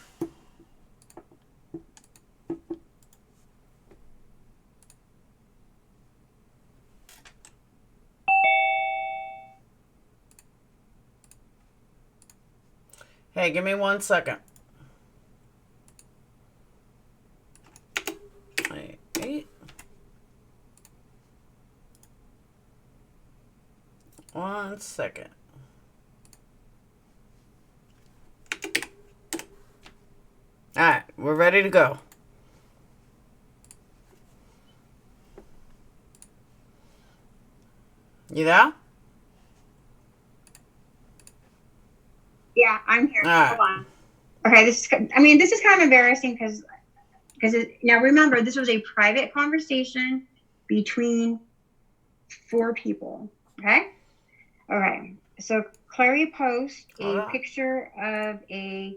Hey, give me 1 second. 8. 1 second. All right, we're ready to go. You there? Yeah, I'm here. All right. Hold on. Okay, this is kind of embarrassing because now remember, this was a private conversation between 4 people. Okay. Okay. So Clary posts a picture of a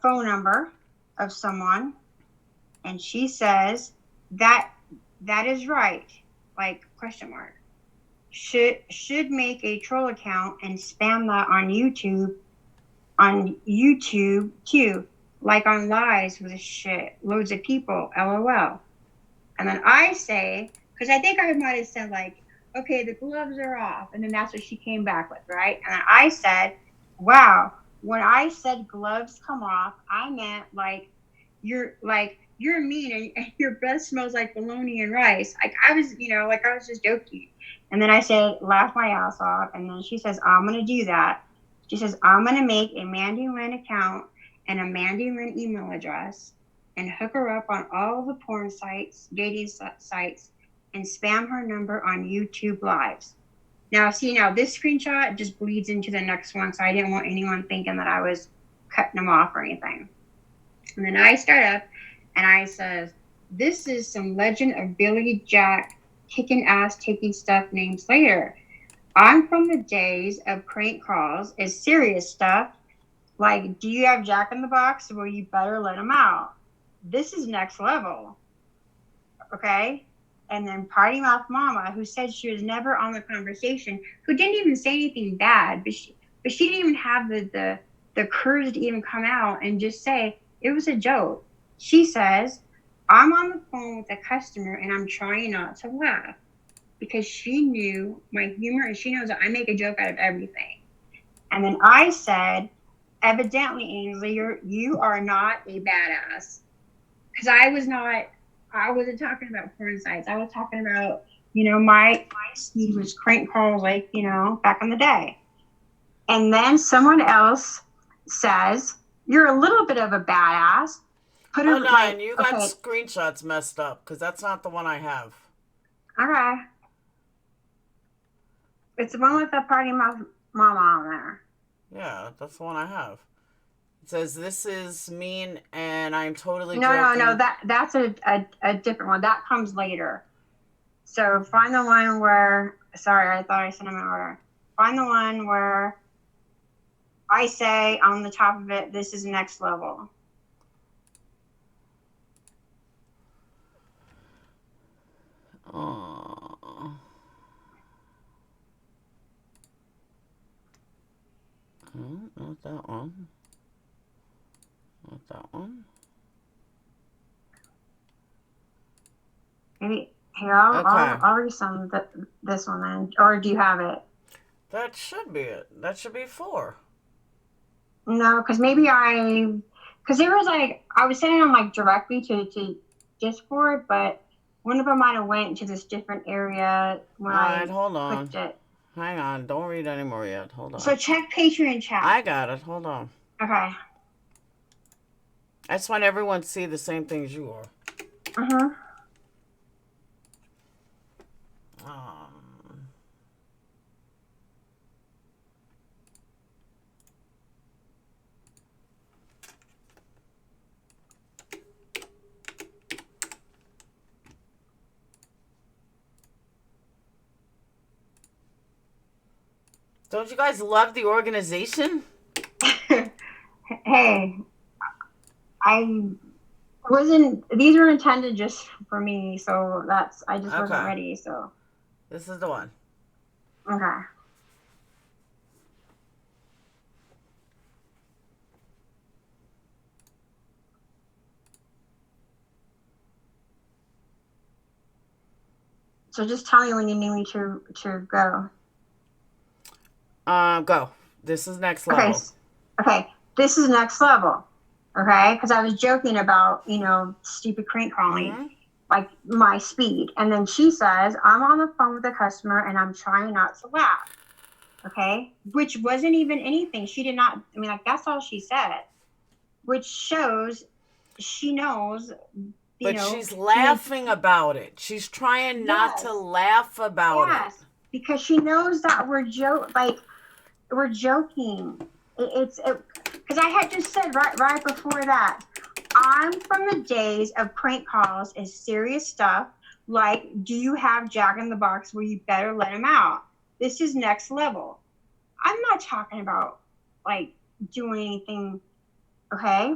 phone number of someone, and she says that is right, like question mark. Should make a troll account and spam that on YouTube too, like on lies with shit, loads of people, LOL. And then I say, because I think I might have said like, okay, the gloves are off, and then that's what she came back with, right? And then I said, wow, when I said gloves come off, I meant like you're mean and your breath smells like bologna and rice. Like I was just joking. And then I said, laugh my ass off. And then she says, I'm going to do that. She says, I'm going to make a Mandy Lynn account and a Mandy Lynn email address and hook her up on all the porn sites, dating sites, and spam her number on YouTube lives. Now, this screenshot just bleeds into the next one. So I didn't want anyone thinking that I was cutting them off or anything. And then I start up and I says, this is some Legend of Billy Jack kicking ass, taking stuff named Slater. I'm from the days of prank calls. It's serious stuff. Like, do you have Jack in the Box? Well, you better let him out. This is next level. Okay? And then Party Mouth Mama, who said she was never on the conversation, who didn't even say anything bad, but she didn't even have the courage to even come out and just say it was a joke. She says, I'm on the phone with a customer and I'm trying not to laugh. because she knew my humor and she knows that I make a joke out of everything. And then I said, evidently, Ainsley, you are not a badass. Because I wasn't talking about porn sites. I was talking about, my speed was crank calls, like, back in the day. And then someone else says, you're a little bit of a badass. Hold on, you got screenshots messed up because that's not the one I have. Okay. It's the one with the party mama on there. Yeah, that's the one I have. It says, this is mean and I'm totally joking. No, that's a different one. That comes later. So find the one where, sorry, I thought I sent them in order. Find the one where I say on the top of it, this is next level. Not that one. Not that one. Maybe here I'll resend this one then, or do you have it? That should be it. That should be 4. No, because because there was like I was sending them like directly to Discord, but one of them might have went to this different area when hold on. clicked it. Hang on, don't read anymore yet. Hold on. So check Patreon chat. I got it. Hold on. Okay. I just want everyone to see the same things you are. Don't you guys love the organization? Hey, these were intended just for me, so I just wasn't ready, so. This is the one. Okay. So just tell me when you need me to go. Go. This is next level. Okay. This is next level. Okay, because I was joking about stupid crank calling, like my speed, and then she says I'm on the phone with the customer and I'm trying not to laugh. Okay, which wasn't even anything. She did not. I mean, like that's all she said, which shows she knows. But she's laughing about it. She's trying not to laugh about it. Because she knows that we're joking. It's because I had just said right before that, I'm from the days of prank calls and serious stuff like, do you have Jack in the Box where you better let him out? This is next level. I'm not talking about like doing anything, okay?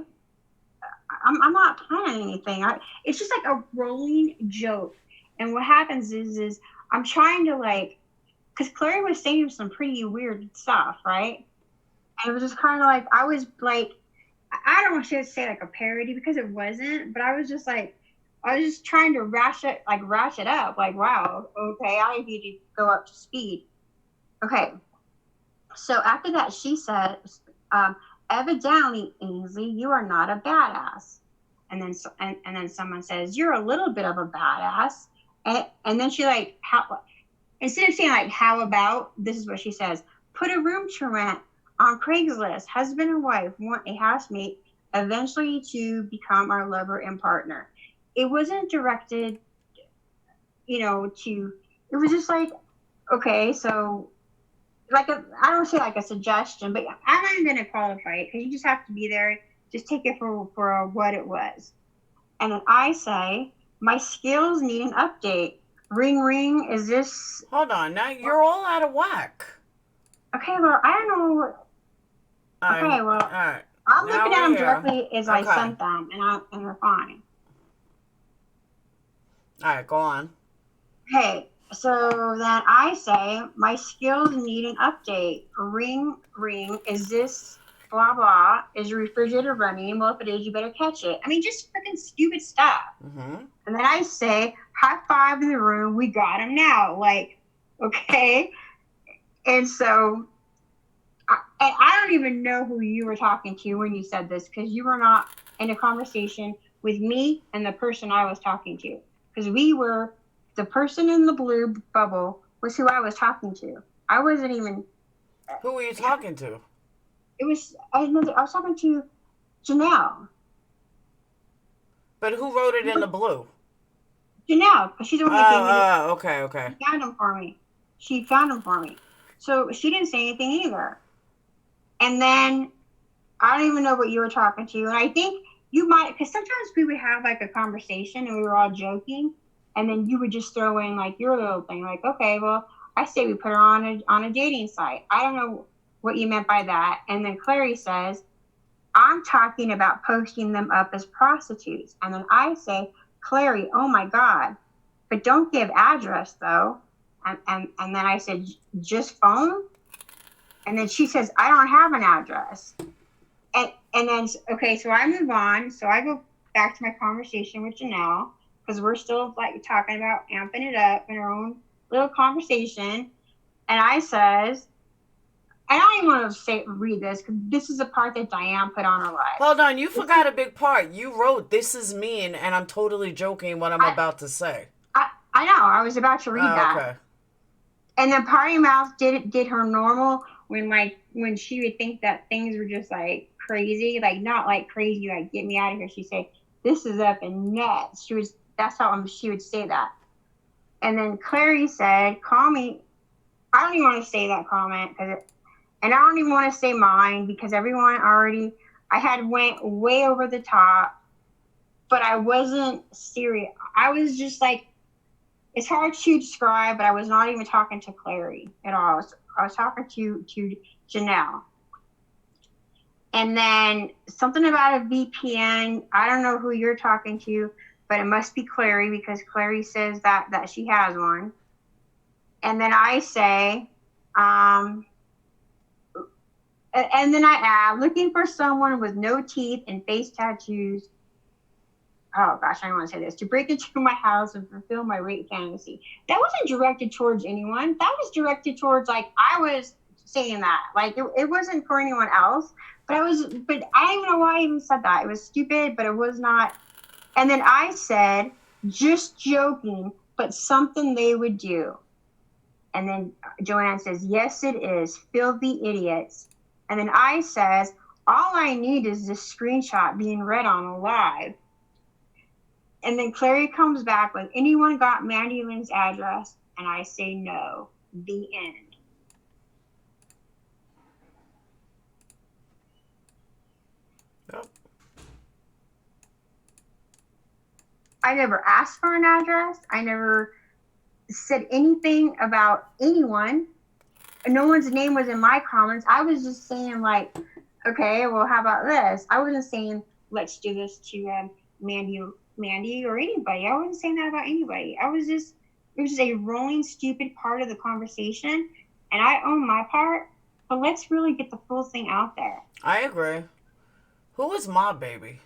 I'm not planning anything. It's just like a rolling joke. And what happens is I'm trying to because Clary was saying some pretty weird stuff, right? And it was just kind of like, I was like, I don't want to say like a parody because it wasn't, but I was just trying to ratchet up. Like, wow, okay, I need to go up to speed. Okay. So after that, she said, evidently, Ainsley, you are not a badass. And then someone says, you're a little bit of a badass. And then she instead of saying how about, this is what she says, put a room to rent on Craigslist. Husband and wife want a housemate eventually to become our lover and partner. It wasn't directed, it was just okay, so I don't say a suggestion, but I'm not even going to qualify it because you just have to be there. Just take it for what it was. And then I say, my skills need an update. Ring, ring, is this... Hold on, now you're all out of whack. Okay, well, I don't know. Okay, well, all right. I'm looking at them directly as I sent them, and they're fine. All right, go on. Okay, so then I say, my skills need an update. Ring, ring, is this blah, blah. Is your refrigerator running? Well, if it is, you better catch it. I mean, just freaking stupid stuff. Mm-hmm. And then I say, high five in the room. We got him now. Like, okay. And so I don't even know who you were talking to when you said this, because you were not in a conversation with me and the person I was talking to. Because the person in the blue bubble was who I was talking to. I wasn't even. Who were you talking to? I was talking to Janelle. But who wrote it in the blue? Janelle, because she's the one that gave me okay. She found him for me. So she didn't say anything either. And then I don't even know what you were talking to. And I think you might, because sometimes we would have like a conversation and we were all joking. And then you would just throw in like your little thing, like, okay, well, I say we put her on a dating site. I don't know what you meant by that. And then Clary says, I'm talking about posting them up as prostitutes. And then I say, Clary, oh my God, but don't give address though. And then I said, just phone? And then she says, I don't have an address. And then, okay, so I move on. So I go back to my conversation with Janelle, because we're still like talking about amping it up in our own little conversation. And I says, I don't even want to read this, because this is the part that Diane put on her live. Hold on, you forgot a big part. You wrote, "This is mean," and I'm totally joking what I'm about to say. I know. I was about to read that. Okay. And then Party Mouth did her normal when she would think that things were just like crazy, like not like crazy, like get me out of here. She'd say, "This is up and nuts." That's how she would say that. And then Clary said, "Call me." I don't even want to say that comment, and I don't even want to say mine, because everyone already, I had went way over the top, but I wasn't serious. I was just like, it's hard to describe, but I was not even talking to Clary at all. I was talking to Janelle. And then something about a VPN. I don't know who you're talking to, but it must be Clary, because Clary says that she has one. And then I say, and then I add, looking for someone with no teeth and face tattoos. Oh gosh, I don't want to say this. To break into my house and fulfill my rape fantasy. That wasn't directed towards anyone. That was directed towards, like, I was saying that. Like, it wasn't for anyone else. But I don't even know why I even said that. It was stupid, but it was not. And then I said, just joking, but something they would do. And then Joanne says, yes, it is. Filthy idiots. And then I says, all I need is this screenshot being read on a live. And then Clary comes back with, anyone got Mandy Lynn's address? And I say no. The end. Yep. I never asked for an address. I never said anything about anyone. No one's name was in my comments. I was just saying, like, okay, well, how about this? I wasn't saying, let's do this to Mandy or anybody. I wasn't saying that about anybody. It was just a rolling, stupid part of the conversation, and I own my part, but let's really get the full thing out there. I agree. Who was my baby?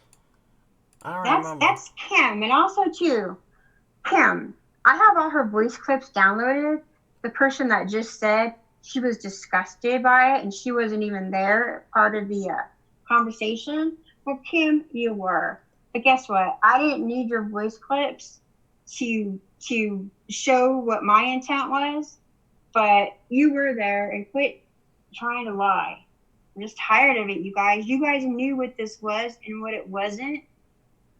I don't remember. That's Kim, and also, too, Kim, I have all her voice clips downloaded. The person that just said she was disgusted by it, and she wasn't even there, part of the conversation. Well, Kim, you were. But guess what? I didn't need your voice clips to show what my intent was, but you were there, and quit trying to lie. I'm just tired of it, you guys. You guys knew what this was and what it wasn't.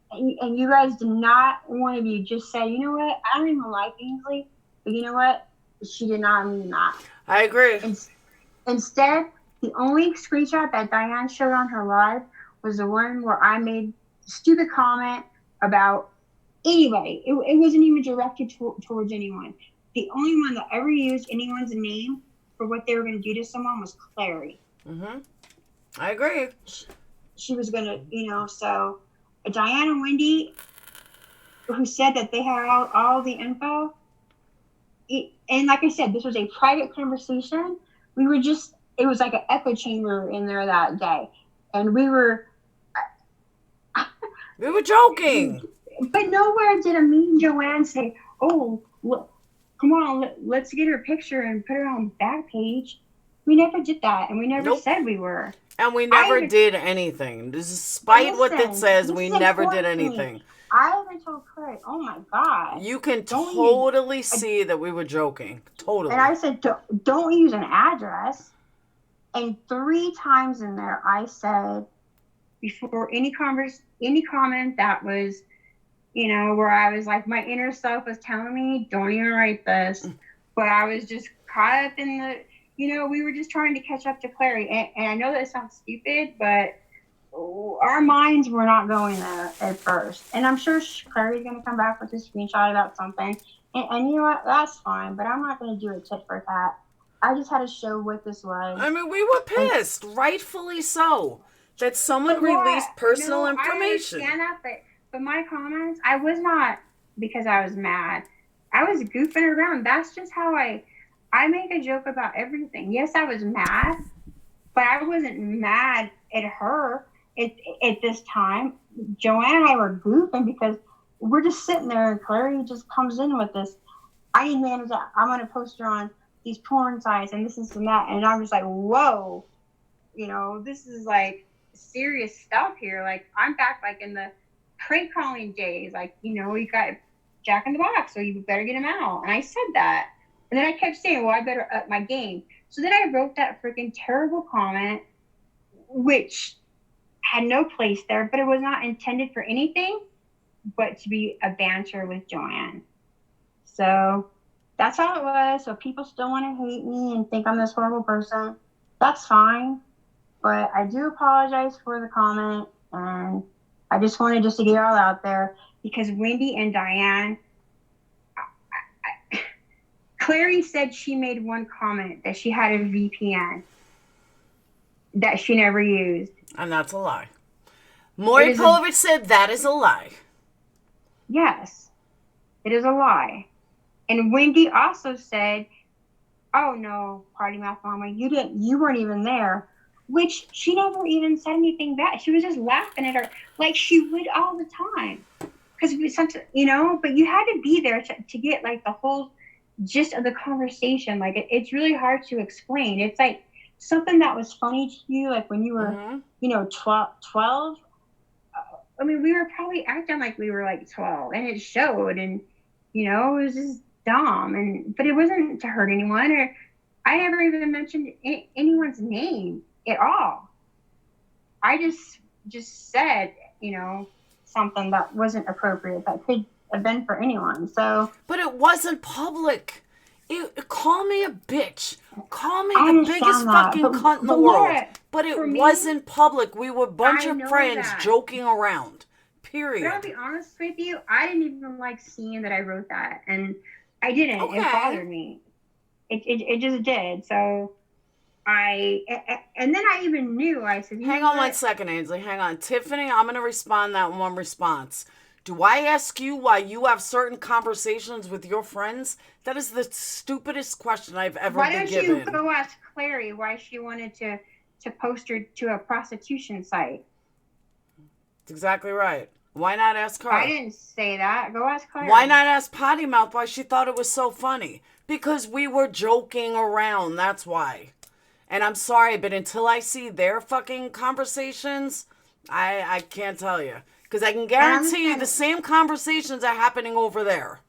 And you guys did not, one of you just said, you know what? I don't even like Ainsley, but you know what? She did not mean that. I agree. Instead, the only screenshot that Diane showed on her live was the one where I made a stupid comment about anybody. It wasn't even directed towards anyone. The only one that ever used anyone's name for what they were going to do to someone was Clary. Mm-hmm. I agree. She was going to, so Diane and Wendy, who said that they had all the info, and like I said, this was a private conversation. We were just it was like an echo chamber in there that day. And we were joking. but nowhere did a mean Joanne say, "Oh, look, come on, let's get her picture and put her on the back page." We never did that, and we never said we were. And we never did anything. Despite what it says, we never did anything. I even told Claire, "Oh my God." You can totally see that we were joking. Totally. And I said, don't use an address. And 3 times in there, I said, before any comment that was, you know, where I was like, my inner self was telling me, don't even write this. But I was just caught up in the, you know, we were just trying to catch up to Clary. And I know that sounds stupid, but our minds were not going there at first. And I'm sure Clary's going to come back with a screenshot about something. And you know what? That's fine. But I'm not going to do a tit for tat. I just had to show what this was. I mean, we were pissed, rightfully so, that someone released personal information. I understand that, but my comments, I was not because I was mad. I was goofing around. That's just how I make a joke about everything. Yes, I was mad, but I wasn't mad at her at this time. Joanne and I were goofing because we're just sitting there and Clary just comes in with this. I need manage that. I'm going to post her on these porn sites and this and that. And I'm just like, whoa, you know, this is like serious stuff here. Like, I'm back like in the prank calling days. Like, you know, we got Jack in the Box, so you better get him out. And I said that. And then I kept saying, well, I better up my game. So then I wrote that freaking terrible comment, which had no place there, but it was not intended for anything but to be a banter with Joanne. So that's all it was. So people still want to hate me and think I'm this horrible person. That's fine. But I do apologize for the comment. And I just wanted to get it all out there because Wendy and Diane, Clary said she made one comment that she had a VPN that she never used. And that's a lie. Maury Povich said that is a lie. Yes, it is a lie. And Wendy also said, oh no, Party Mouth Mama, you weren't even there. Which she never even said anything back. She was just laughing at her like she would all the time. Because we sometimes, you know, but you had to be there to get like the whole gist of the conversation. Like it's really hard to explain. It's like something that was funny to you, like when you were, you know, 12. I mean, we were probably acting like we were like 12, and it showed. And you know, it was just dumb. But it wasn't to hurt anyone, or I never even mentioned anyone's name at all. I just said, you know, something that wasn't appropriate that could have been for anyone. So, but it wasn't public. Call me a bitch. Call me the biggest fucking cunt in the world. But it wasn't public. We were a bunch of friends joking around. Period. But I'll be honest with you, I didn't even like seeing that I wrote that, and I didn't. Okay. It bothered me. It just did. So and then I even knew. I said, hang on 1 second, Ainsley. Hang on, Tiffany. I'm gonna respond that one response. Do I ask you why you have certain conversations with your friends? That is the stupidest question I've ever been given. Why don't you go ask Clary why she wanted to post her to a prostitution site? That's exactly right. Why not ask her? I didn't say that. Go ask Clary. Why not ask Potty Mouth why she thought it was so funny? Because we were joking around. That's why. And I'm sorry, but until I see their fucking conversations, I can't tell you. Because I can guarantee you the same conversations are happening over there.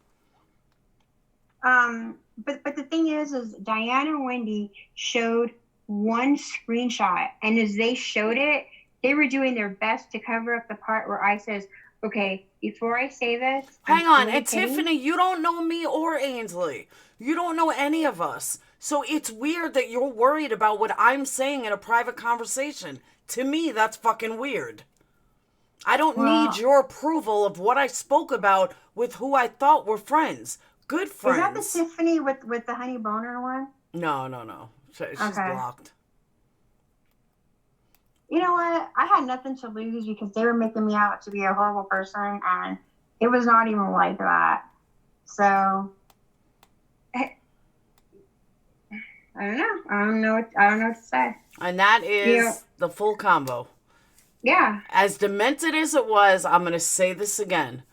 But the thing is Diane and Wendy showed one screenshot. And as they showed it, they were doing their best to cover up the part where I says, okay, before I say this. Hang on. And Tiffany, you don't know me or Ainsley. You don't know any of us. So it's weird that you're worried about what I'm saying in a private conversation. To me, that's fucking weird. I don't need your approval of what I spoke about with who I thought were friends. Good friends. Is that the Tiffany with the honey boner one? No. She's blocked. You know what? I had nothing to lose because they were making me out to be a horrible person, and it was not even like that. So, I don't know. I don't know what to say. And that is the full combo. Yeah. As demented as it was, I'm going to say this again.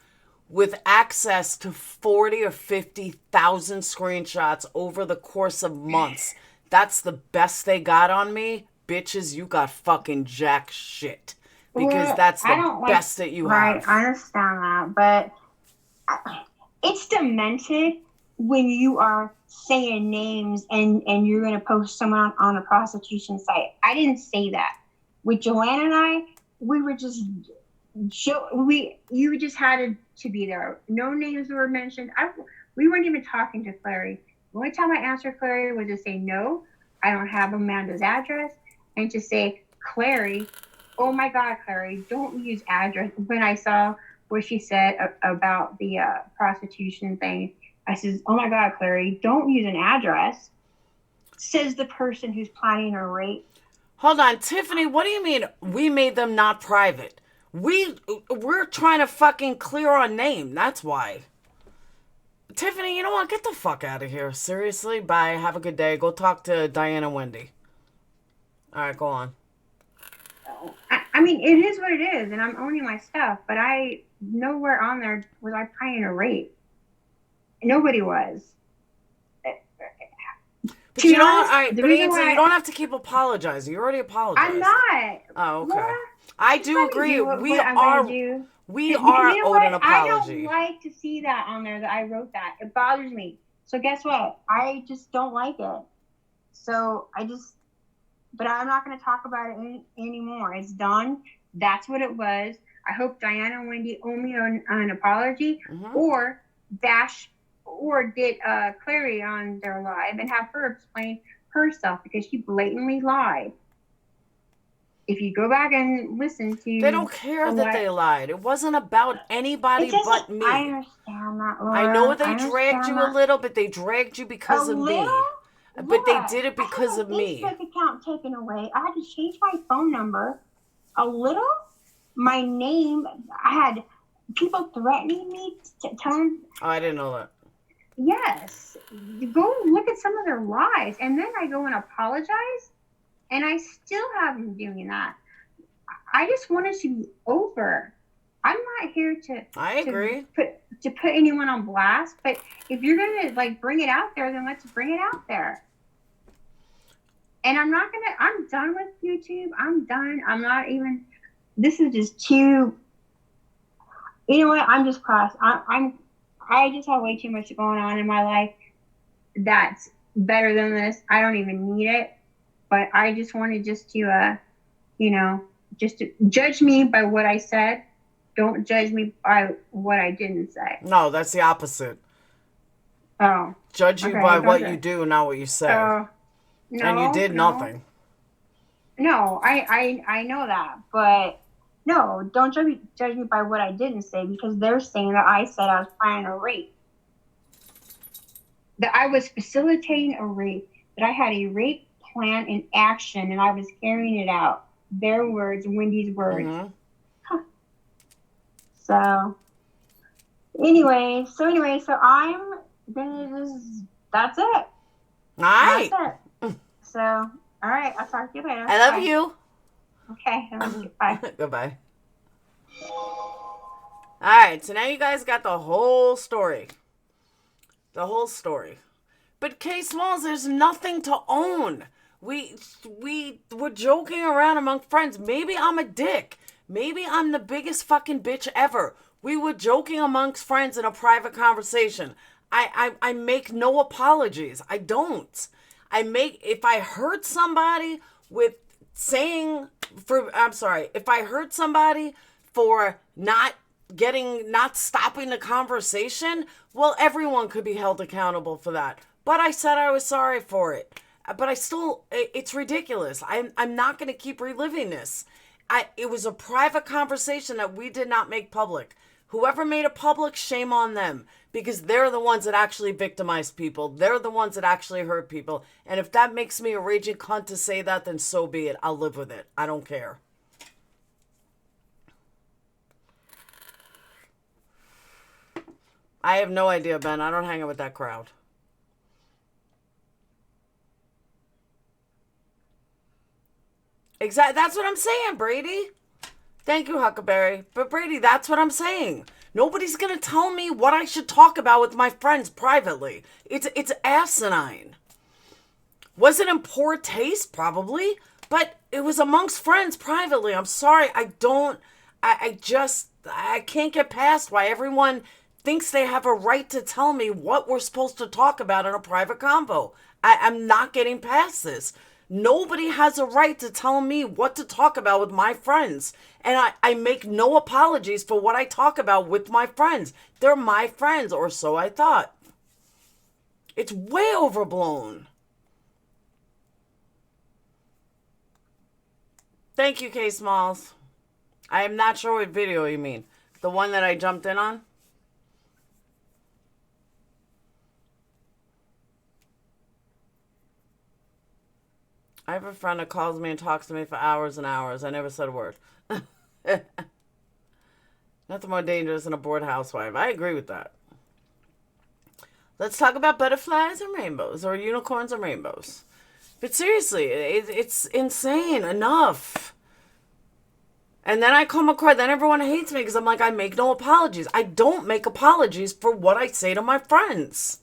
With access to 40 or 50,000 screenshots over the course of months, that's the best they got on me. Bitches, you got fucking jack shit. Because that's the best that you have. Right, I understand that, but it's demented when you are saying names and you're going to post someone on a prostitution site. I didn't say that. With Joanna and I, we were just you just had to be there. No names were mentioned. We weren't even talking to Clary. The only time I answered Clary was to say no, I don't have Amanda's address, and to say, Clary, oh my God, Clary, don't use address. When I saw what she said about the prostitution thing, I says, oh my God, Clary, don't use an address. Says the person who's planning a rape. Hold on, Tiffany, what do you mean we made them not private? We're trying to fucking clear our name. That's why. Tiffany, you know what? Get the fuck out of here. Seriously. Bye. Have a good day. Go talk to Diane and Wendy. All right, go on. I mean, it is what it is, and I'm owning my stuff, but nowhere on there was I planning a rape. Nobody was. But you know, all right, but Ainsley, you don't have to keep apologizing. You already apologized. I'm not. Oh, okay. Laura, I do agree. We are owed an apology. I don't like to see that on there that I wrote that. It bothers me. So guess what? I just don't like it. So but I'm not going to talk about it anymore. It's done. That's what it was. I hope Diana and Wendy owe me an apology, or get Clary on their live and have her explain herself, because she blatantly lied. If you go back and listen to... They don't care that they lied. It wasn't about anybody but me. I understand that, Laura. I know they dragged you a little, but they dragged you because of me. But they did it because of me. I had my Facebook account taken away. I had to change my phone number a little. My name, I had people threatening me to tell them... Oh, I didn't know that. Yes. Go look at some of their lies. And then I go and apologize. And I still have them doing that. I just want it to be over. I'm not here to... I agree. To put anyone on blast. But if you're going to bring it out there, then let's bring it out there. And I'm done with YouTube. I'm done. I'm not even... This is just too... You know what? I'm just cross. I just have way too much going on in my life that's better than this. I don't even need it. But I just wanted just to judge me by what I said. Don't judge me by what I didn't say. No, that's the opposite. Oh. Judge you by what you do, not what you say. No, and you did nothing. No, I know that. But no, don't judge me by what I didn't say, because they're saying that I said I was planning a rape. That I was facilitating a rape. That I had a rape plan in action and I was carrying it out. Their words, Wendy's words. Huh. So anyway, I'm gonna that's it. All right. That's it. So, all right, I'll talk to you later. I love you. Okay, I love you. Bye. Goodbye. All right, so now you guys got the whole story. The whole story. But K Smalls, there's nothing to own. We were joking around among friends. Maybe I'm a dick. Maybe I'm the biggest fucking bitch ever. We were joking amongst friends in a private conversation. I make no apologies. I don't. If I hurt somebody if I hurt somebody for not stopping the conversation, well, everyone could be held accountable for that. But I said I was sorry for it. But it's ridiculous. I'm not going to keep reliving this. It was a private conversation that we did not make public. Whoever made it public, shame on them. Because they're the ones that actually victimized people. They're the ones that actually hurt people. And if that makes me a raging cunt to say that, then so be it. I'll live with it. I don't care. I have no idea, Ben. I don't hang out with that crowd. Exactly. That's what I'm saying, Brady. Thank you, Huckleberry. But Brady, that's what I'm saying. Nobody's gonna tell me what I should talk about with my friends privately. It's asinine. Was it in poor taste? Probably. But it was amongst friends privately. I'm sorry. I can't get past why everyone thinks they have a right to tell me what we're supposed to talk about in a private convo. I'm not getting past this. Nobody has a right to tell me what to talk about with my friends. And I make no apologies for what I talk about with my friends. They're my friends, or so I thought. It's way overblown. Thank you, K Smalls. I am not sure what video you mean. The one that I jumped in on? I have a friend that calls me and talks to me for hours and hours. I never said a word. Nothing more dangerous than a bored housewife. I agree with that. Let's talk about butterflies and rainbows, or unicorns and rainbows. But seriously, it's insane. Enough. And then I come across, then everyone hates me because I'm like, I make no apologies. I don't make apologies for what I say to my friends.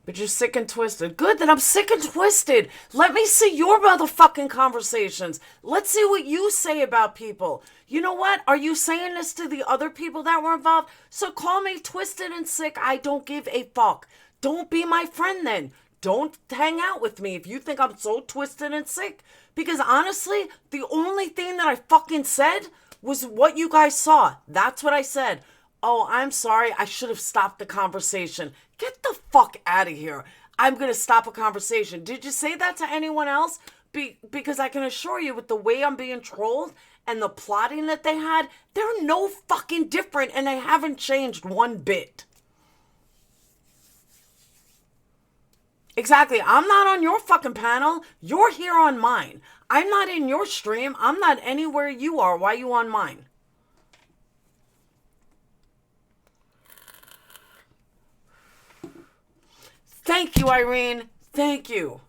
But you're sick and twisted. Good, then I'm sick and twisted. Let me see your motherfucking conversations. Let's see what you say about people. You know what? Are you saying this to the other people that were involved? So call me twisted and sick. I don't give a fuck. Don't be my friend then. Don't hang out with me if you think I'm so twisted and sick. Because honestly, the only thing that I fucking said was what you guys saw. That's what I said. Oh, I'm sorry. I should have stopped the conversation. Get the fuck out of here. I'm going to stop a conversation. Did you say that to anyone else? Because I can assure you with the way I'm being trolled and the plotting that they had, they're no fucking different and they haven't changed one bit. Exactly. I'm not on your fucking panel. You're here on mine. I'm not in your stream. I'm not anywhere you are. Why are you on mine? Thank you, Irene. Thank you.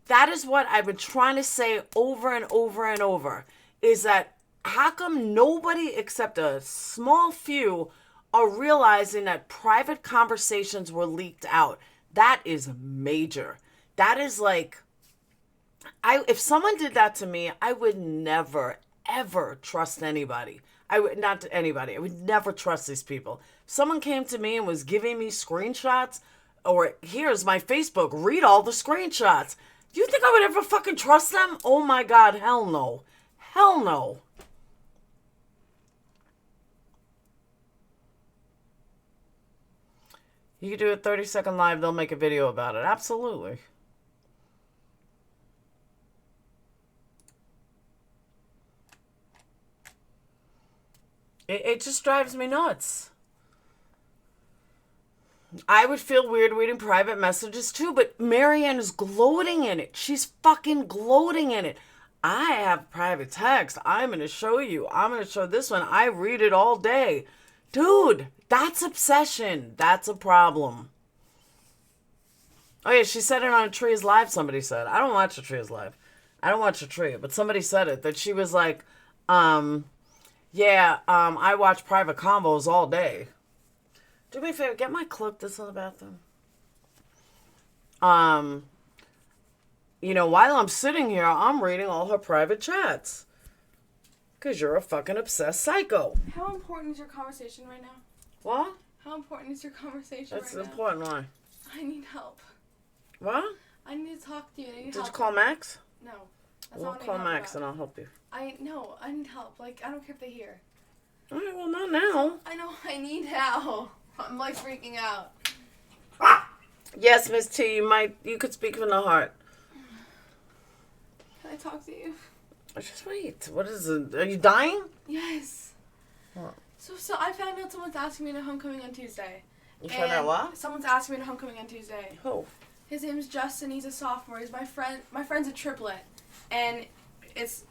That is what I've been trying to say over and over and over, is that how come nobody except a small few are realizing that private conversations were leaked out? That is major. That is like, if someone did that to me, I would never, ever trust anybody. I would not anybody. I would never trust these people. If someone came to me and was giving me screenshots, or here's my Facebook, read all the screenshots. Do you think I would ever fucking trust them? Oh my God, hell no. Hell no. You could do a 30-second live, they'll make a video about it. Absolutely. It just drives me nuts. I would feel weird reading private messages too, but Marianne is gloating in it. She's fucking gloating in it. I have private text. I'm going to show you. I'm going to show this one. I read it all day. Dude, that's obsession. That's a problem. Oh yeah, she said it on a Tree's Live, somebody said. I don't watch a Tree's Live. I don't watch a Tree, but somebody said it, that she was like, I watch private combos all day. Do me a favor, get my clip that's in the bathroom. While I'm sitting here, I'm reading all her private chats. Because you're a fucking obsessed psycho. How important is your conversation right now? What? How important is your conversation That's right now? important, why? I need help. What? I need to talk to you. Did you call Max? No. That's We'll not what I call need Max help and about. I'll help you. I need help. Like, I don't care if they hear. Alright, well, not now. I know, I need help. I'm like freaking out. Yes, Miss T, you could speak from the heart. Can I talk to you? Just wait. What is it? Are you dying? Yes. What? So I found out someone's asking me to homecoming on Tuesday. You found out what? Someone's asking me to homecoming on Tuesday. Who? His name's Justin. He's a sophomore. He's my friend. My friend's a triplet, and it's.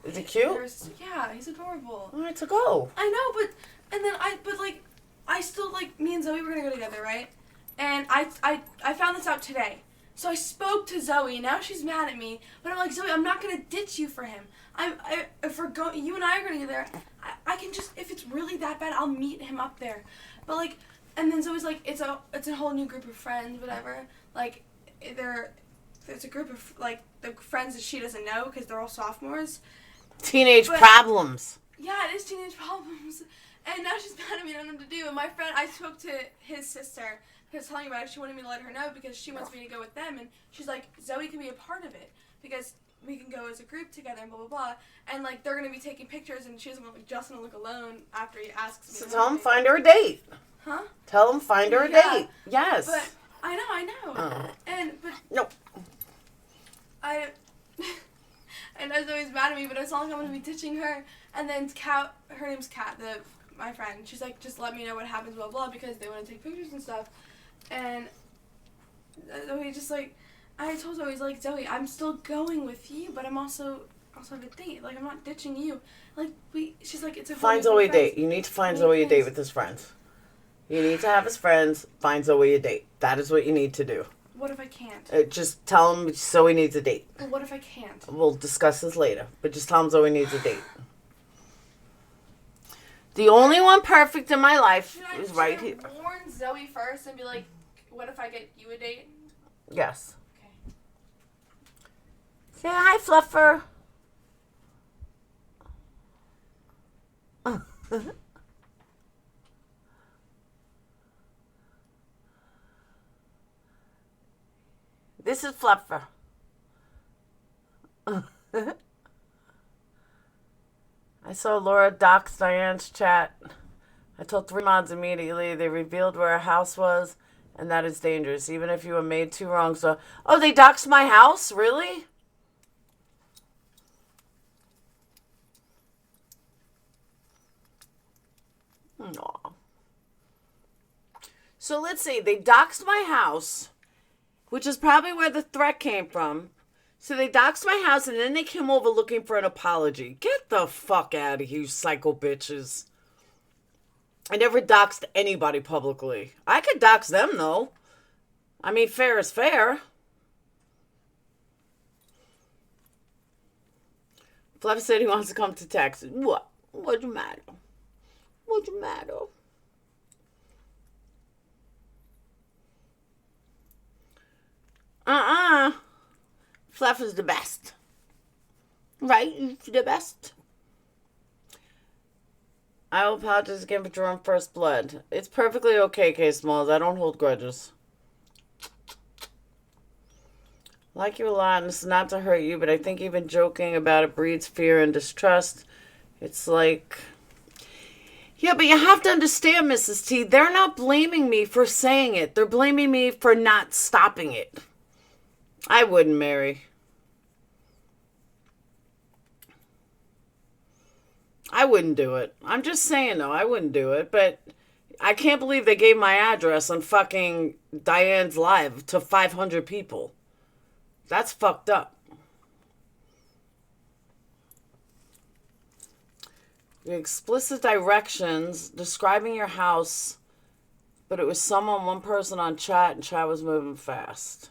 Is he cute? Yeah, he's adorable. Alright, to go. I know, but I still, like, me and Zoe were going to go together, right? And I found this out today. So I spoke to Zoe. Now she's mad at me. But I'm like, Zoe, I'm not going to ditch you for him. If you and I are going to go there, I can just, if it's really that bad, I'll meet him up there. But, like, and then Zoe's like, it's a whole new group of friends, whatever. Like, there's a group of, like, the friends that she doesn't know because they're all sophomores. Teenage problems. Yeah, it is teenage problems. And now she's mad at me and I don't know what to do. And my friend, I spoke to his sister, who was telling me about it. She wanted me to let her know because she wants me to go with them. And she's like, Zoe can be a part of it because we can go as a group together and blah, blah, blah. And, like, they're going to be taking pictures and she doesn't want Justin to look alone after he asks me. So tell him find her a date. Huh? Tell him find her a date. Yes. But I know. But no. I know Zoe's mad at me, but it's not like I'm going to be ditching her. And then Kat, her name's Kat, my friend. She's like, just let me know what happens, blah, blah, because they want to take pictures and stuff. And Zoe just, like, I told Zoe, like, Zoe, I'm still going with you, but I'm also have a date. Like, I'm not ditching you. Like, she's like, it's a find Zoe a date. You need to find Zoe a date with his friends. You need to have his friends find Zoe a date. That is what you need to do. What if I can't? Just tell him Zoe needs a date. Well, what if I can't? We'll discuss this later, but just tell him Zoe needs a date. The only one perfect in my life is right here. Should I warn Zoe first and be like, what if I get you a date? Yes. Okay. Say hi, Fluffer. This is Fluffer. I saw Laura dox Diane's chat. I told 3 mods immediately. They revealed where her house was, and that is dangerous, even if you were made 2 wrong. So, oh, they doxed my house? Really? Aww. So let's see. They doxed my house, which is probably where the threat came from. So they doxed my house, and then they came over looking for an apology. Get the fuck out of here, you psycho bitches. I never doxed anybody publicly. I could dox them, though. I mean, fair is fair. Fluff said he wants to come to Texas. What? What's the matter? What's the matter? Fluff is the best. Right? You're the best. I will apologize again for drawing first blood. It's perfectly okay, K. Smalls. I don't hold grudges. Like you a lot, and it's not to hurt you, but I think even joking about it breeds fear and distrust. It's like... Yeah, but you have to understand, Mrs. T, they're not blaming me for saying it. They're blaming me for not stopping it. I wouldn't, Mary. I wouldn't do it. I'm just saying, though, I wouldn't do it. But I can't believe they gave my address on fucking Diane's Live to 500 people. That's fucked up. The explicit directions describing your house, but it was one person on chat, and chat was moving fast.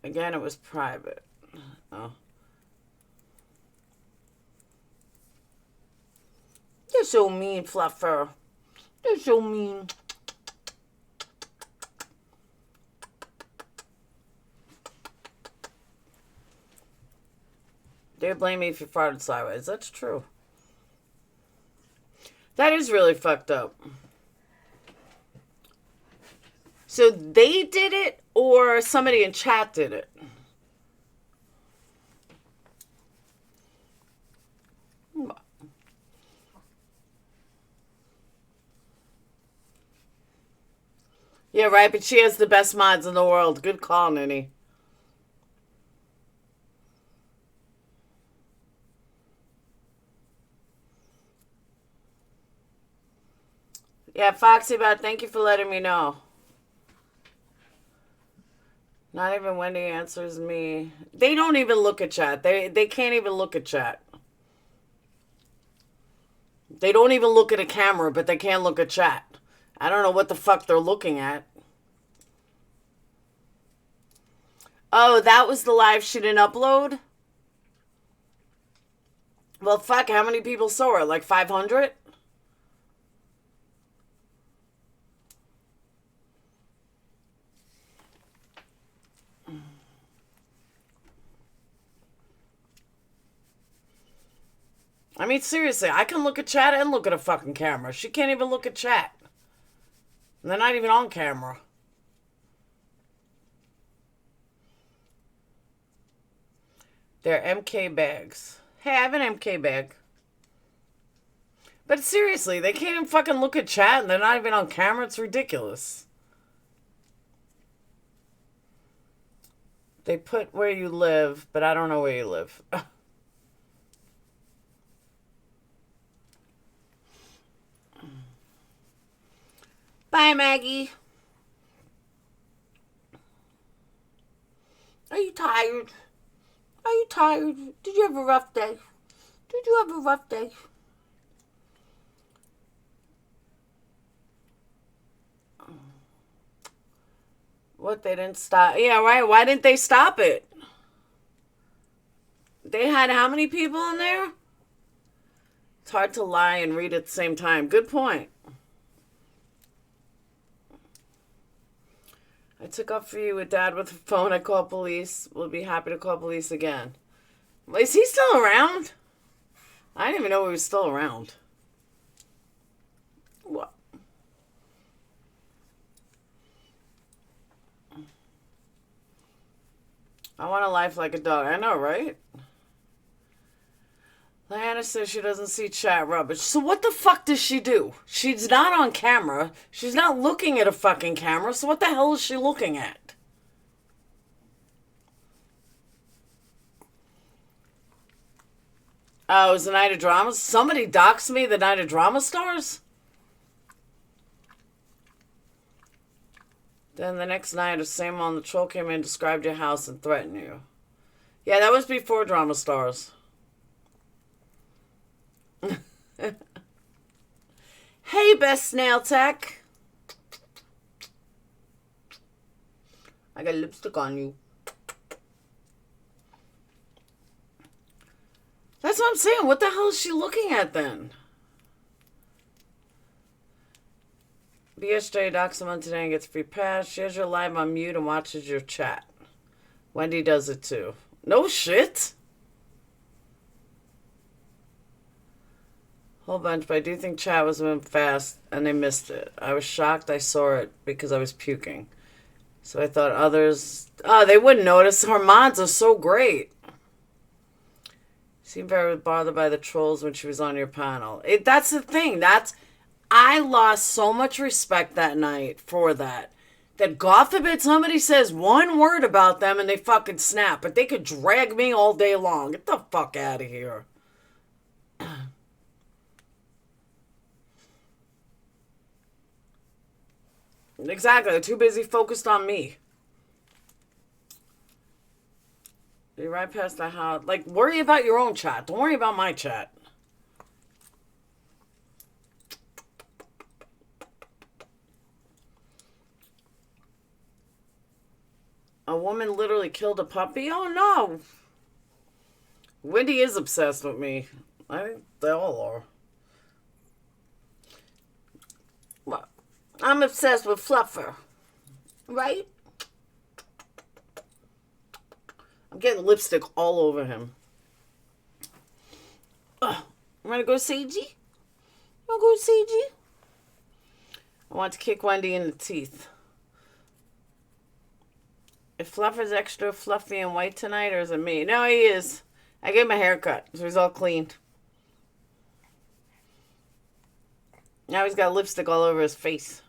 Again, it was private. Oh. You're so mean, Fluffer. You're so mean. They blame me if you farted sideways. That's true. That is really fucked up. So they did it, or somebody in chat did it? Yeah, right, but she has the best mods in the world. Good call, Ninny. Yeah, Foxy Bot, thank you for letting me know. Not even Wendy answers me. They don't even look at chat. They can't even look at chat. They don't even look at a camera, but they can't look at chat. I don't know what the fuck they're looking at. Oh, that was the live she didn't upload? Well, fuck, how many people saw her? Like 500? I mean, seriously, I can look at chat and look at a fucking camera. She can't even look at chat. And they're not even on camera. They're MK bags. Hey, I have an MK bag. But seriously, they can't even fucking look at chat and they're not even on camera. It's ridiculous. They put where you live, but I don't know where you live. Bye, Maggie. Are you tired? Are you tired? Did you have a rough day? Did you have a rough day? What, they didn't stop? Yeah, right. Why didn't they stop it? They had how many people in there? It's hard to lie and read at the same time. Good point. I took up for you with Dad with the phone. I called police. We'll be happy to call police again. Is he still around? I didn't even know he was still around. What? I want a life like a dog. I know, right? Diana says she doesn't see chat rubbish. So what the fuck does she do? She's not on camera. She's not looking at a fucking camera. So what the hell is she looking at? Oh, it was the Night of Drama? Somebody doxed me the Night of Drama stars? Then the next night, a Samuel the troll came in, described your house, and threatened you. Yeah, that was before Drama Stars. Hey, Best Snail Tech. I got lipstick on you. That's what I'm saying. What the hell is she looking at then? BSJ docks someone today and gets free pass. Shares your live on mute and watches your chat. Wendy does it too. No shit. Whole bunch, but I do think chat was moving fast and they missed it. I was shocked I saw it because I was puking. So I thought others... Oh, they wouldn't notice. Her mods are so great. Seemed very bothered by the trolls when she was on your panel. That's the thing. I lost so much respect that night for that. That God forbid somebody says one word about them and they fucking snap. But they could drag me all day long. Get the fuck out of here. Exactly. They're too busy focused on me. You're right past the house. Like, worry about your own chat. Don't worry about my chat. A woman literally killed a puppy? Oh, no. Wendy is obsessed with me. I think they all are. Well, I'm obsessed with Fluffer. Right? I'm getting lipstick all over him. Ugh. I'm gonna go Seiji? I'll go Seiji. I want to kick Wendy in the teeth. If Fluffer's extra fluffy and white tonight, or is it me? No, he is. I gave him a haircut, so he's all cleaned. Now he's got lipstick all over his face.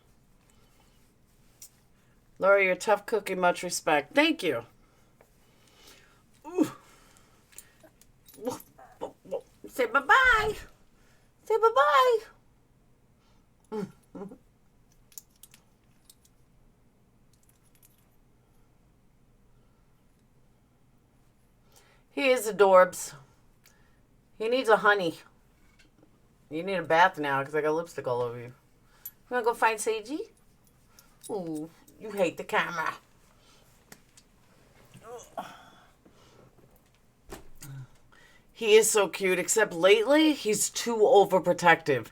Laura, you're a tough cookie. Much respect. Thank you. Ooh. Say bye-bye. Say bye-bye. He is adorbs. He needs a honey. You need a bath now because I got lipstick all over you. You want to go find Seiji? Ooh, you hate the camera. He is so cute, except lately he's too overprotective.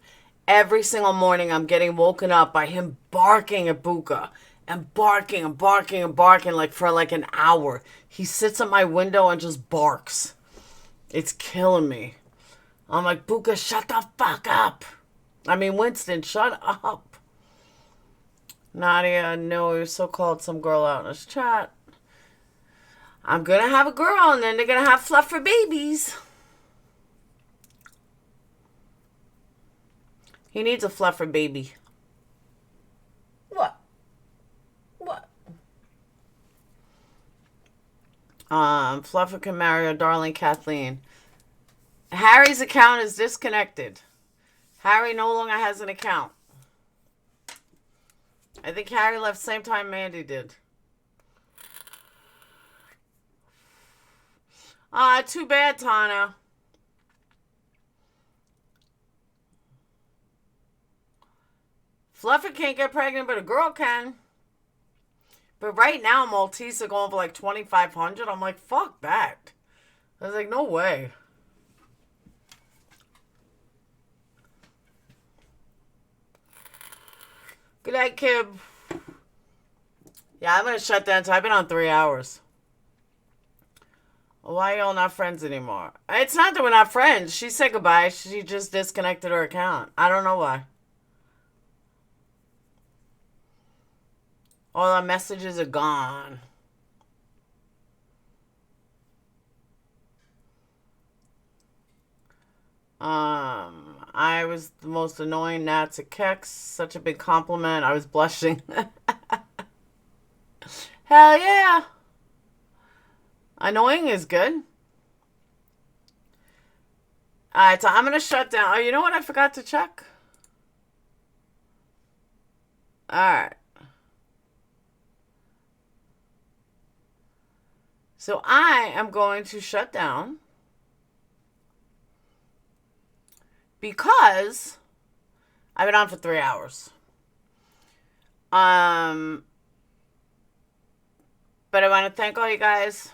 Every single morning I'm getting woken up by him barking at Buka. And barking and barking and barking like for like an hour. He sits at my window and just barks. It's killing me. I'm like, Buka, shut the fuck up. I mean, Winston, shut up. Nadia, no, you so called some girl out in his chat. I'm gonna have a girl and then they're gonna have fluff for babies. He needs a fluffer baby. What? What? Fluffer can marry our darling Kathleen. Harry's account is disconnected. Harry no longer has an account. I think Harry left same time Mandy did. Too bad, Tana. Fluffer can't get pregnant, but a girl can. But right now, Maltese are going for like $2,500. I'm like, fuck that. I was like, no way. Good night, Kib. Yeah, I'm going to shut down. So I've been on 3 hours. Why are y'all not friends anymore? It's not that we're not friends. She said goodbye. She just disconnected her account. I don't know why. All our messages are gone. I was the most annoying Nats at Kex. Such a big compliment. I was blushing. Hell yeah. Annoying is good. Alright, so I'm going to shut down. Oh, you know what I forgot to check? Alright. So I am going to shut down because I've been on for 3 hours. But I want to thank all you guys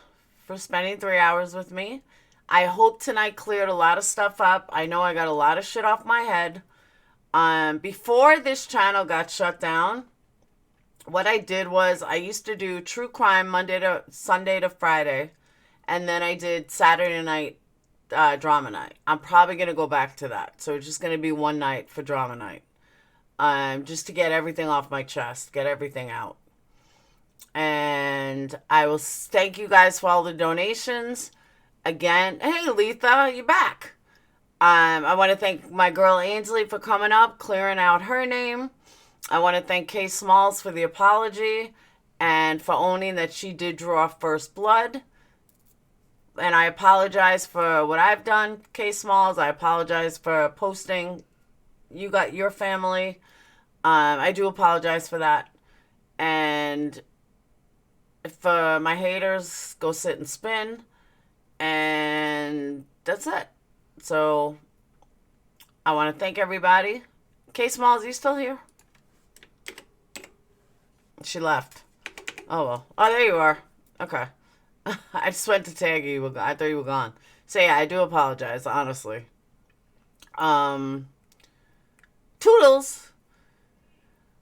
for spending 3 hours with me. I hope tonight cleared a lot of stuff up. I know I got a lot of shit off my head. Before this channel got shut down, what I did was I used to do true crime Monday to Sunday to Friday. And then I did Saturday night drama night. I'm probably going to go back to that. So it's just going to be one night for drama night. Just to get everything off my chest. Get everything out. And I will thank you guys for all the donations. Again, hey, Letha, you're back. I want to thank my girl Ainsley for coming up, clearing out her name. I want to thank Kay Smalls for the apology and for owning that she did draw first blood. And I apologize for what I've done, Kay Smalls. I apologize for posting. You got your family. I do apologize for that. And for my haters, go sit and spin. And that's it. So I want to thank everybody. Kay Smalls, are you still here? She left. Oh, well. Oh, there you are. Okay. I just went to tag you. I thought you were gone. So, yeah, I do apologize, honestly. Toodles.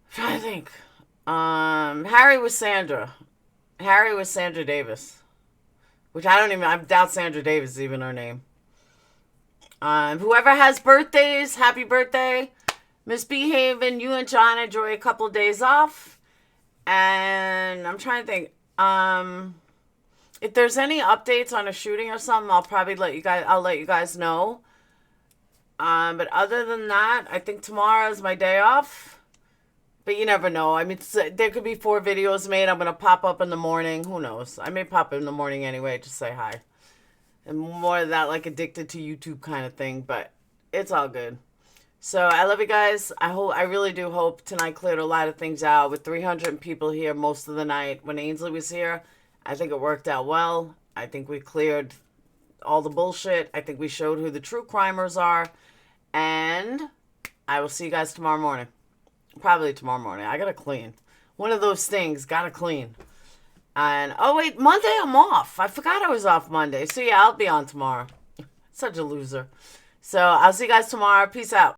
I'm trying to think. Harry was Sandra. Harry was Sandra Davis. Which I doubt Sandra Davis is even her name. Whoever has birthdays, happy birthday. Misbehaving, you and John enjoy a couple of days off. And I'm trying to think. If there's any updates on a shooting or something, I'll probably let you guys know. But other than that, I think tomorrow is my day off. But you never know. I mean, there could be 4 videos made. I'm going to pop up in the morning. Who knows? I may pop in the morning anyway, just say hi. And more of that, like, addicted to YouTube kind of thing. But it's all good. So I love you guys. I really do hope tonight cleared a lot of things out. With 300 people here most of the night. When Ainsley was here, I think it worked out well. I think we cleared all the bullshit. I think we showed who the true crimers are. And I will see you guys tomorrow morning. Probably tomorrow morning. I gotta clean. One of those things, gotta clean. And, oh wait, Monday I'm off. I forgot I was off Monday. So yeah, I'll be on tomorrow. Such a loser. So I'll see you guys tomorrow. Peace out.